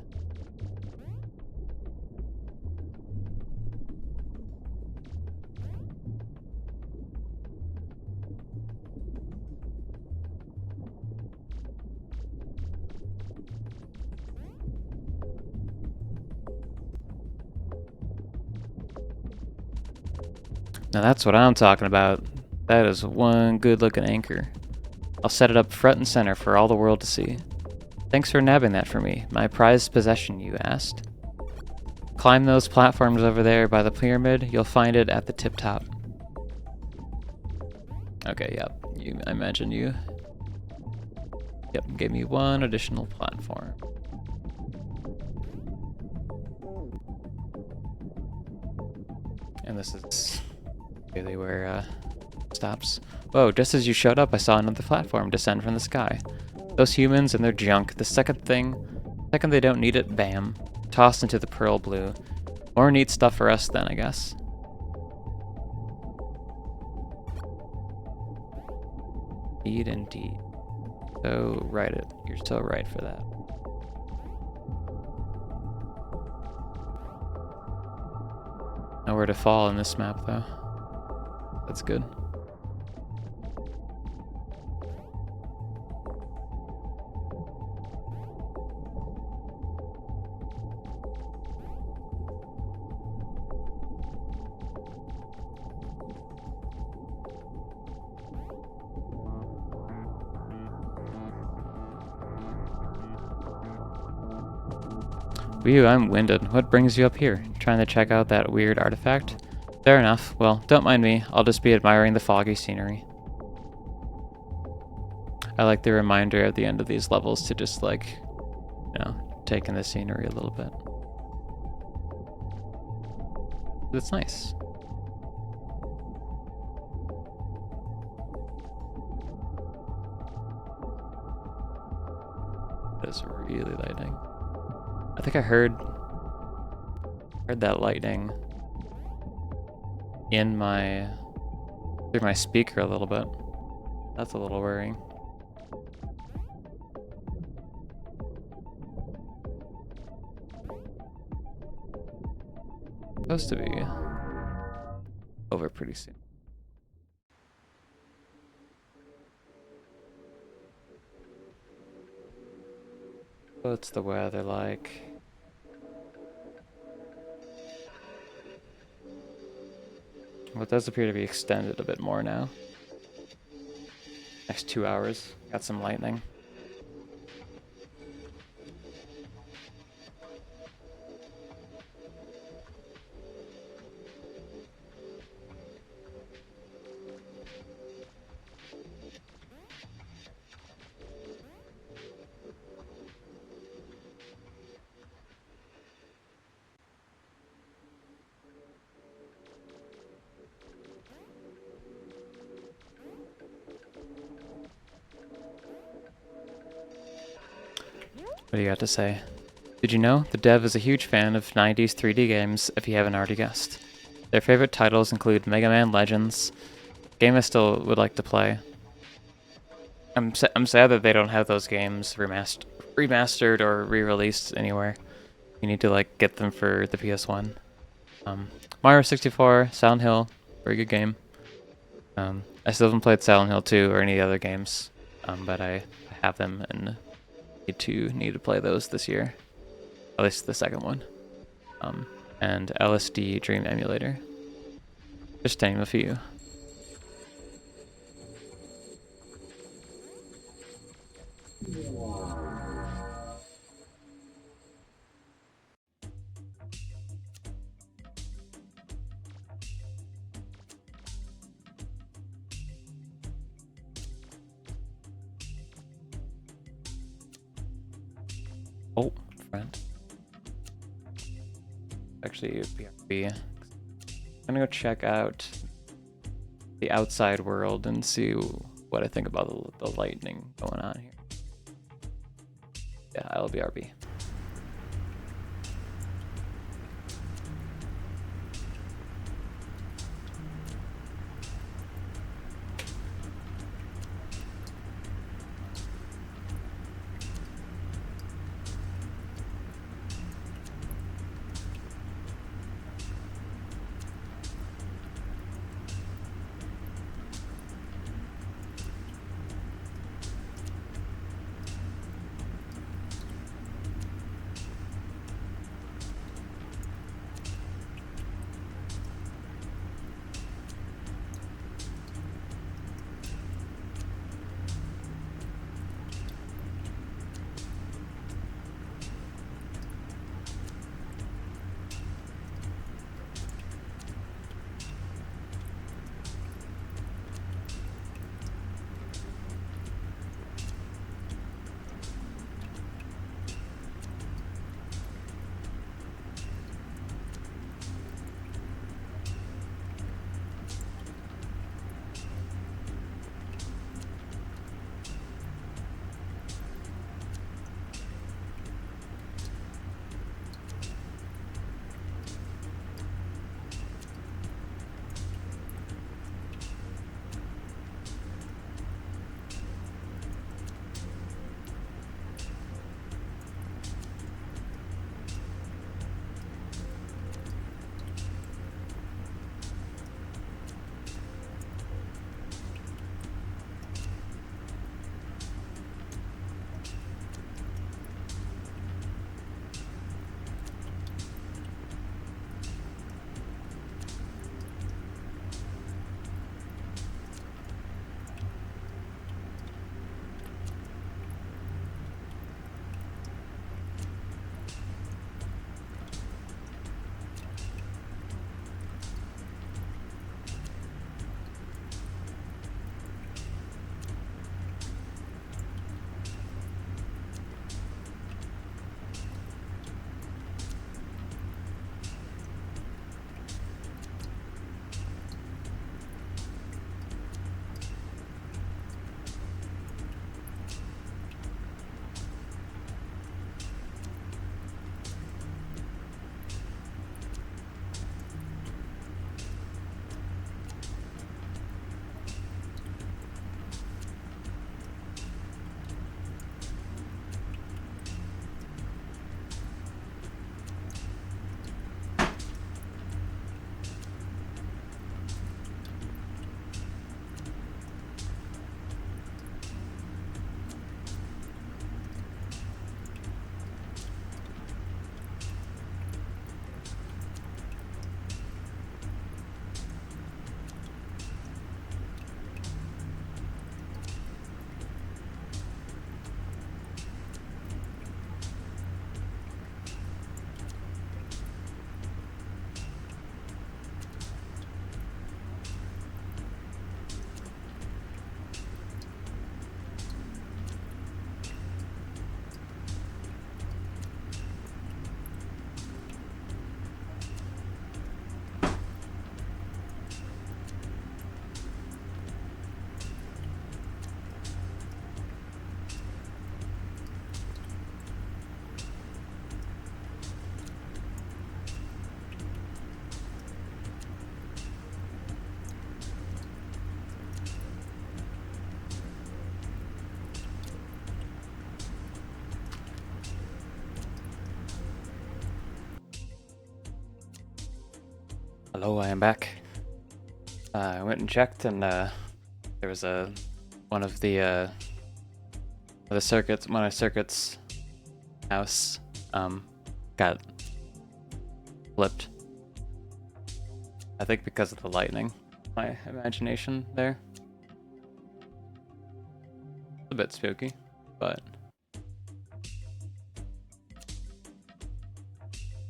Now that's what I'm talking about. That is one good looking anchor. I'll set it up front and center for all the world to see. Thanks for nabbing that for me. My prized possession, you asked. Climb those platforms over there by the pyramid. You'll find it at the tip top. Okay, yep. I imagine you. Yep, gave me one additional platform. and this is really where stops. Whoa, just as you showed up, I saw another platform descend from the sky. Those humans and their junk, the second they don't need it, bam. Tossed into the pearl blue. More neat stuff for us then, I guess. Indeed. So right it. You're so right for that. Nowhere to fall in this map though. That's good. Whew, I'm winded. What brings you up here? Trying to check out that weird artifact? Fair enough. Well, don't mind me. I'll just be admiring the foggy scenery. I like the reminder at the end of these levels to just, like, you know, take in the scenery a little bit. It's nice. It's really lightning. I think I heard that lightning in through my speaker a little bit. That's a little worrying. Supposed to be over pretty soon. What's the weather like? Well, it does appear to be extended a bit more now. Next 2 hours. Got some lightning. What do you got to say? Did you know? The dev is a huge fan of 90s 3D games, if you haven't already guessed. Their favorite titles include Mega Man Legends, a game I still would like to play. I'm sad that they don't have those games remastered or re-released anywhere. You need to, like, get them for the PS1. Mario 64, Silent Hill, very good game. I still haven't played Silent Hill 2 or any other games, but I have them and need to play those this year. At least the second one. And LSD Dream Emulator. Just to name a few. Oh, friend. Actually, BRB. I'm gonna go check out the outside world and see what I think about the lightning going on here. Yeah, I'll BRB. Hello, I am back. I went and checked, and there was one of circuits house got flipped. I think because of the lightning. My imagination there. It's a bit spooky, but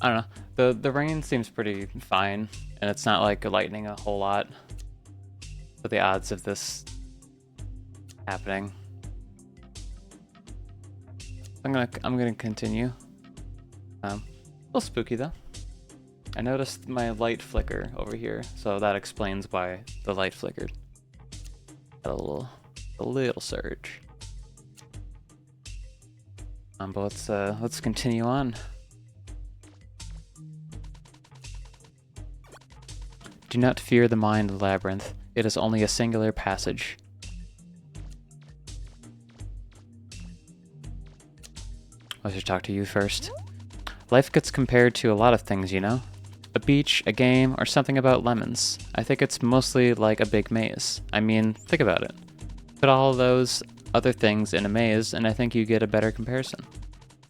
I don't know. The rain seems pretty fine, and it's not like lightning a whole lot. But the odds of this happening. I'm gonna continue. A little spooky though. I noticed my light flicker over here, so that explains why the light flickered. Got a little surge. But let's continue on. Do not fear the mind labyrinth. It is only a singular passage. I should talk to you first. Life gets compared to a lot of things, you know? A beach, a game, or something about lemons. I think it's mostly like a big maze. I mean, think about it. Put all of those other things in a maze, and I think you get a better comparison.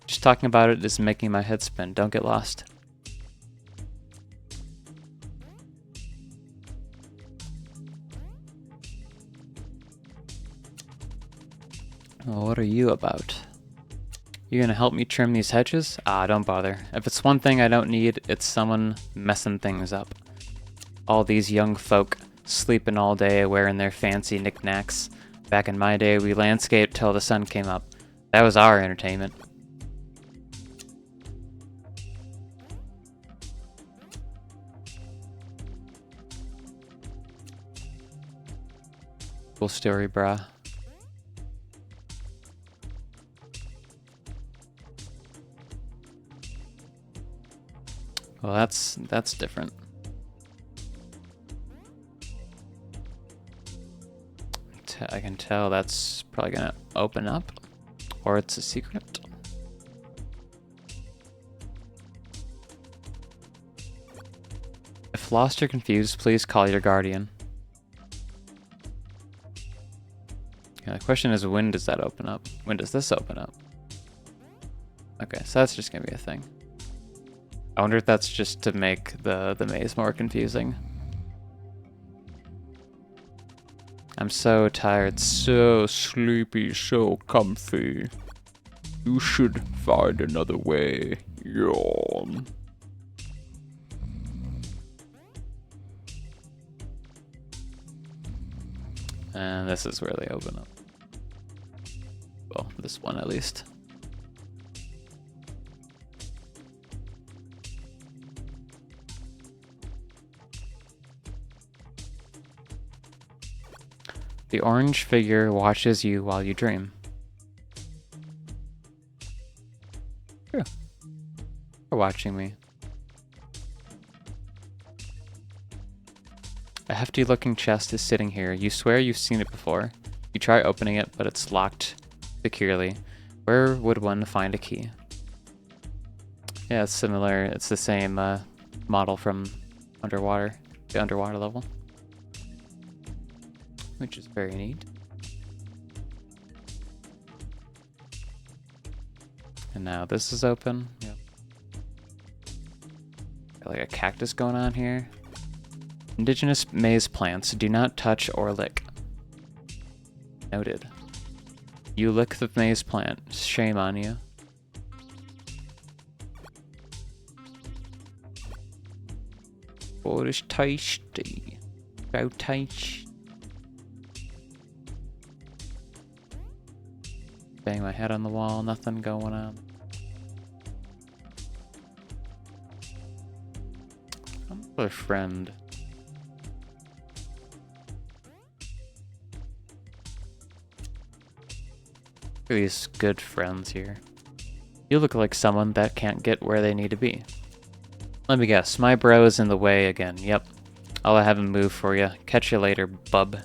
Just talking about it is making my head spin. Don't get lost. Well, what are you about? You gonna help me trim these hedges? Ah, don't bother. If it's one thing I don't need, it's someone messing things up. All these young folk sleeping all day wearing their fancy knickknacks. Back in my day, we landscaped till the sun came up. That was our entertainment. Cool story, brah. Well, that's different. I can tell that's probably gonna open up, or it's a secret. If lost or confused, please call your guardian. Yeah, the question is, when does that open up? When does this open up? Okay, so that's just gonna be a thing. I wonder if that's just to make the maze more confusing. I'm so tired, so sleepy, so comfy. You should find another way. Yawn. And this is where they open up. Well, this one at least. The orange figure watches you while you dream. True. You're watching me. A hefty looking chest is sitting here. You swear you've seen it before. You try opening it, but it's locked securely. Where would one find a key? Yeah, it's similar. It's the same model from underwater, the underwater level. Which is very neat. And now this is open. Yep. Got like a cactus going on here. Indigenous maze plants do not touch or lick. Noted. You lick the maze plant. Shame on you. Oh, it's tasty. So tasty. Bang my head on the wall, nothing going on. Another friend. Look at these good friends here. You look like someone that can't get where they need to be. Let me guess, my bro is in the way again. Yep. I'll have him move for you. Catch you later, bub.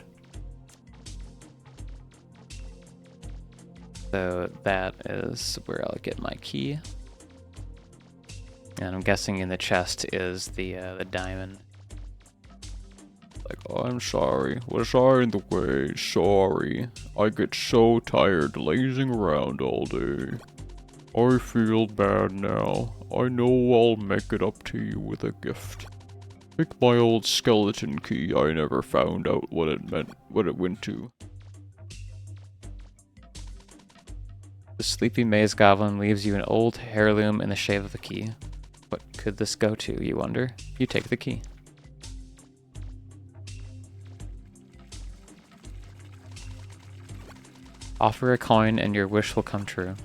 So that is where I'll get my key. And I'm guessing in the chest is the diamond Like, oh, I'm sorry. Was I in the way? Sorry. I get so tired lazing around all day. I feel bad now. I know I'll make it up to you with a gift. Take my old skeleton key. I never found out what it meant, what it went to. The sleepy maze goblin leaves you an old heirloom in the shape of a key. What could this go to, you wonder? You take the key. Offer a coin and your wish will come true.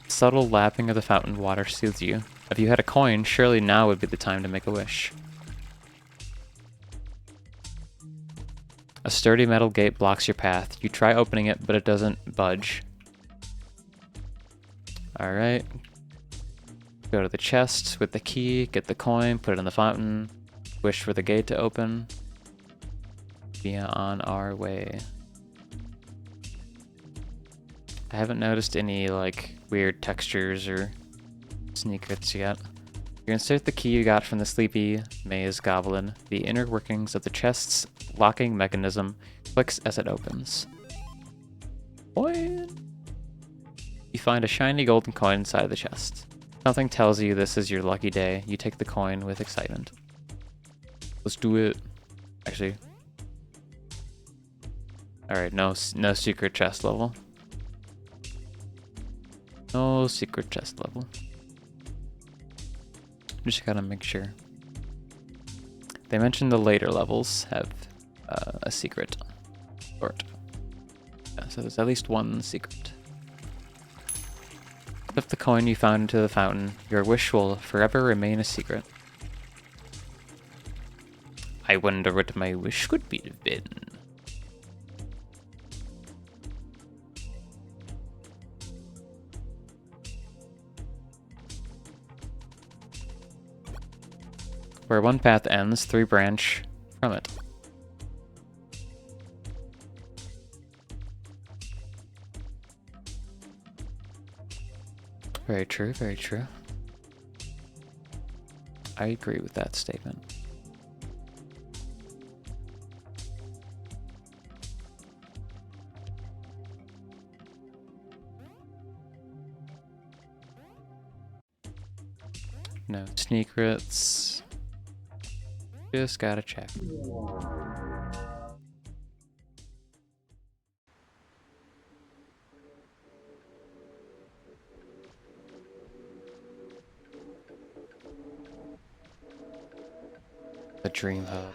Subtle lapping of the fountain water soothes you. If you had a coin, surely now would be the time to make a wish. A sturdy metal gate blocks your path. You try opening it, but it doesn't budge. Alright. Go to the chest with the key, get the coin, put it in the fountain, wish for the gate to open. Be on our way. I haven't noticed any, like, weird textures or secrets yet. You insert the key you got from the sleepy maze goblin. The inner workings of the chest's locking mechanism clicks as it opens. Coin! You find a shiny golden coin inside the chest. Something tells you this is your lucky day. You take the coin with excitement. Let's do it. Actually. Alright, no secret chest level. No secret chest level. Just gotta make sure. They mentioned the later levels have a secret sort. Yeah, so there's at least one secret. Slip the coin you found into the fountain. Your wish will forever remain a secret. I wonder what my wish could be then. Where one path ends, 3 branch from it. Very true, very true. I agree with that statement. No secrets. Just gotta check. The Dream Hub.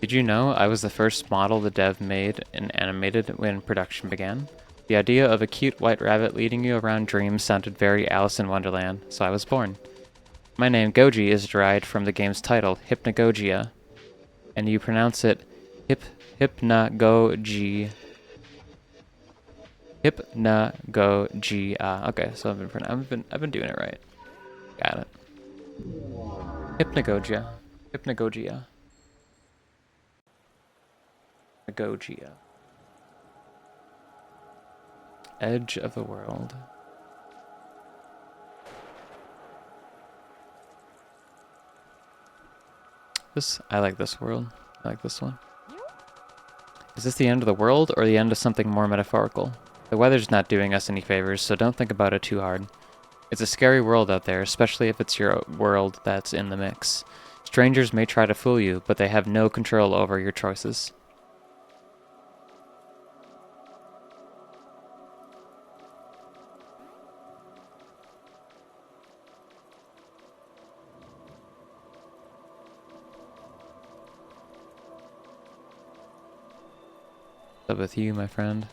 Did you know I was the first model the dev made and animated when production began? The idea of a cute white rabbit leading you around dreams sounded very Alice in Wonderland, so I was born. My name, Goji, is derived from the game's title, Hypnagogia, and you pronounce it Hypnagogia. Hypnagogia. Okay, so I've been doing it right. Got it. Hypnagogia. Hypnagogia. Hypnagogia. Edge of the world. I like this world. I like this one. Is this the end of the world or the end of something more metaphorical? The weather's not doing us any favors, so don't think about it too hard. It's a scary world out there, especially if it's your world that's in the mix. Strangers may try to fool you, but they have no control over your choices. What's up with you, my friend?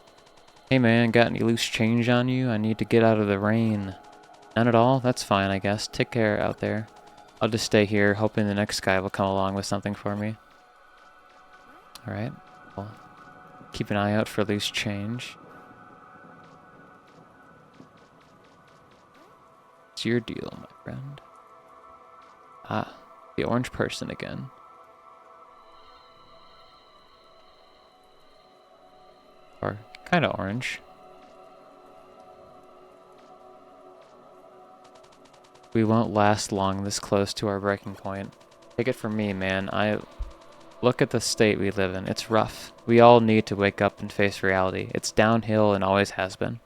Hey man, got any loose change on you? I need to get out of the rain. None at all? That's fine, I guess. Take care out there. I'll just stay here, hoping the next guy will come along with something for me. Alright. Well, keep an eye out for loose change. It's your deal, my friend. Ah, the orange person again. Or kind of orange. We won't last long this close to our breaking point. Take it from me, man. Look at the state we live in. It's rough. We all need to wake up and face reality. It's downhill and always has been.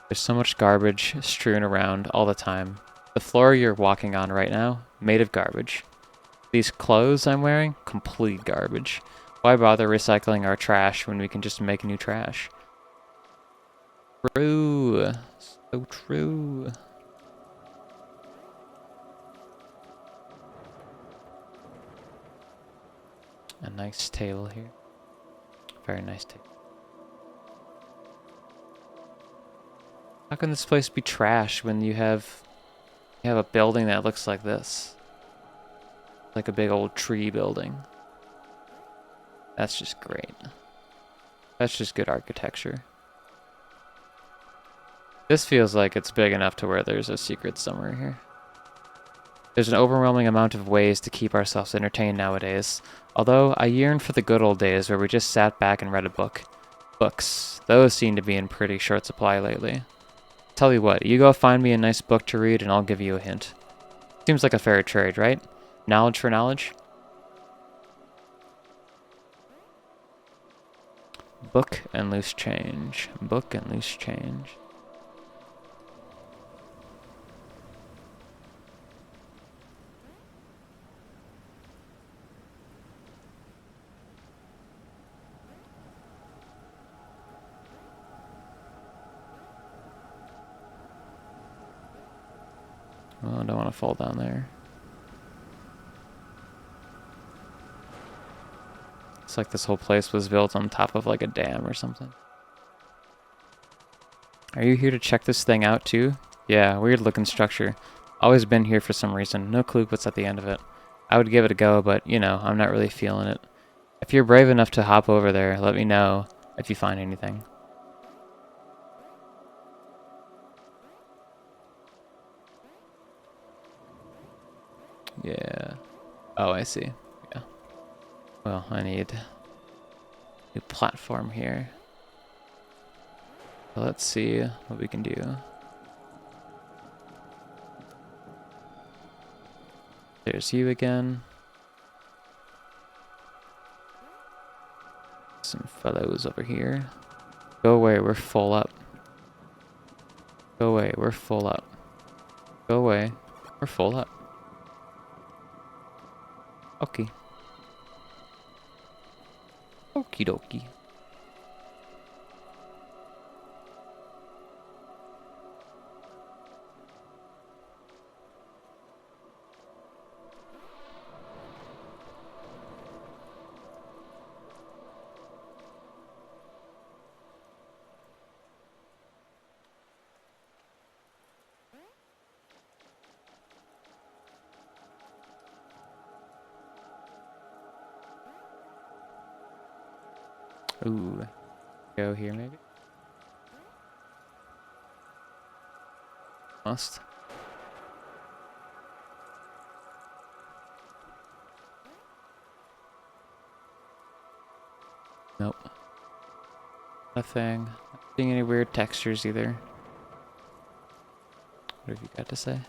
There's so much garbage strewn around all the time. The floor you're walking on right now, made of garbage. These clothes I'm wearing, complete garbage. Why bother recycling our trash when we can just make new trash? True. So true. A nice table here. Very nice table. How can this place be trash when you have a building that looks like this? Like a big old tree building. That's just great. That's just good architecture. This feels like it's big enough to where there's a secret somewhere here. There's an overwhelming amount of ways to keep ourselves entertained nowadays. Although I yearn for the good old days where we just sat back and read a book. Books. Those seem to be in pretty short supply lately. Tell you what, you go find me a nice book to read and I'll give you a hint. Seems like a fair trade, right? Knowledge for knowledge? Book and loose change. Book and loose change. Oh, I don't want to fall down there. It's like this whole place was built on top of like a dam or something. Are you here to check this thing out too? Yeah, weird looking structure. Always been here for some reason. No clue what's at the end of it. I would give it a go, but you know, I'm not really feeling it. If you're brave enough to hop over there, let me know if you find anything. Yeah. Oh, I see. Yeah. Well, I need a platform here. So let's see what we can do. There's you again. Some fellows over here. Go away, we're full up. Go away, we're full up. Go away, we're full up. Okay. Okie dokie. Ooh. Go here maybe? Must. Nope. Nothing. Not seeing any weird textures either. What have you got to say?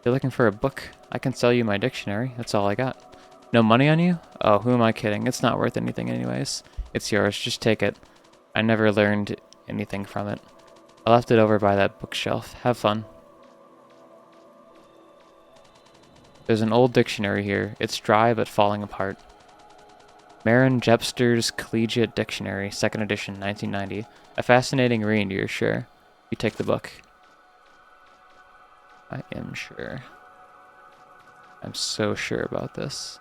You're looking for a book? I can sell you my dictionary. That's all I got. No money on you? Oh, who am I kidding? It's not worth anything anyways. It's yours. Just take it. I never learned anything from it. I left it over by that bookshelf. Have fun. There's an old dictionary here. It's dry but falling apart. Marin Jepster's Collegiate Dictionary, 2nd edition, 1990. A fascinating read, you're sure? You take the book. I am sure. I'm so sure about this.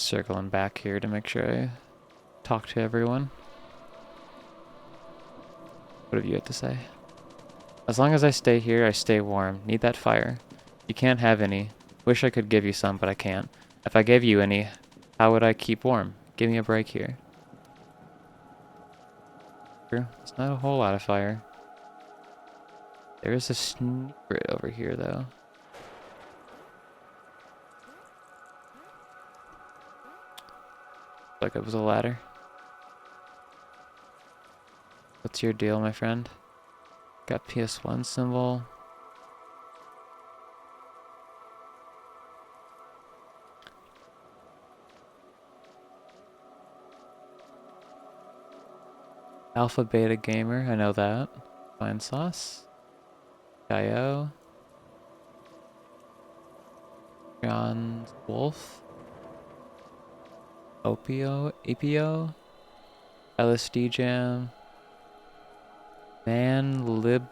circling back here to make sure I talk to everyone. What have you had to say? As long as I stay here, I stay warm. Need that fire. You can't have any. Wish I could give you some, but I can't. If I gave you any, how would I keep warm? Give me a break here. There's not a whole lot of fire. There is a secret over here, though. Like it was a ladder. What's your deal, my friend? Got PS1 symbol. Alpha Beta Gamer, I know that. Fine Sauce. IO. John Wolf. APO. LSD Jam. Libadashiro.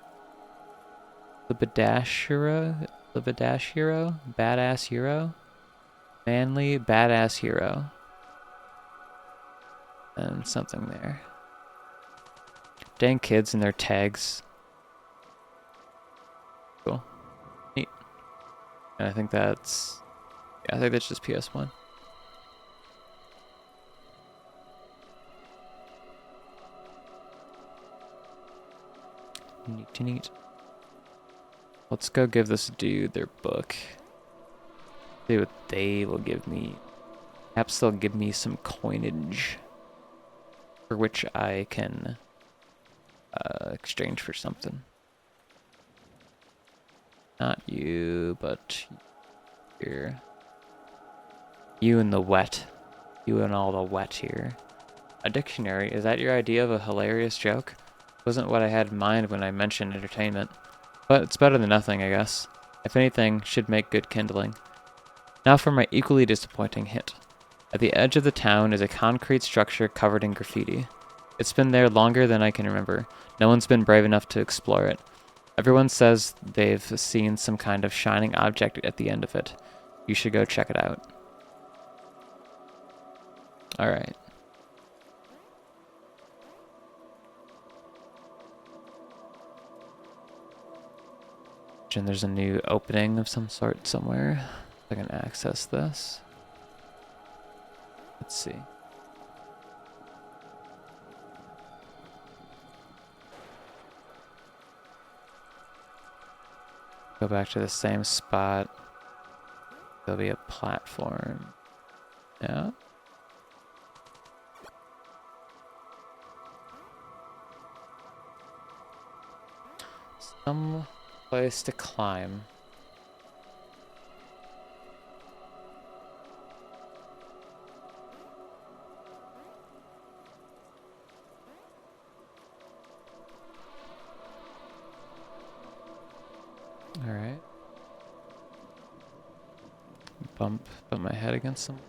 Badass Hero. Manly Badass Hero. And something there. Dang kids and their tags. Cool. Neat. And I think that's... yeah, I think that's just PS1. Neat. Let's go give this dude their book. See what they will give me. Perhaps they'll give me some coinage. For which I can... exchange for something. Not you, but here. You and the wet. You and all the wet here. A dictionary, is that your idea of a hilarious joke? Wasn't what I had in mind when I mentioned entertainment. But it's better than nothing, I guess. If anything, should make good kindling. Now for my equally disappointing hit. At the edge of the town is a concrete structure covered in graffiti. It's been there longer than I can remember. No one's been brave enough to explore it. Everyone says they've seen some kind of shining object at the end of it. You should go check it out. Alright. And there's a new opening of some sort somewhere. I can access this. Let's see. Go back to the same spot. There'll be a platform. Yeah. Some place to climb. All right. Bump my head against some.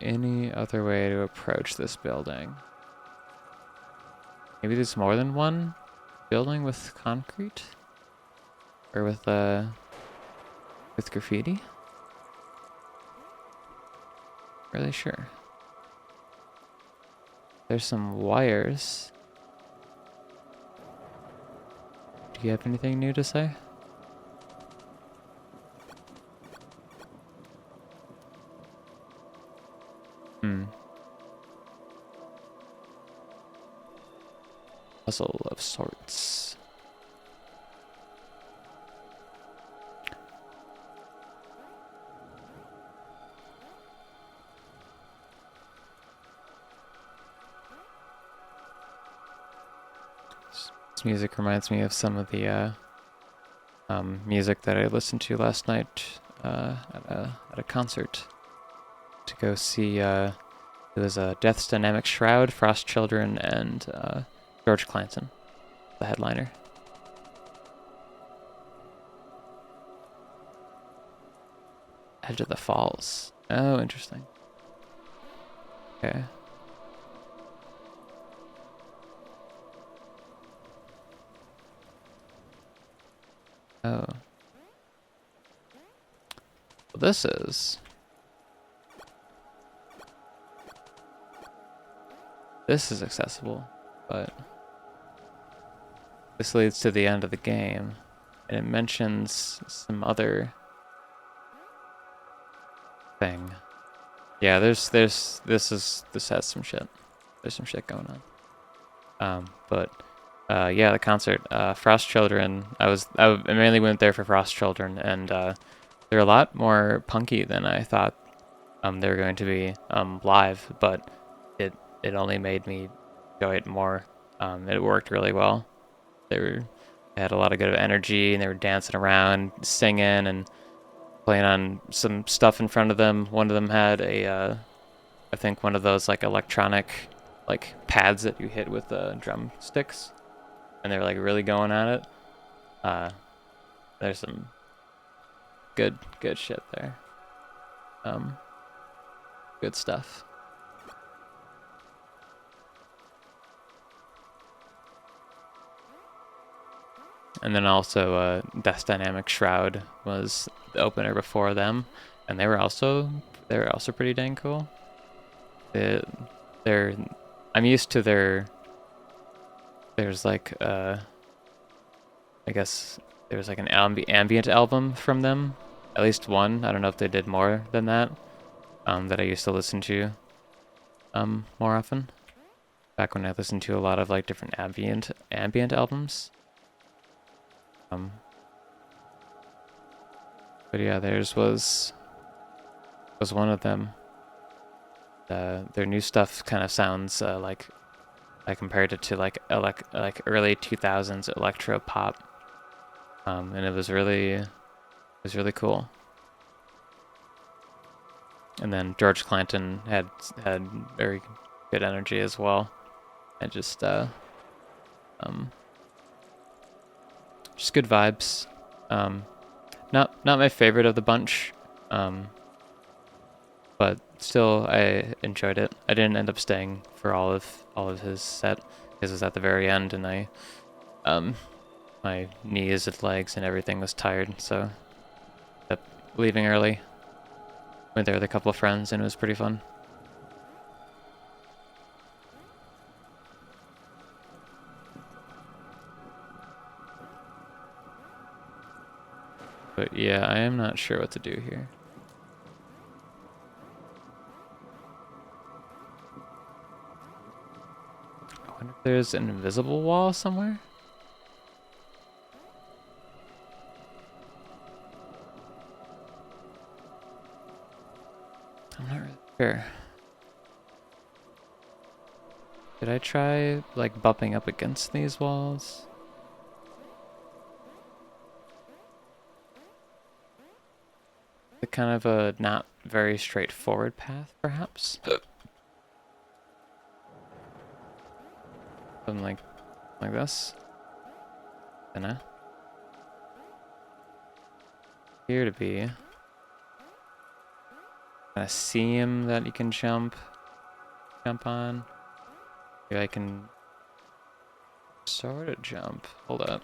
Any other way to approach this building? Maybe there's more than one building with concrete? Or with graffiti? Really sure. There's some wires. Do you have anything new to say? Puzzle of sorts. This music reminds me of some of the music that I listened to last night at a concert to go see. It was Death's Dynamic Shroud, Frost Children, and George Clanton, the headliner. Edge of the Falls. Oh, interesting. Okay. Oh. Well, this is. This is accessible, but this leads to the end of the game, and it mentions some other thing. Yeah, this has some shit. There's some shit going on. Yeah, the concert, Frost Children. I mainly went there for Frost Children, and they're a lot more punky than I thought they were going to be live, but it only made me enjoy it more. It worked really well. They had a lot of good energy, and they were dancing around, singing, and playing on some stuff in front of them. One of them had I think one of those like electronic like pads that you hit with drumsticks, and they're like really going at it. Uh, there's some good shit there. Good stuff. And then also Death Dynamic Shroud was the opener before them, and they were also pretty dang cool. They're I'm used to there's like I guess there's like an ambient album from them, at least one. I don't know if they did more than that. That I used to listen to more often. Back when I listened to a lot of like different ambient albums. But yeah, theirs was one of them. Their new stuff kind of sounds like I compared it to like early 2000s electro pop, and it was really cool. And then George Clanton had very good energy as well, and just good vibes. Not my favorite of the bunch, but still I enjoyed it. I didn't end up staying for all of his set because it was at the very end, and my knees and legs and everything was tired, so ended up leaving early. Went there with a couple of friends, and it was pretty fun. But yeah, I am not sure what to do here. I wonder if there's an invisible wall somewhere? I'm not really sure. Did I try, like, bumping up against these walls? It's kind of a not very straightforward path, perhaps? Something like this? Dunno. Appear to be a seam that you can jump on. Maybe I can sort of jump. Hold up.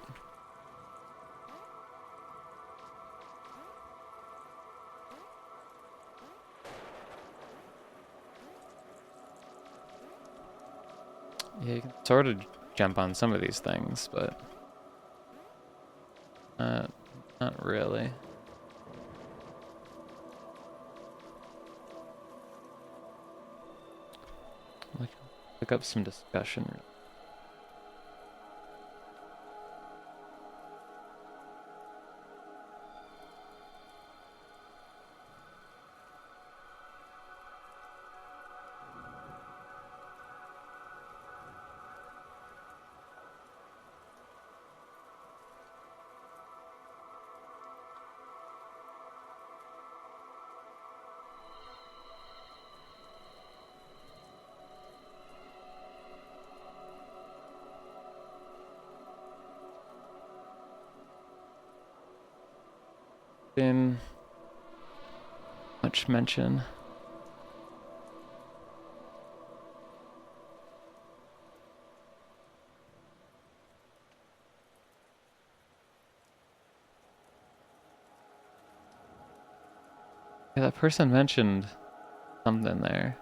Yeah, you can sort of jump on some of these things, but not really. Look up some discussion. Been much mention. Yeah, that person mentioned something there.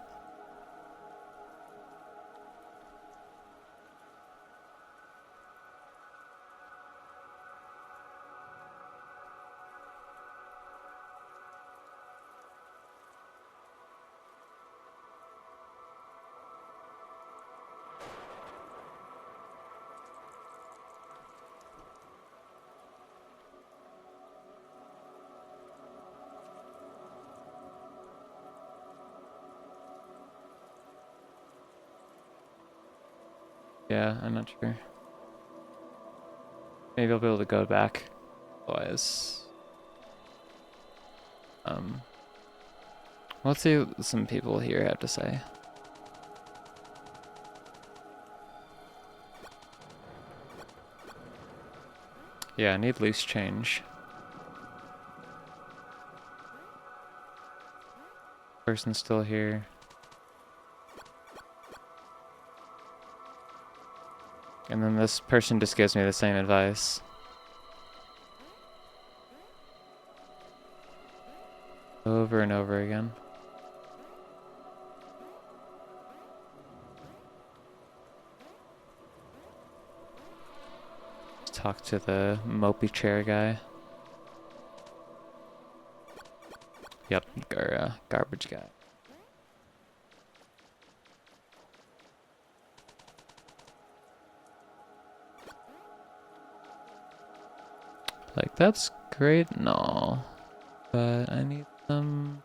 Yeah, I'm not sure. Maybe I'll be able to go back. Otherwise, let's see what some people here have to say. Yeah, I need loose change. Person's still here. And then this person just gives me the same advice. Over and over again. Let's talk to the mopey chair guy. Yep, garbage guy. Like, that's great and all, but I need some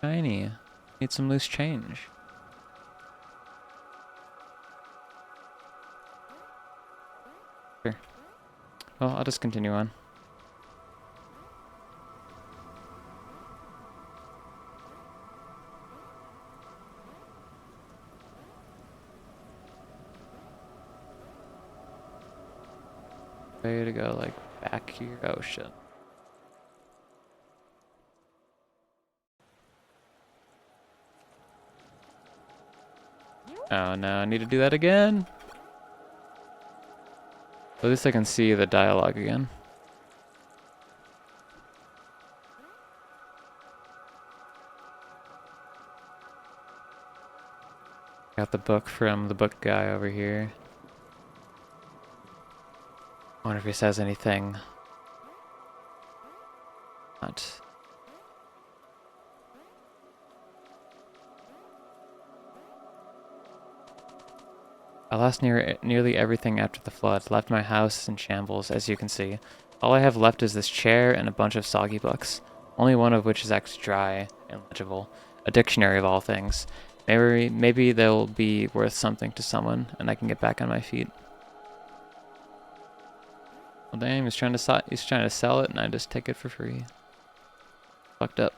shiny. Need some loose change. Sure. Well, I'll just continue on. Way to go, like, back here. Oh, shit. Oh, no, I need to do that again. At least I can see the dialogue again. Got the book from the book guy over here. Wonder if he says anything. Not. I lost nearly everything after the flood. Left my house in shambles, as you can see. All I have left is this chair and a bunch of soggy books. Only one of which is actually dry and legible. A dictionary of all things. Maybe they'll be worth something to someone, and I can get back on my feet. Well, damn, he's trying to sell it, and I just take it for free. Fucked up.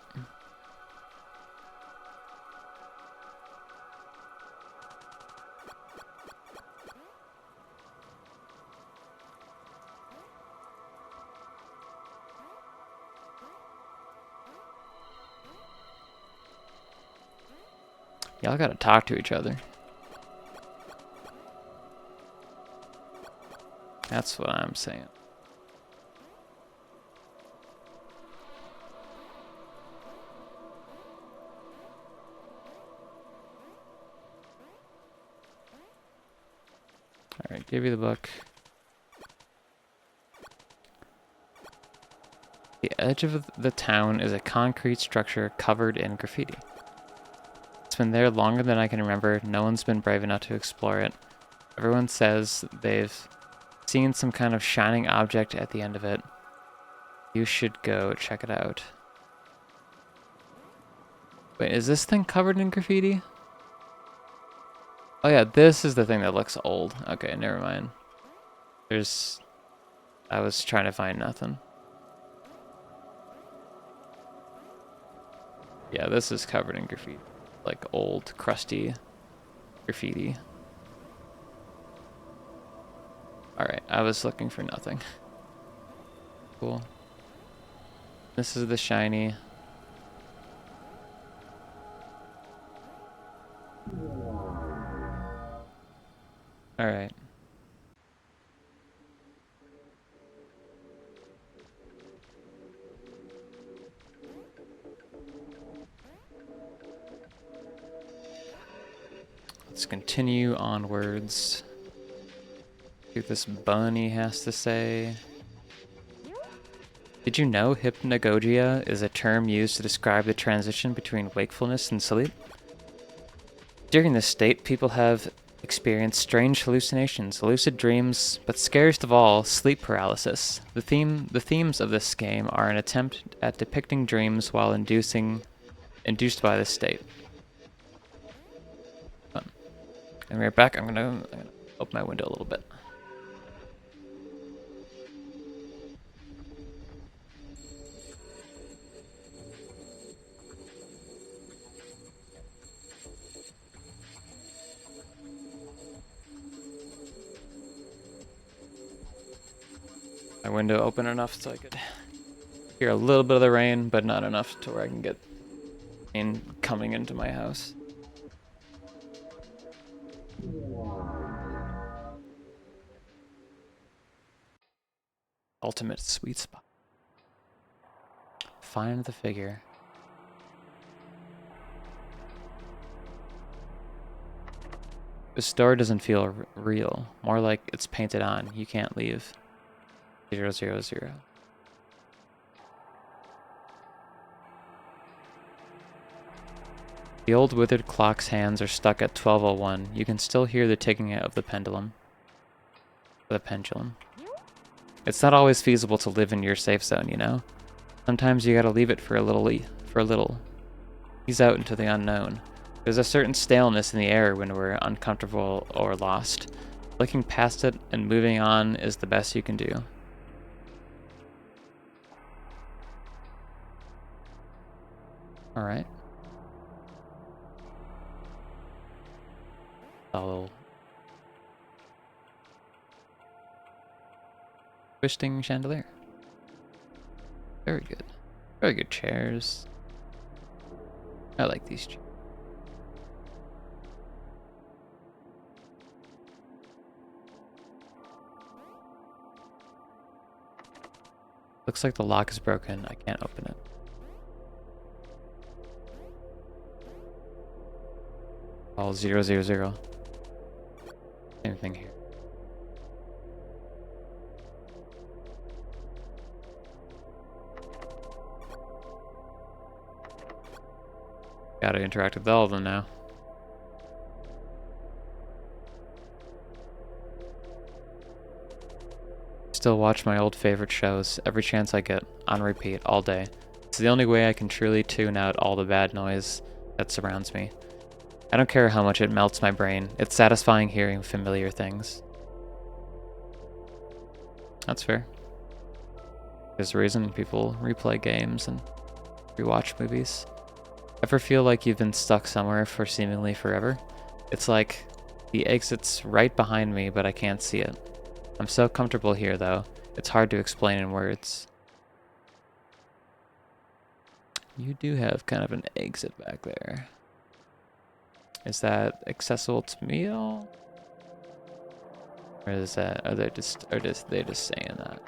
Y'all gotta talk to each other. That's what I'm saying. Alright, give you the book. The edge of the town is a concrete structure covered in graffiti. It's been there longer than I can remember. No one's been brave enough to explore it. Everyone says they've seen some kind of shining object at the end of it. You should go check it out. Wait, is this thing covered in graffiti? Oh yeah, this is the thing that looks old. Okay, never mind. I was trying to find nothing. Yeah, this is covered in graffiti. Like old, crusty graffiti. Alright, I was looking for nothing. Cool. This is the shiny. Alright. Let's continue onwards. See what this bunny has to say. Did you know hypnagogia is a term used to describe the transition between wakefulness and sleep? During this state, people have experienced strange hallucinations, lucid dreams, but scariest of all, sleep paralysis. The themes of this game are an attempt at depicting dreams while induced by this state. And right back, I'm gonna open my window a little bit. My window open enough so I could hear a little bit of the rain, but not enough to where I can get rain coming into my house. Ultimate sweet spot. Find the figure. This door doesn't feel real. More like it's painted on. You can't leave. 000. The old withered clock's hands are stuck at 12:01. You can still hear the ticking of the pendulum. It's not always feasible to live in your safe zone, you know? Sometimes you gotta leave it for a little. Ease out into the unknown. There's a certain staleness in the air when we're uncomfortable or lost. Looking past it and moving on is the best you can do. Alright. Follow. Twisting chandelier. Very good. Very good chairs. I like these chairs. Looks like the lock is broken. I can't open it. All 000. Same thing here. Gotta interact with all of them now. Still watch my old favorite shows every chance I get, on repeat, all day. It's the only way I can truly tune out all the bad noise that surrounds me. I don't care how much it melts my brain. It's satisfying hearing familiar things. That's fair. There's a reason people replay games and rewatch movies. Ever feel like you've been stuck somewhere for seemingly forever? It's like the exit's right behind me, but I can't see it. I'm so comfortable here, though. It's hard to explain in words. You do have kind of an exit back there. Is that accessible to me at all? Or is that, are they just saying that?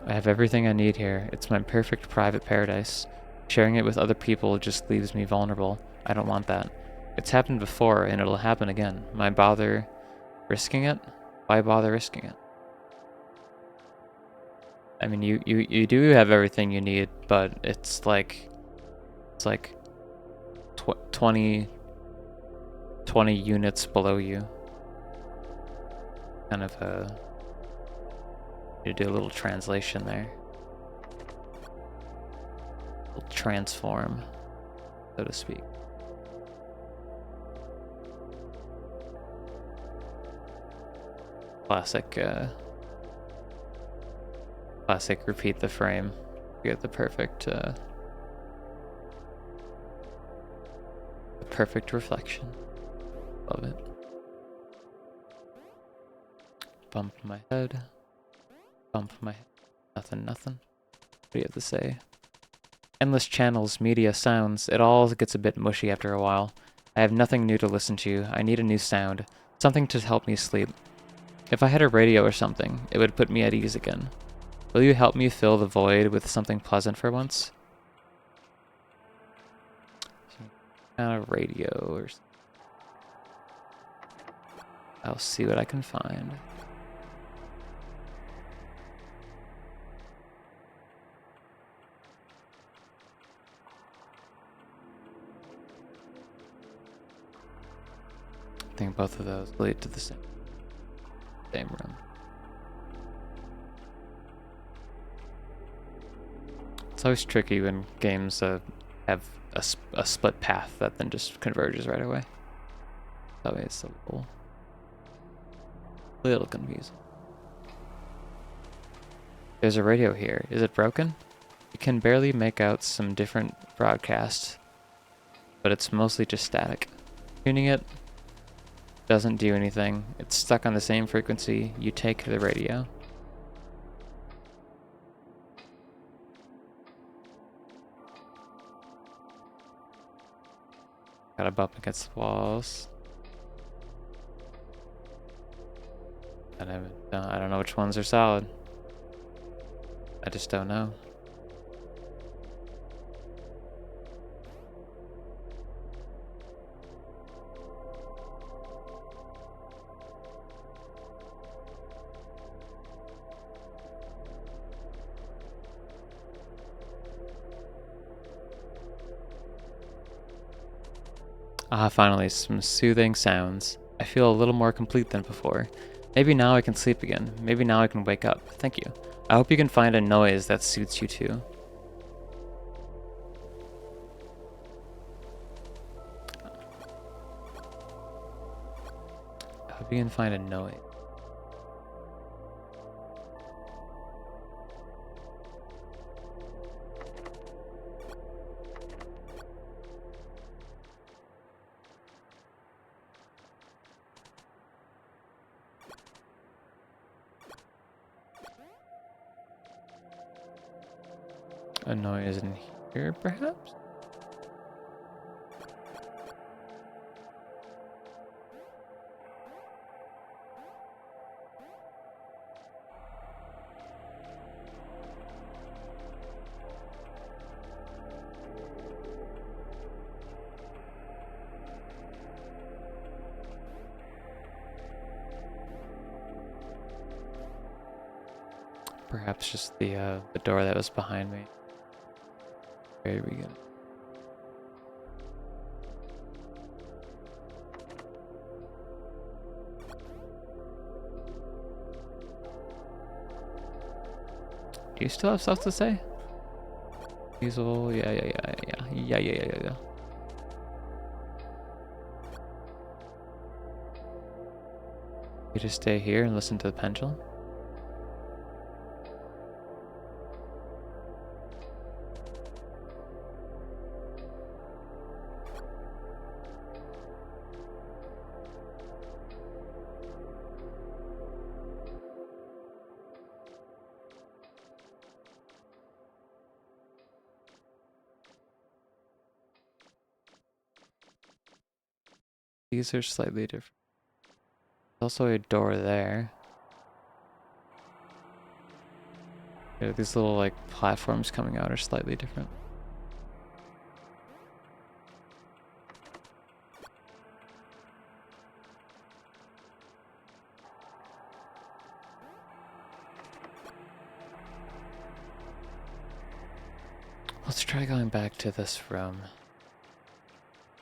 I have everything I need here. It's my perfect private paradise. Sharing it with other people just leaves me vulnerable. I don't want that. It's happened before, and it'll happen again. Why bother risking it? Why bother risking it? I mean, you do have everything you need, but it's like 20 units below you. Kind of a... You do a little translation there. A little transform, so to speak. Classic repeat the frame. You get the perfect reflection. Love it. Bump my head. Bump my head. Nothing. What do you have to say? Endless channels, media, sounds. It all gets a bit mushy after a while. I have nothing new to listen to. I need a new sound. Something to help me sleep. If I had a radio or something, it would put me at ease again. Will you help me fill the void with something pleasant for once? A radio or... I'll see what I can find. I think both of those lead to the same room. It's always tricky when games have a split path that then just converges right away. That way it's a little confusing. There's a radio here. Is it broken? You can barely make out some different broadcasts, but it's mostly just static. Tuning it doesn't do anything. It's stuck on the same frequency. You take the radio. Gotta bump against the walls. I don't know which ones are solid. I just don't know. Ah, finally, some soothing sounds. I feel a little more complete than before. Maybe now I can sleep again. Maybe now I can wake up. Thank you. I hope you can find a noise that suits you too. I hope you can find a noise. A noise in here, perhaps? Perhaps just the door that was behind me. There we go. Do you still have stuff to say? Diesel, yeah. You just stay here and listen to the pendulum? These are slightly different. There's also a door there. Yeah, these little like platforms coming out are slightly different. Let's try going back to this room.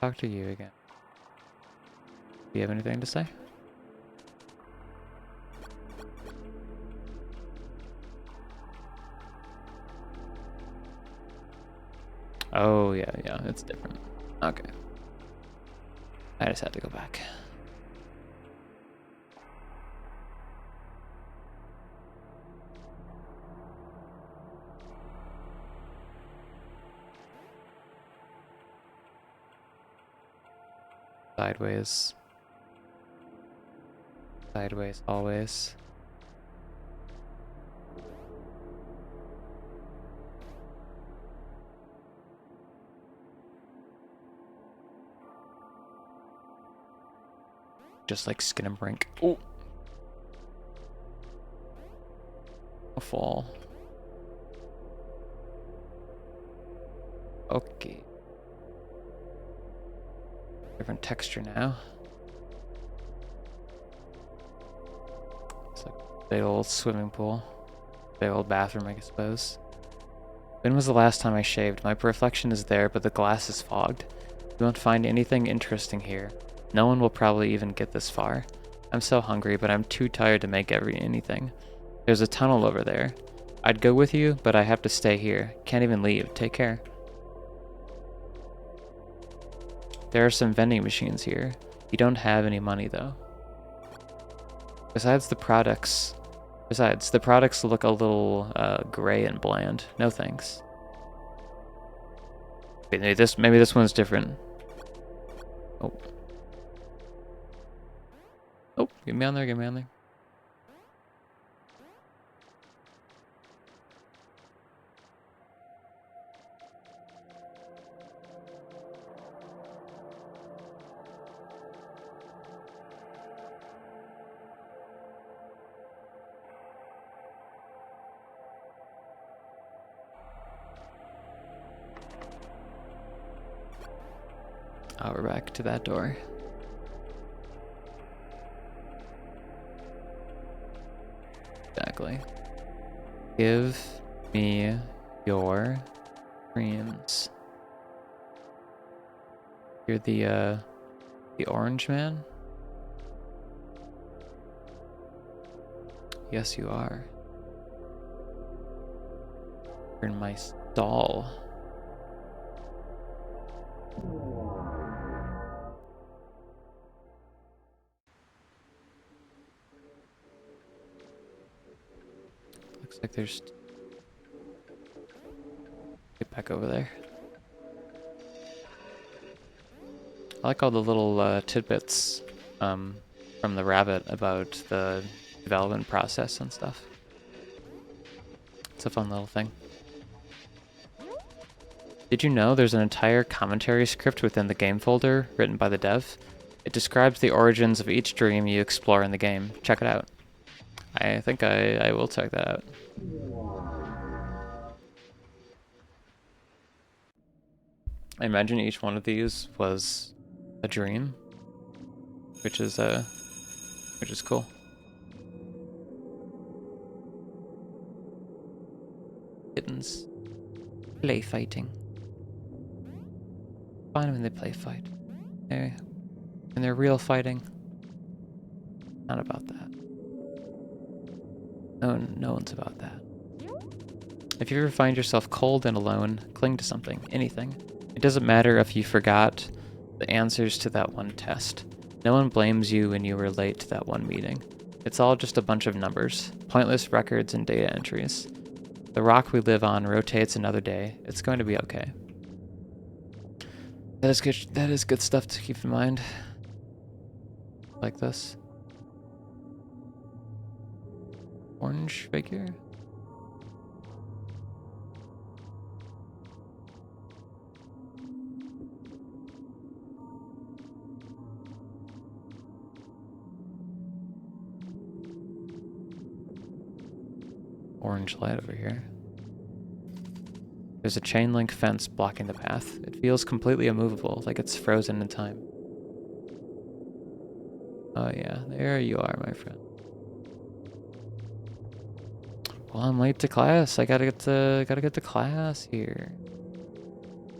Talk to you again. Do you have anything to say? Oh, yeah, it's different. Okay. I just had to go back. Sideways. Sideways, always. Just like Skin and Brink. Oh! A fall. Okay. Different texture now. It's like a big old swimming pool. Big old bathroom, I suppose. When was the last time I shaved? My reflection is there, but the glass is fogged. You won't find anything interesting here. No one will probably even get this far. I'm so hungry, but I'm too tired to make anything. There's a tunnel over there. I'd go with you, but I have to stay here. Can't even leave. Take care. There are some vending machines here. You don't have any money, though. Besides, the products look a little gray and bland. No thanks. Wait, maybe this one's different. Oh. Oh, get me on there, get me on there. Oh, we're back to that door. Exactly. Give me your dreams. You're the orange man? Yes, you are. You're in my stall. Looks like there's... Get back over there. I like all the little tidbits from the rabbit about the development process and stuff. It's a fun little thing. Did you know there's an entire commentary script within the game folder written by the dev? It describes the origins of each dream you explore in the game. Check it out. I think I will check that out. I imagine each one of these was a dream, which is cool. Kittens. Play fighting. Fine when they play fight. When they're real fighting. Not about that. No one's about that. If you ever find yourself cold and alone, cling to something, anything. It doesn't matter if you forgot the answers to that one test. No one blames you when you were late to that one meeting. It's all just a bunch of numbers, pointless records and data entries. The rock we live on rotates another day. It's going to be okay. That is good stuff to keep in mind. Like this. Orange figure? Orange light over here. There's a chain link fence blocking the path. It feels completely immovable, like it's frozen in time. Oh yeah, there you are, my friend. Well, I'm late to class. I gotta get to class here.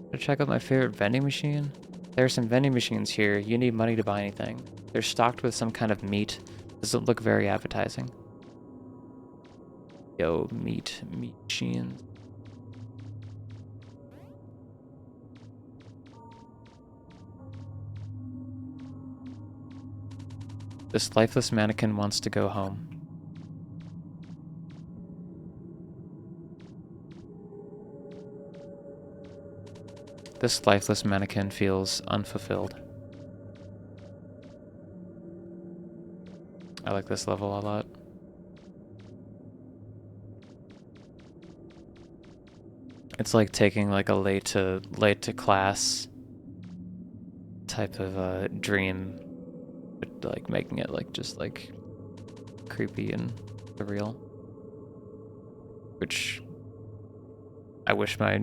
Gotta check out my favorite vending machine. There are some vending machines here. You need money to buy anything. They're stocked with some kind of meat. Doesn't look very appetizing. Yo, meat machines. This lifeless mannequin wants to go home. This lifeless mannequin feels unfulfilled. I like this level a lot. It's like taking like a late to class type of dream, but like making it like just like creepy and surreal. which I wish my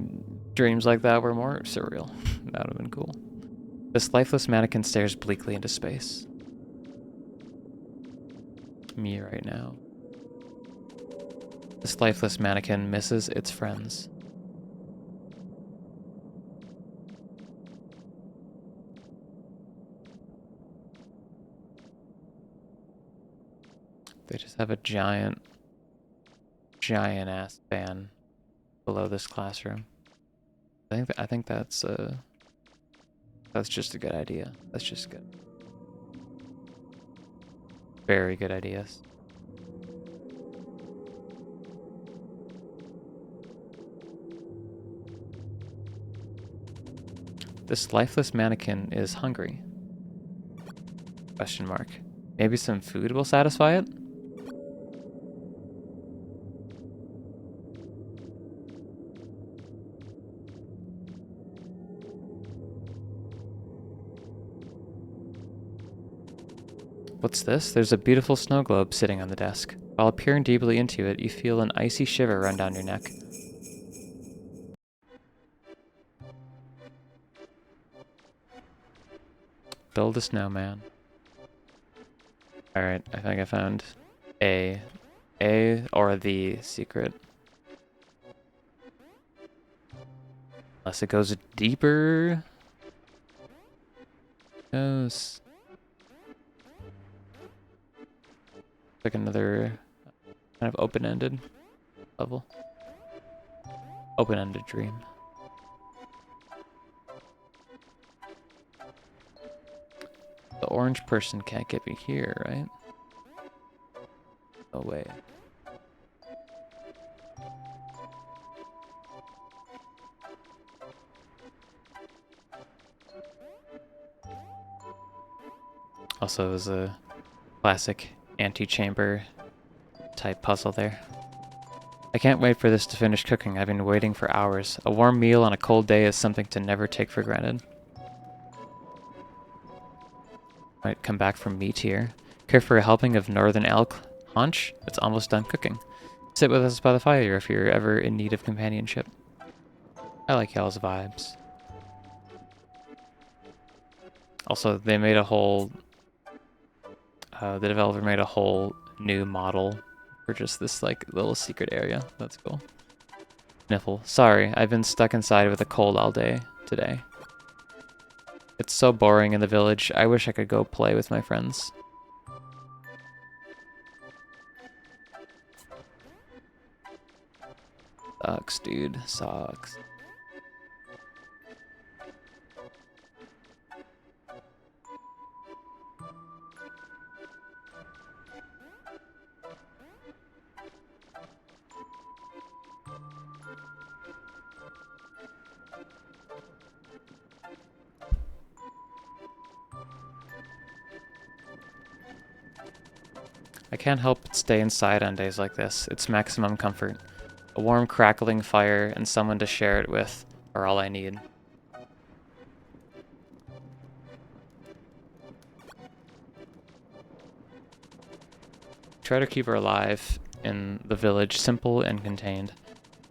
dreams like that were more surreal. That would have been cool. This lifeless mannequin stares bleakly into space. Me right now. This lifeless mannequin misses its friends. They just have a giant ass fan below this classroom. I think that's just a good idea. That's just good. Very good ideas. This lifeless mannequin is hungry. Question mark. Maybe some food will satisfy it? What's this? There's a beautiful snow globe sitting on the desk. While peering deeply into it, you feel an icy shiver run down your neck. Build a snowman. Alright, I think I found A or the secret. Unless it goes deeper. Goes. Like another kind of open-ended level. Open-ended dream. The orange person can't get me here, right? Oh, wait. Also, it was a classic antechamber type puzzle there. I can't wait for this to finish cooking. I've been waiting for hours. A warm meal on a cold day is something to never take for granted. Might come back from meat here. Care for a helping of northern elk haunch? It's almost done cooking. Sit with us by the fire if you're ever in need of companionship. I like y'all's vibes. Also, they made a whole... the developer made a whole new model for just this, like, little secret area. That's cool. Sniffle. Sorry, I've been stuck inside with a cold all day today. It's so boring in the village. I wish I could go play with my friends. Sucks, dude. Sucks. I can't help but stay inside on days like this. It's maximum comfort. A warm, crackling fire and someone to share it with are all I need. Try to keep her alive in the village, simple and contained.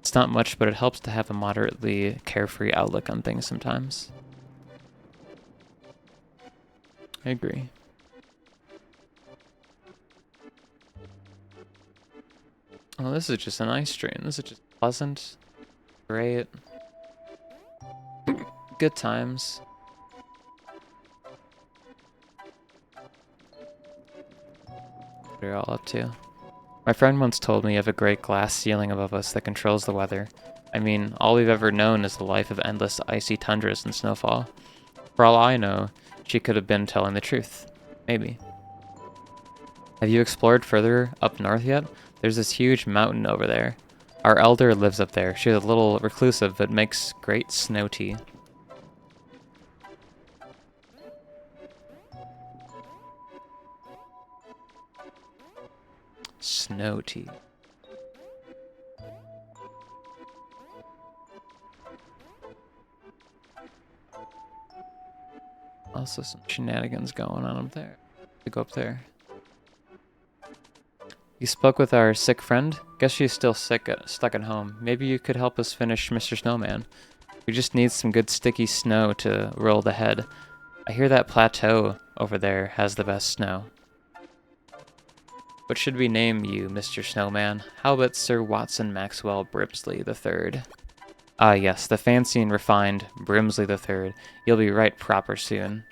It's not much, but it helps to have a moderately carefree outlook on things sometimes. I agree. Oh, this is just a nice stream. This is just pleasant. Great. Good times. What are you all up to? My friend once told me of a great glass ceiling above us that controls the weather. I mean, all we've ever known is the life of endless icy tundras and snowfall. For all I know, she could have been telling the truth. Maybe. Have you explored further up north yet? There's this huge mountain over there. Our elder lives up there. She's a little reclusive, but makes great snow tea. Snow tea. Also some shenanigans going on up there. To go up there. You spoke with our sick friend? Guess she's still sick, stuck at home. Maybe you could help us finish Mr. Snowman. We just need some good sticky snow to roll the head. I hear that plateau over there has the best snow. What should we name you, Mr. Snowman? How about Sir Watson Maxwell Brimsley III? Ah, yes, the fancy and refined Brimsley III. You'll be right proper soon.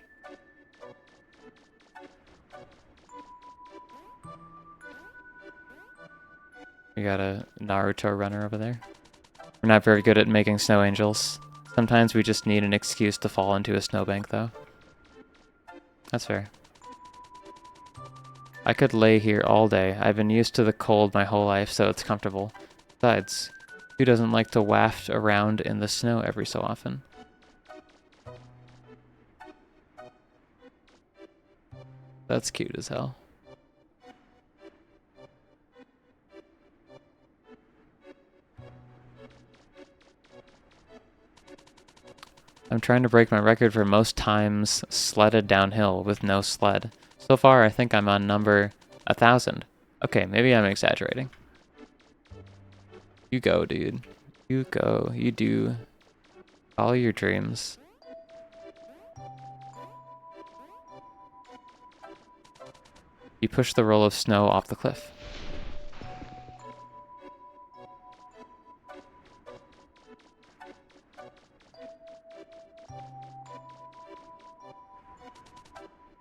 We got a Naruto runner over there. We're not very good at making snow angels. Sometimes we just need an excuse to fall into a snowbank, though. That's fair. I could lay here all day. I've been used to the cold my whole life, so it's comfortable. Besides, who doesn't like to waft around in the snow every so often? That's cute as hell. I'm trying to break my record for most times sledded downhill with no sled. So far, I think I'm on number 1,000. Okay, maybe I'm exaggerating. You go, dude. You go. You do. Follow your dreams. You push the roll of snow off the cliff.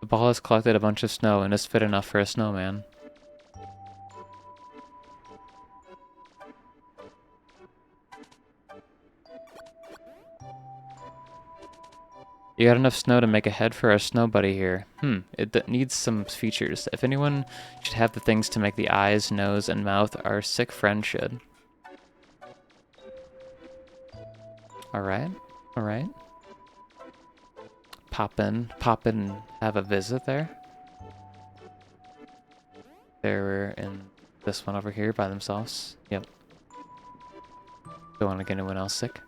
The ball has collected a bunch of snow and is fit enough for a snowman. You got enough snow to make a head for our snow buddy here. It needs some features. If anyone should have the things to make the eyes, nose, and mouth, our sick friend should. Alright, alright. Pop in and have a visit there. They're in this one over here by themselves. Yep. Don't want to get anyone else sick.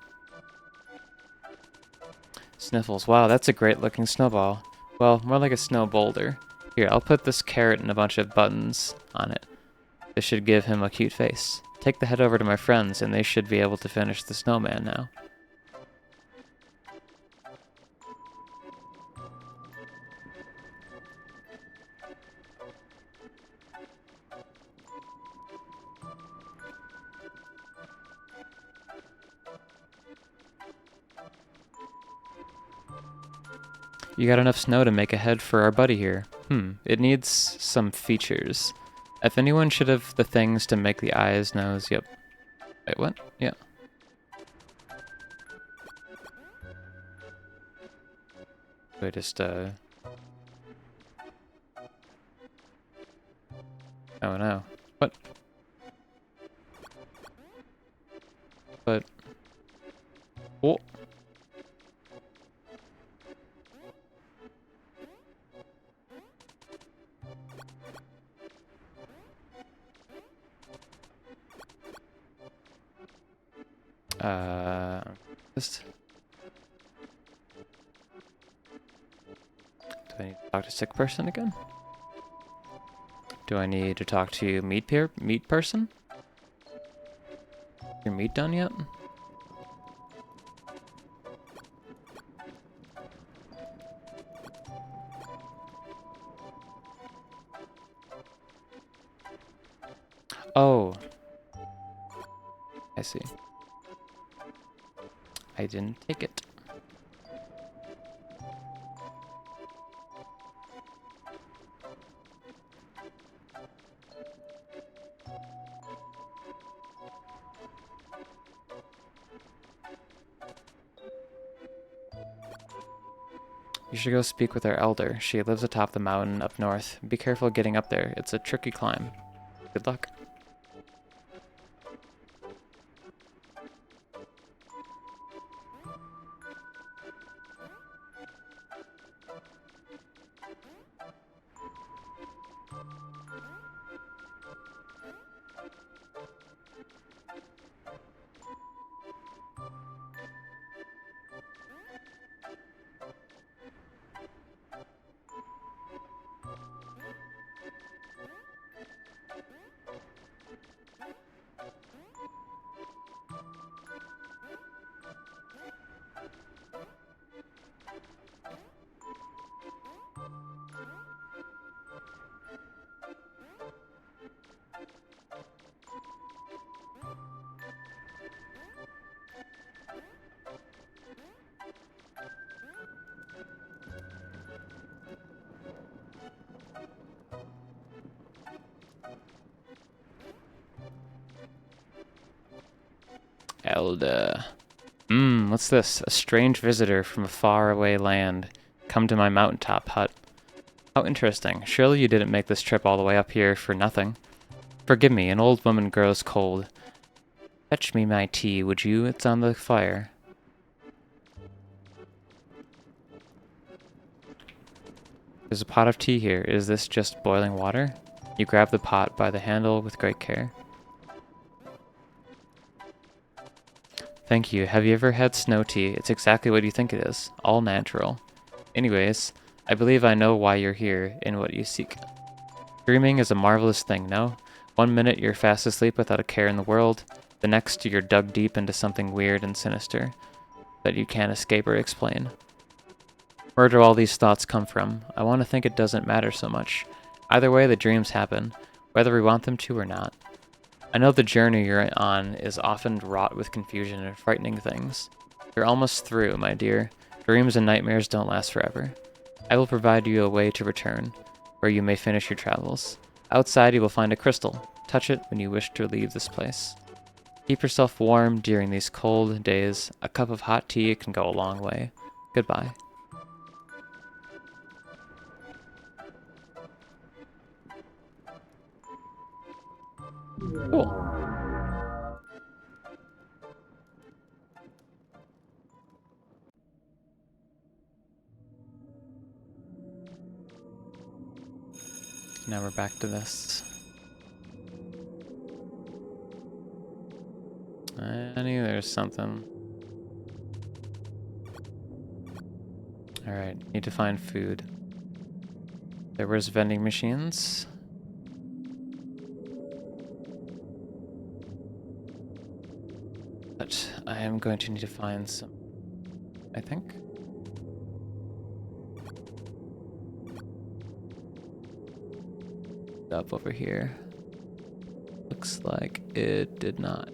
Sniffles. Wow, that's a great looking snowball. Well, more like a snow boulder. Here, I'll put this carrot and a bunch of buttons on it. This should give him a cute face. Take the head over to my friends and they should be able to finish the snowman now. You got enough snow to make a head for our buddy here. It needs some features. If anyone should have the things to make the eyes, nose, yep. Wait, what? Yeah. We just, Oh no. What? But... Oh! Just... Do I need to talk to sick person again? Do I need to talk to meat person? Your meat done yet? Oh. I see. I didn't take it. You should go speak with our elder. She lives atop the mountain up north. Be careful getting up there. It's a tricky climb. Good luck. child. What's this? A strange visitor from a faraway land. Come to my mountaintop hut. How interesting. Surely you didn't make this trip all the way up here for nothing. Forgive me, an old woman grows cold. Fetch me my tea, would you? It's on the fire. There's a pot of tea here. Is this just boiling water? You grab the pot by the handle with great care. Thank you. Have you ever had snow tea? It's exactly what you think it is. All natural. Anyways, I believe I know why you're here and what you seek. Dreaming is a marvelous thing, no? 1 minute you're fast asleep without a care in the world. The next you're dug deep into something weird and sinister that you can't escape or explain. Where do all these thoughts come from? I want to think it doesn't matter so much. Either way, the dreams happen, whether we want them to or not. I know the journey you're on is often wrought with confusion and frightening things. You're almost through, my dear. Dreams and nightmares don't last forever. I will provide you a way to return, where you may finish your travels. Outside you will find a crystal. Touch it when you wish to leave this place. Keep yourself warm during these cold days. A cup of hot tea can go a long way. Goodbye. Cool. Now we're back to this. I knew there was something. Alright, need to find food. There was vending machines. But I am going to need to find some, I think. Up over here. Looks like it did not.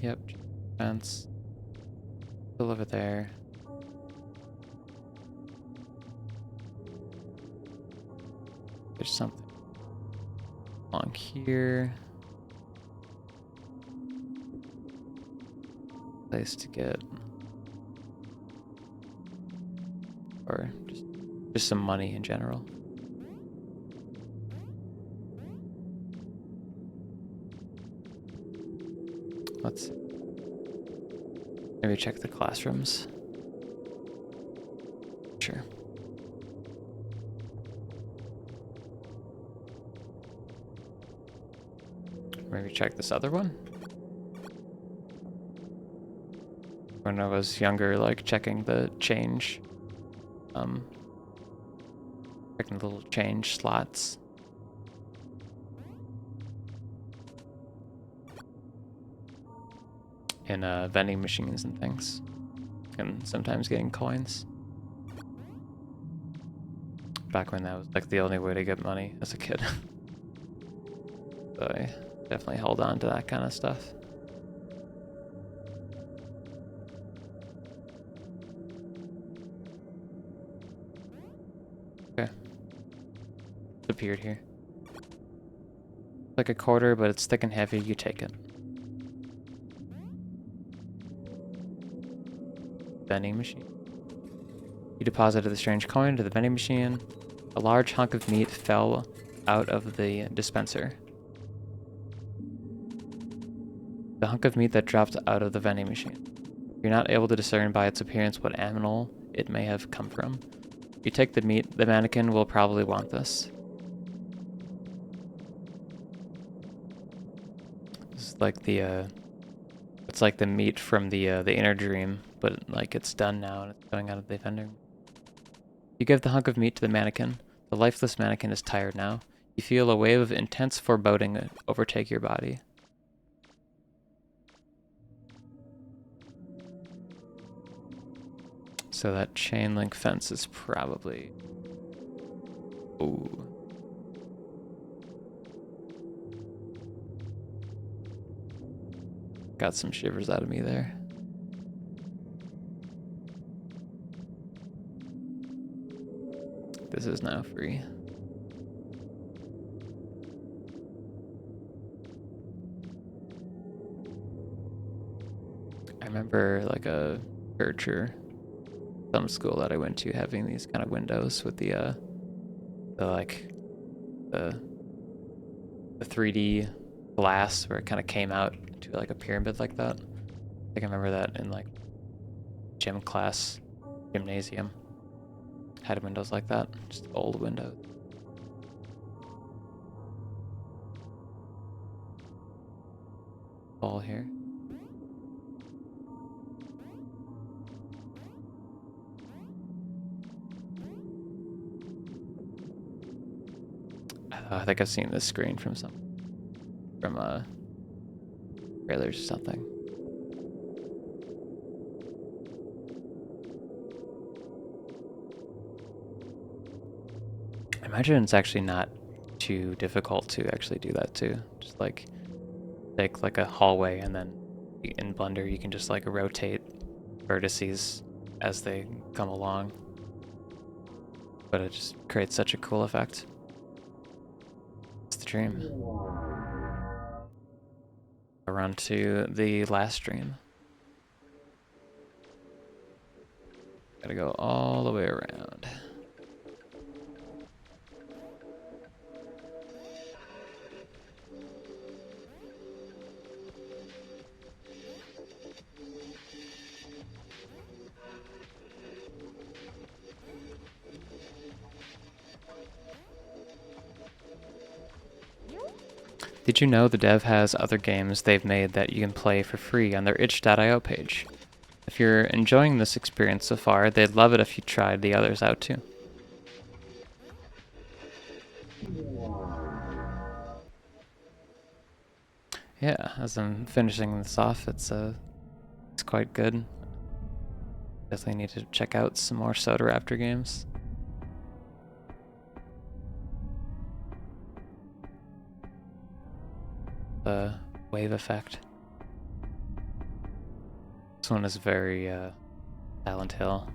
Yep, fence. Still over there. There's something along here. Place to get, or just some money in general. Let's maybe check the classrooms. Sure. Maybe check this other one. When I was younger, like checking the change, checking the little change slots. In vending machines and things, and sometimes getting coins. Back when that was like the only way to get money as a kid. So I definitely held on to that kind of stuff. Okay. It's appeared here. Like a quarter, but it's thick and heavy, you take it. Vending machine. You deposited the strange coin into the vending machine. A large hunk of meat fell out of the dispenser. The hunk of meat that dropped out of the vending machine. You're not able to discern by its appearance what animal it may have come from. You take the meat, the mannequin will probably want this. It's like the meat from the inner dream, but like it's done now and it's going out of the vending. You give the hunk of meat to the mannequin. The lifeless mannequin is tired now. You feel a wave of intense foreboding overtake your body. So that chain link fence is probably... Ooh. Got some shivers out of me there. This is now free. I remember like a church or some school that I went to having these kind of windows with the like the 3D glass where it kind of came out to like a pyramid like that. I think I remember that in like gym class, gymnasium. Had windows like that, just old windows. All here. I think I've seen this screen from trailers or something. I imagine it's actually not too difficult to actually do that too. Just like take like a hallway and then in Blender you can just like rotate vertices as they come along. But it just creates such a cool effect. It's the dream. Around to the last stream. Gotta go all the way around. Did you know the dev has other games they've made that you can play for free on their itch.io page? If you're enjoying this experience so far, they'd love it if you tried the others out too. Yeah, as I'm finishing this off, it's quite good. Definitely need to check out some more Sodaraptor games. The wave effect. This one is very Silent Hill.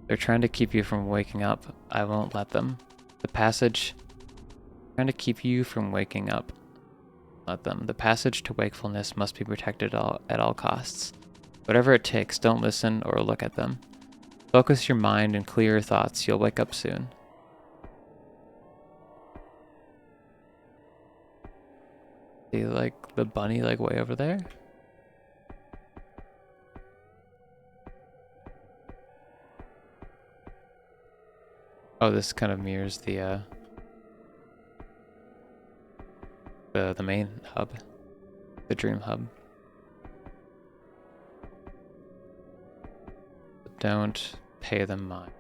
They're trying to keep you from waking up. I won't let them. The passage. Trying to keep you from waking up. Let them. The passage to wakefulness must be protected at all costs. Whatever it takes, don't listen or look at them. Focus your mind and clear your thoughts. You'll wake up soon. See, like, the bunny, like, way over there? Oh, this kind of mirrors the main hub. The dream hub. But don't pay them mind.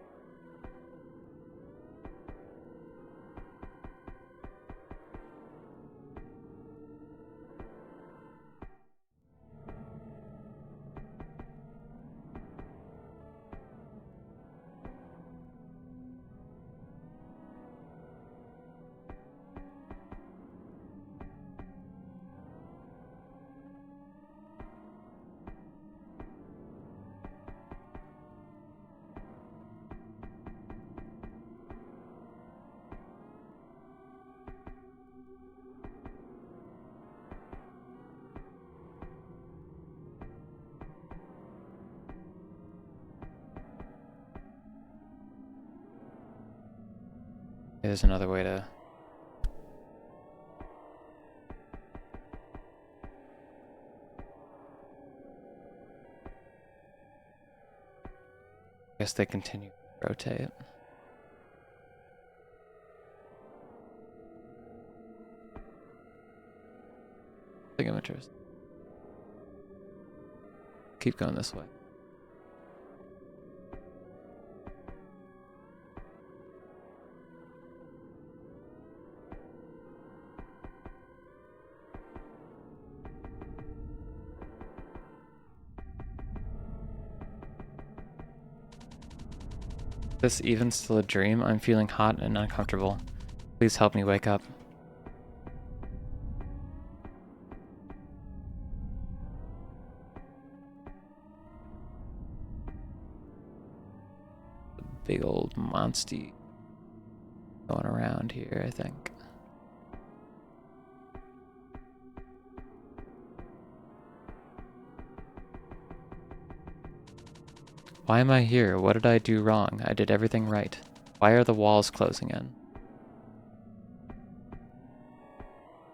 Here's another way to... I guess they continue to rotate. I think I'm interested. Keep going this way. Is this even still a dream? I'm feeling hot and uncomfortable. Please help me wake up. Big old monster going around here, I think. Why am I here? What did I do wrong? I did everything right. Why are the walls closing in?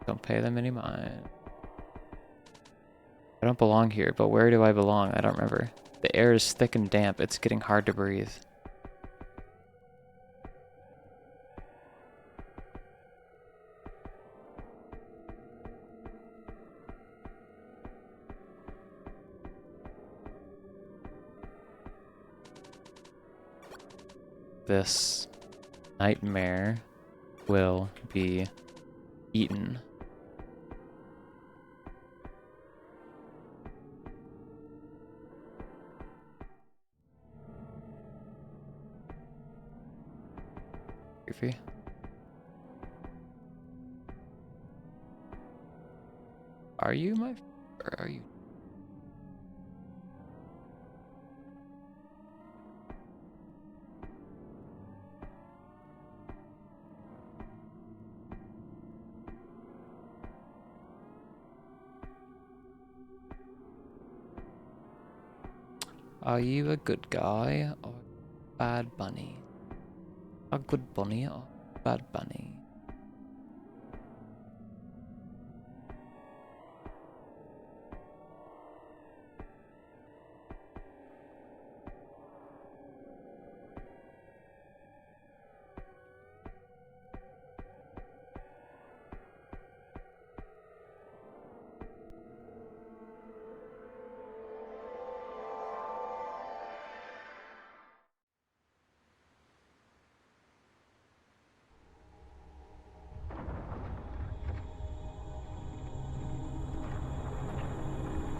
Don't pay them any mind. I don't belong here, but where do I belong? I don't remember. The air is thick and damp. It's getting hard to breathe. This nightmare will be eaten. Goofy. Are you my or are you? Are you a good guy or a bad bunny? A good bunny or a bad bunny?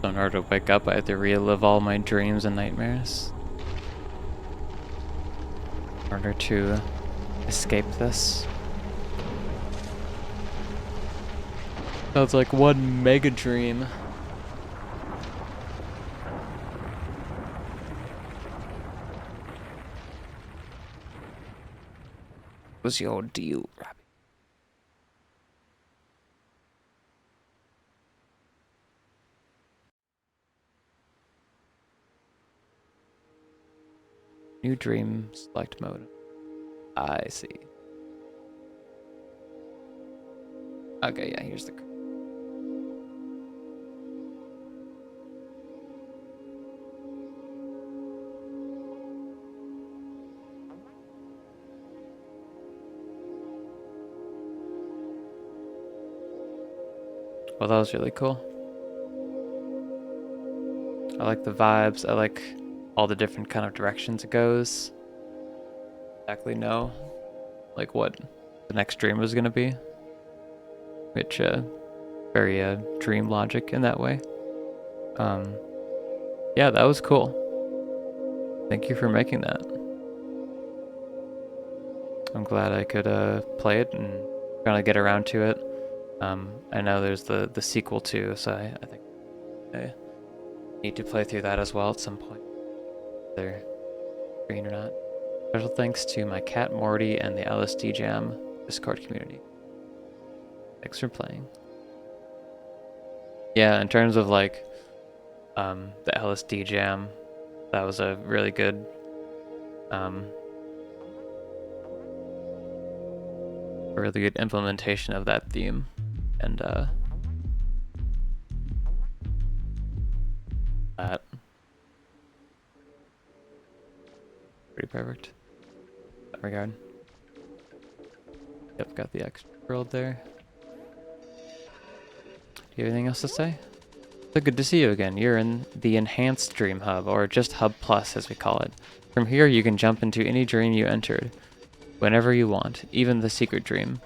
In order to wake up, I have to relive all my dreams and nightmares. In order to escape this. Sounds like one mega dream. What's your deal, Rabbit? New dream select mode. I see. Okay, yeah, here's the. Well, that was really cool. I like the vibes. I like all the different kind of directions it goes. Exactly know like what the next dream was gonna be, which very dream logic in that way. Yeah, that was cool. Thank you for making that. I'm glad I could play it and kind of get around to it. I know there's the sequel too, so I think I need to play through that as well at some point. Whether green or not. Special thanks to my cat Morty and the LSD Jam Discord community. Thanks for playing. Yeah, in terms of like the LSD Jam, that was a really good implementation of that theme, and that pretty perfect in that regard. Yep, got the extra world there. Do you have anything else to say? So good to see you again. You're in the Enhanced Dream Hub, or just Hub Plus as we call it. From here you can jump into any dream you entered, whenever you want, even the secret dream.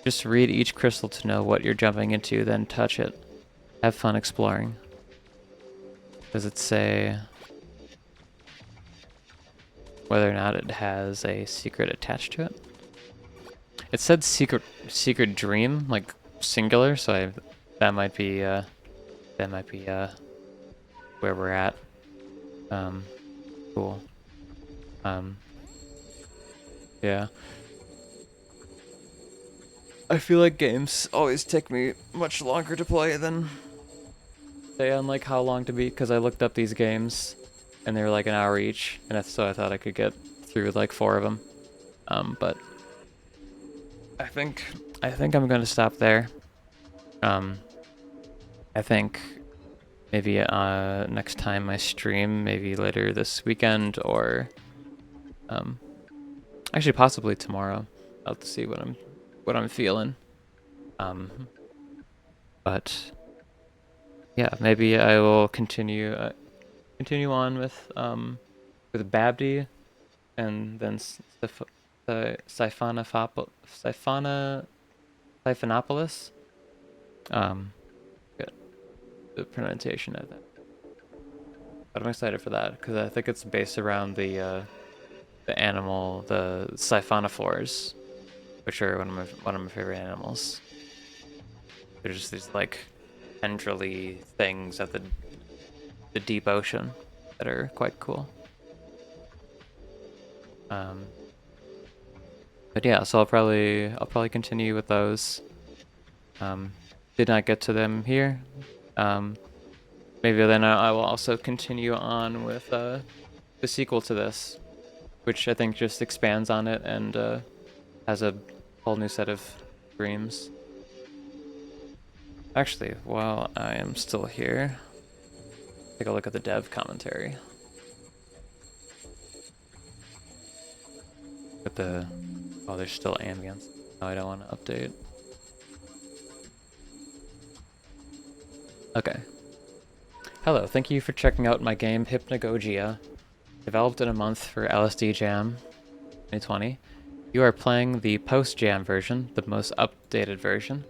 Just read each crystal to know what you're jumping into, then touch it. Have fun exploring. Does it say whether or not it has a secret attached to it? It said secret dream, like singular, so that might be where we're at. Cool. Yeah. I feel like games always take me much longer to play than say on like how long to beat, because I looked up these games and they were like an hour each, and so I thought I could get through like 4 of them. But I think I'm gonna stop there. I think maybe next time I stream, maybe later this weekend or actually possibly tomorrow. I'll have to see what I'm feeling. But yeah, maybe I will continue on with Babdi, and then Siphonopolis. Good, the pronunciation of that. But I'm excited for that because I think it's based around the animal, the siphonophores, which are one of my favorite animals. They're just these like tendrily things of the deep ocean that are quite cool. But yeah, so I'll probably continue with those. Did not get to them here. Maybe then I will also continue on with the sequel to this, which I think just expands on it and has a whole new set of dreams. Actually, while I am still here, take a look at the dev commentary. But oh, there's still ambience. No, I don't want to update. Okay. Hello, thank you for checking out my game Hypnagogia, developed in a month for LSD Jam 2020. You are playing the post-Jam version, the most updated version.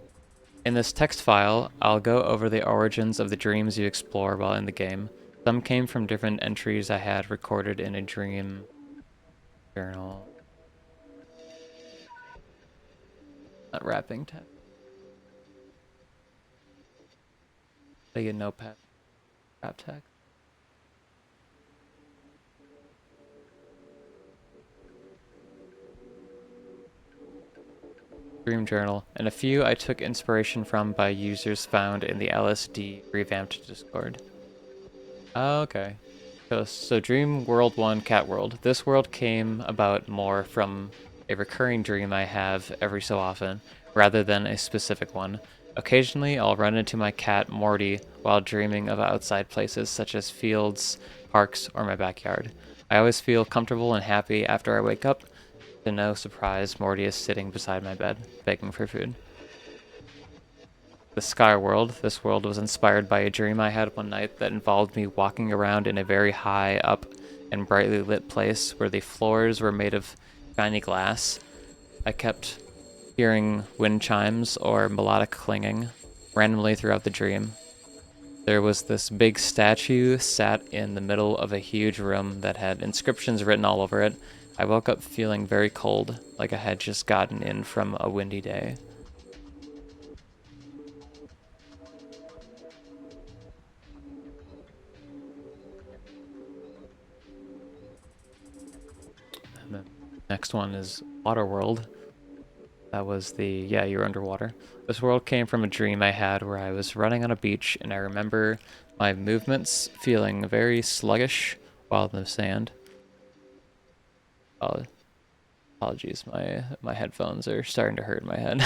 In this text file, I'll go over the origins of the dreams you explore while in the game. Some came from different entries I had recorded in a dream journal. Not wrapping text. They get notepad. Wrap text. Dream journal, and a few I took inspiration from by users found in the LSD revamped Discord. Oh, okay. So Dream World 1 Cat World. This world came about more from a recurring dream I have every so often, rather than a specific one. Occasionally, I'll run into my cat Morty while dreaming of outside places such as fields, parks, or my backyard. I always feel comfortable and happy after I wake up. To no surprise, Morty is sitting beside my bed, begging for food. The Sky World. This world was inspired by a dream I had one night that involved me walking around in a very high up and brightly lit place where the floors were made of shiny glass. I kept hearing wind chimes or melodic clanging randomly throughout the dream. There was this big statue sat in the middle of a huge room that had inscriptions written all over it. I woke up feeling very cold, like I had just gotten in from a windy day. And the next one is Waterworld. That was yeah, you're underwater. This world came from a dream I had where I was running on a beach, and I remember my movements feeling very sluggish while in the sand. Oh, apologies, my headphones are starting to hurt my head.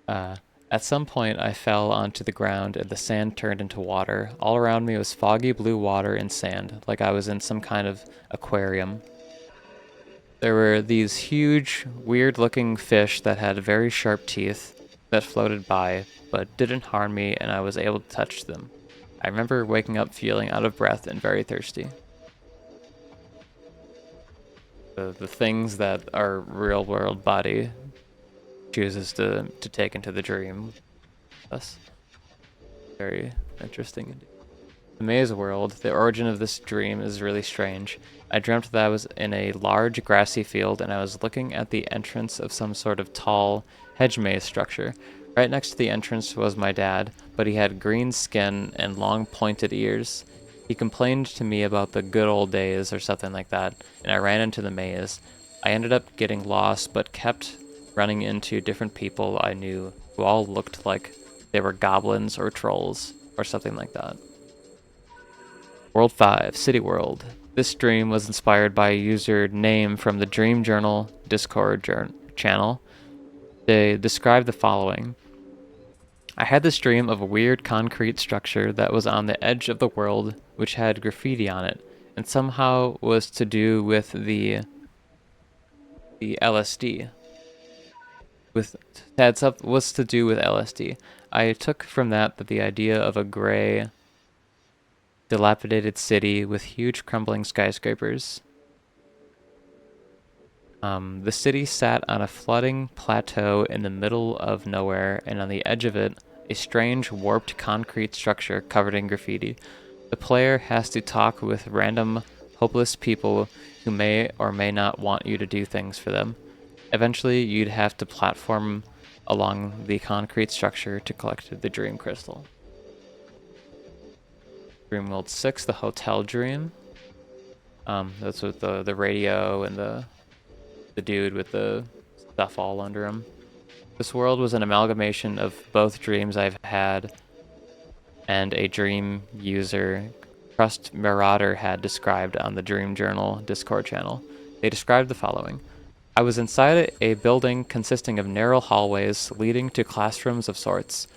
At some point, I fell onto the ground, and the sand turned into water. All around me was foggy blue water and sand, like I was in some kind of aquarium. There were these huge, weird-looking fish that had very sharp teeth that floated by, but didn't harm me, and I was able to touch them. I remember waking up feeling out of breath and very thirsty. The things that our real-world body chooses to take into the dream. That's very interesting indeed. The maze world, the origin of this dream is really strange. I dreamt that I was in a large grassy field and I was looking at the entrance of some sort of tall hedge maze structure. Right next to the entrance was my dad, but he had green skin and long pointed ears. He complained to me about the good old days or something like that, and I ran into the maze. I ended up getting lost, but kept running into different people I knew who all looked like they were goblins or trolls or something like that. World 5, City World. This dream was inspired by a user name from the Dream Journal Discord channel. They described the following. I had this dream of a weird concrete structure that was on the edge of the world, which had graffiti on it, and somehow was to do with the LSD. Was to do with LSD. I took from that the idea of a gray, dilapidated city with huge crumbling skyscrapers. The city sat on a flooding plateau in the middle of nowhere, and on the edge of it, a strange warped concrete structure covered in graffiti. The player has to talk with random, hopeless people who may or may not want you to do things for them. Eventually, you'd have to platform along the concrete structure to collect the dream crystal. Dream World 6, the hotel dream. That's with the radio and the dude with the stuff all under him. This world was an amalgamation of both dreams I've had and a dream user, Crust Marauder, had described on the Dream Journal Discord channel. They described the following. I was inside a building consisting of narrow hallways leading to classrooms of sorts.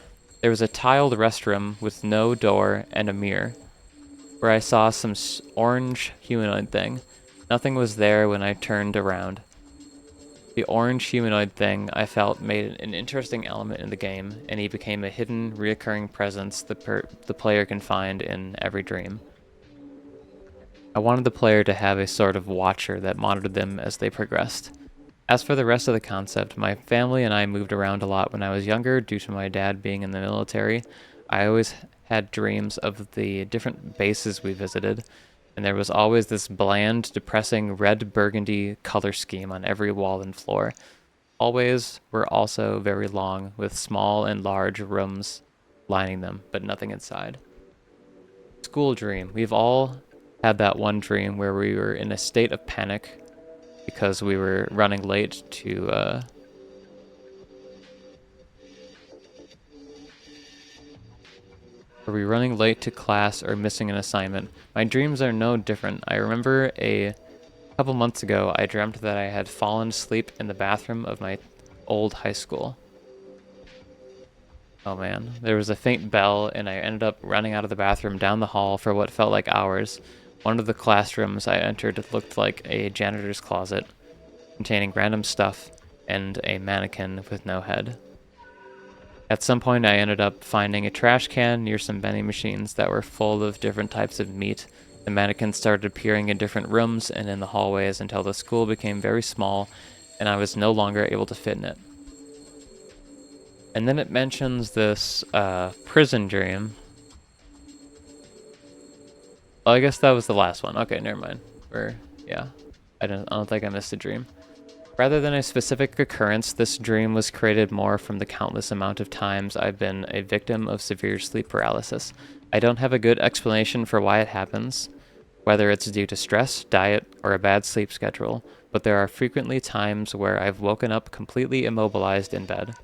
There was a tiled restroom with no door and a mirror, where I saw some orange humanoid thing. Nothing was there when I turned around. The orange humanoid thing, I felt, made an interesting element in the game, and he became a hidden, reoccurring presence the player can find in every dream. I wanted the player to have a sort of watcher that monitored them as they progressed. As for the rest of the concept, my family and I moved around a lot when I was younger due to my dad being in the military. I always had dreams of the different bases we visited, and there was always this bland, depressing red burgundy color scheme on every wall and floor. Hallways were also very long, with small and large rooms lining them, but nothing inside. School dream. We've all had that one dream where we were in a state of panic because we were running late to class or missing an assignment. My dreams are no different. I remember a couple months ago, I dreamt that I had fallen asleep in the bathroom of my old high school. Oh man, there was a faint bell and I ended up running out of the bathroom down the hall for what felt like hours. One of the classrooms I entered looked like a janitor's closet, containing random stuff and a mannequin with no head. At some point, I ended up finding a trash can near some vending machines that were full of different types of meat. The mannequins started appearing in different rooms and in the hallways until the school became very small and I was no longer able to fit in it. And then it mentions this prison dream. Well, I guess that was the last one. Okay, never mind. I don't think I missed a dream. Rather than a specific occurrence, this dream was created more from the countless amount of times I've been a victim of severe sleep paralysis. I don't have a good explanation for why it happens, whether it's due to stress, diet, or a bad sleep schedule, but there are frequently times where I've woken up completely immobilized in bed.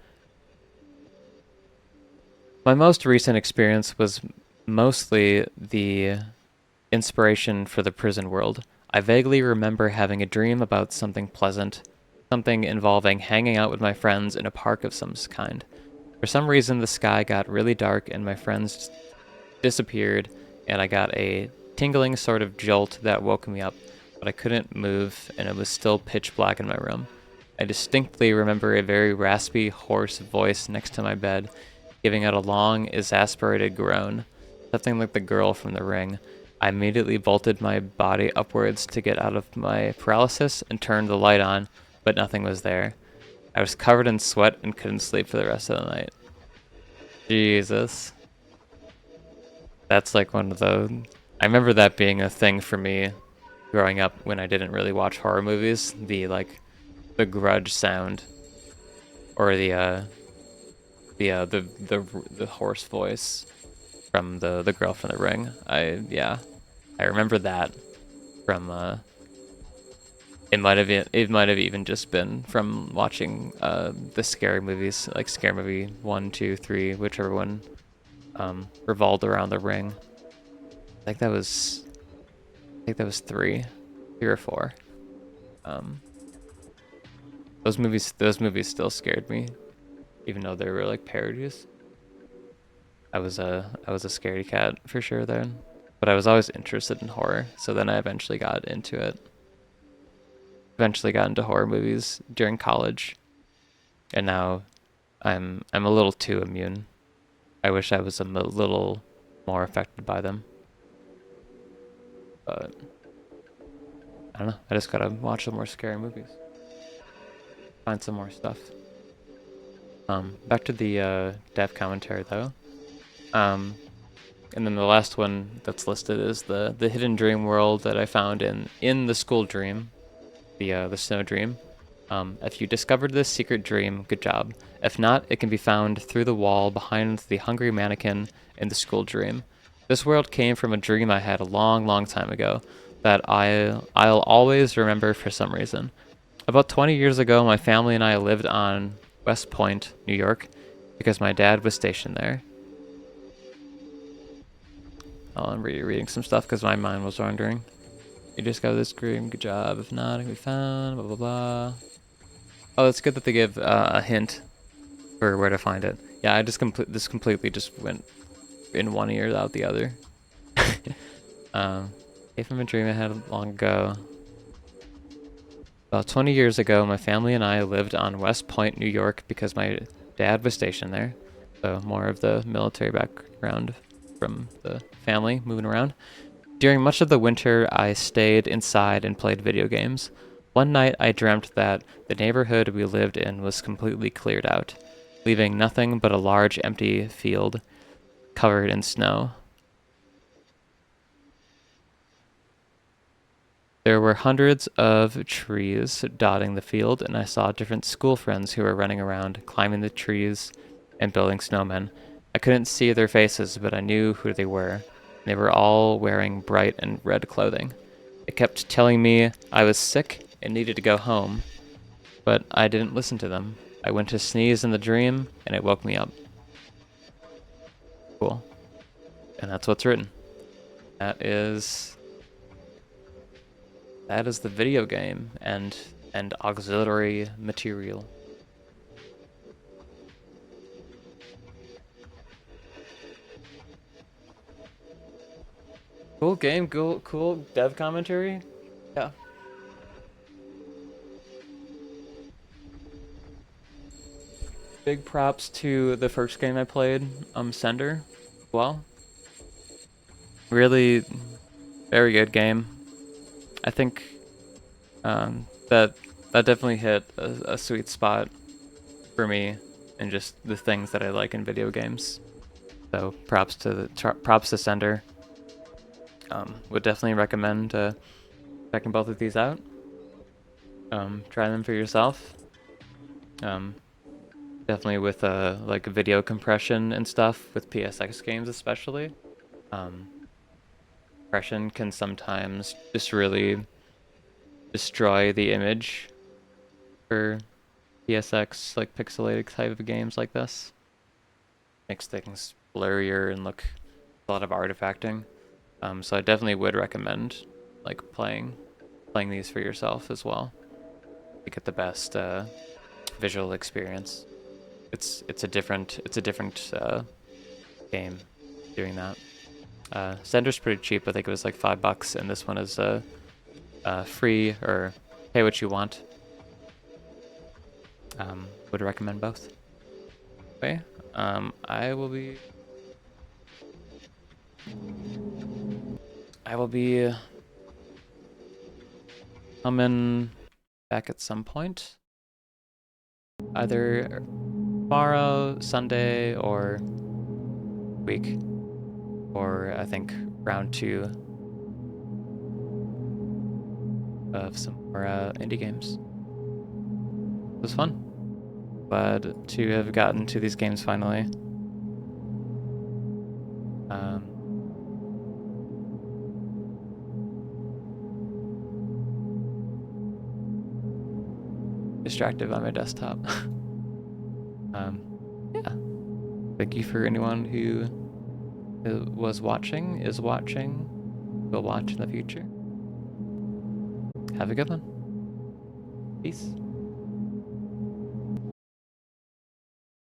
My most recent experience was mostly the inspiration for the prison world. I vaguely remember having a dream about something pleasant, something involving hanging out with my friends in a park of some kind. For some reason, the sky got really dark and my friends disappeared, and I got a tingling sort of jolt that woke me up, but I couldn't move, and it was still pitch black in my room. I distinctly remember a very raspy, hoarse voice next to my bed, giving out a long, exasperated groan, something like the girl from The Ring. I immediately vaulted my body upwards to get out of my paralysis and turned the light on, but nothing was there. I was covered in sweat and couldn't sleep for the rest of the night. Jesus. That's like one of the... I remember that being a thing for me growing up when I didn't really watch horror movies. The grudge sound. Or the hoarse voice from the girl from The Ring. I remember that from it might have even just been from watching the scary movies, like Scary Movie 1, 2, 3, whichever one revolved around The Ring. I think that was think that was three or four. Those movies still scared me, even though they were like parodies. I was a scaredy cat for sure then, but I was always interested in horror. So then I eventually got into it. Eventually got into horror movies during college, and now I'm a little too immune. I wish I was a little more affected by them, but I don't know. I just gotta watch some more scary movies, find some more stuff. Back to the dev commentary though. And then the last one that's listed is the hidden dream world that I found in the school dream, the snow dream. If you discovered this secret dream, good job. If not, it can be found through the wall behind the hungry mannequin in the school dream. This world came from a dream I had a long, long time ago that I'll always remember for some reason. About 20 years ago, my family and I lived on West Point, New York, because my dad was stationed there. Oh, I'm reading some stuff because my mind was wandering. You just got this dream, good job. If not, it can be found, blah, blah, blah. Oh, it's good that they give a hint for where to find it. Yeah, I just completely just went in one ear out the other. Came from a dream I had long ago. About 20 years ago, my family and I lived on West Point, New York, because my dad was stationed there. So more of the military background from the family moving around. During much of the winter, I stayed inside and played video games. One night, I dreamt that the neighborhood we lived in was completely cleared out, leaving nothing but a large empty field covered in snow. There were hundreds of trees dotting the field, and I saw different school friends who were running around, climbing the trees and building snowmen. I couldn't see their faces, but I knew who they were. They were all wearing bright and red clothing. It kept telling me I was sick and needed to go home, but I didn't listen to them. I went to sneeze in the dream, and it woke me up. Cool. And that's what's written. That is the video game and auxiliary material. Cool game, cool dev commentary. Yeah. Big props to the first game I played, Sender. Well, really very good game. I think that definitely hit a sweet spot for me and just the things that I like in video games. So props to Sender. Would definitely recommend checking both of these out. Try them for yourself. Definitely with like video compression and stuff with PSX games especially. Compression can sometimes just really destroy the image for PSX like pixelated type of games like this. Makes things blurrier and look a lot of artifacting. So I definitely would recommend like playing these for yourself as well to get the best visual experience. It's a different game doing that. Sender's pretty cheap. I think it was like $5, and this one is free or pay what you want. Would recommend both. Okay, I will be coming back at some point, either tomorrow, Sunday, or week, or I think round 2 of some more indie games. It was fun. Glad to have gotten to these games finally. Distracted by my desktop. Yeah. Thank you for anyone who was watching, is watching, will watch in the future. Have a good one. Peace.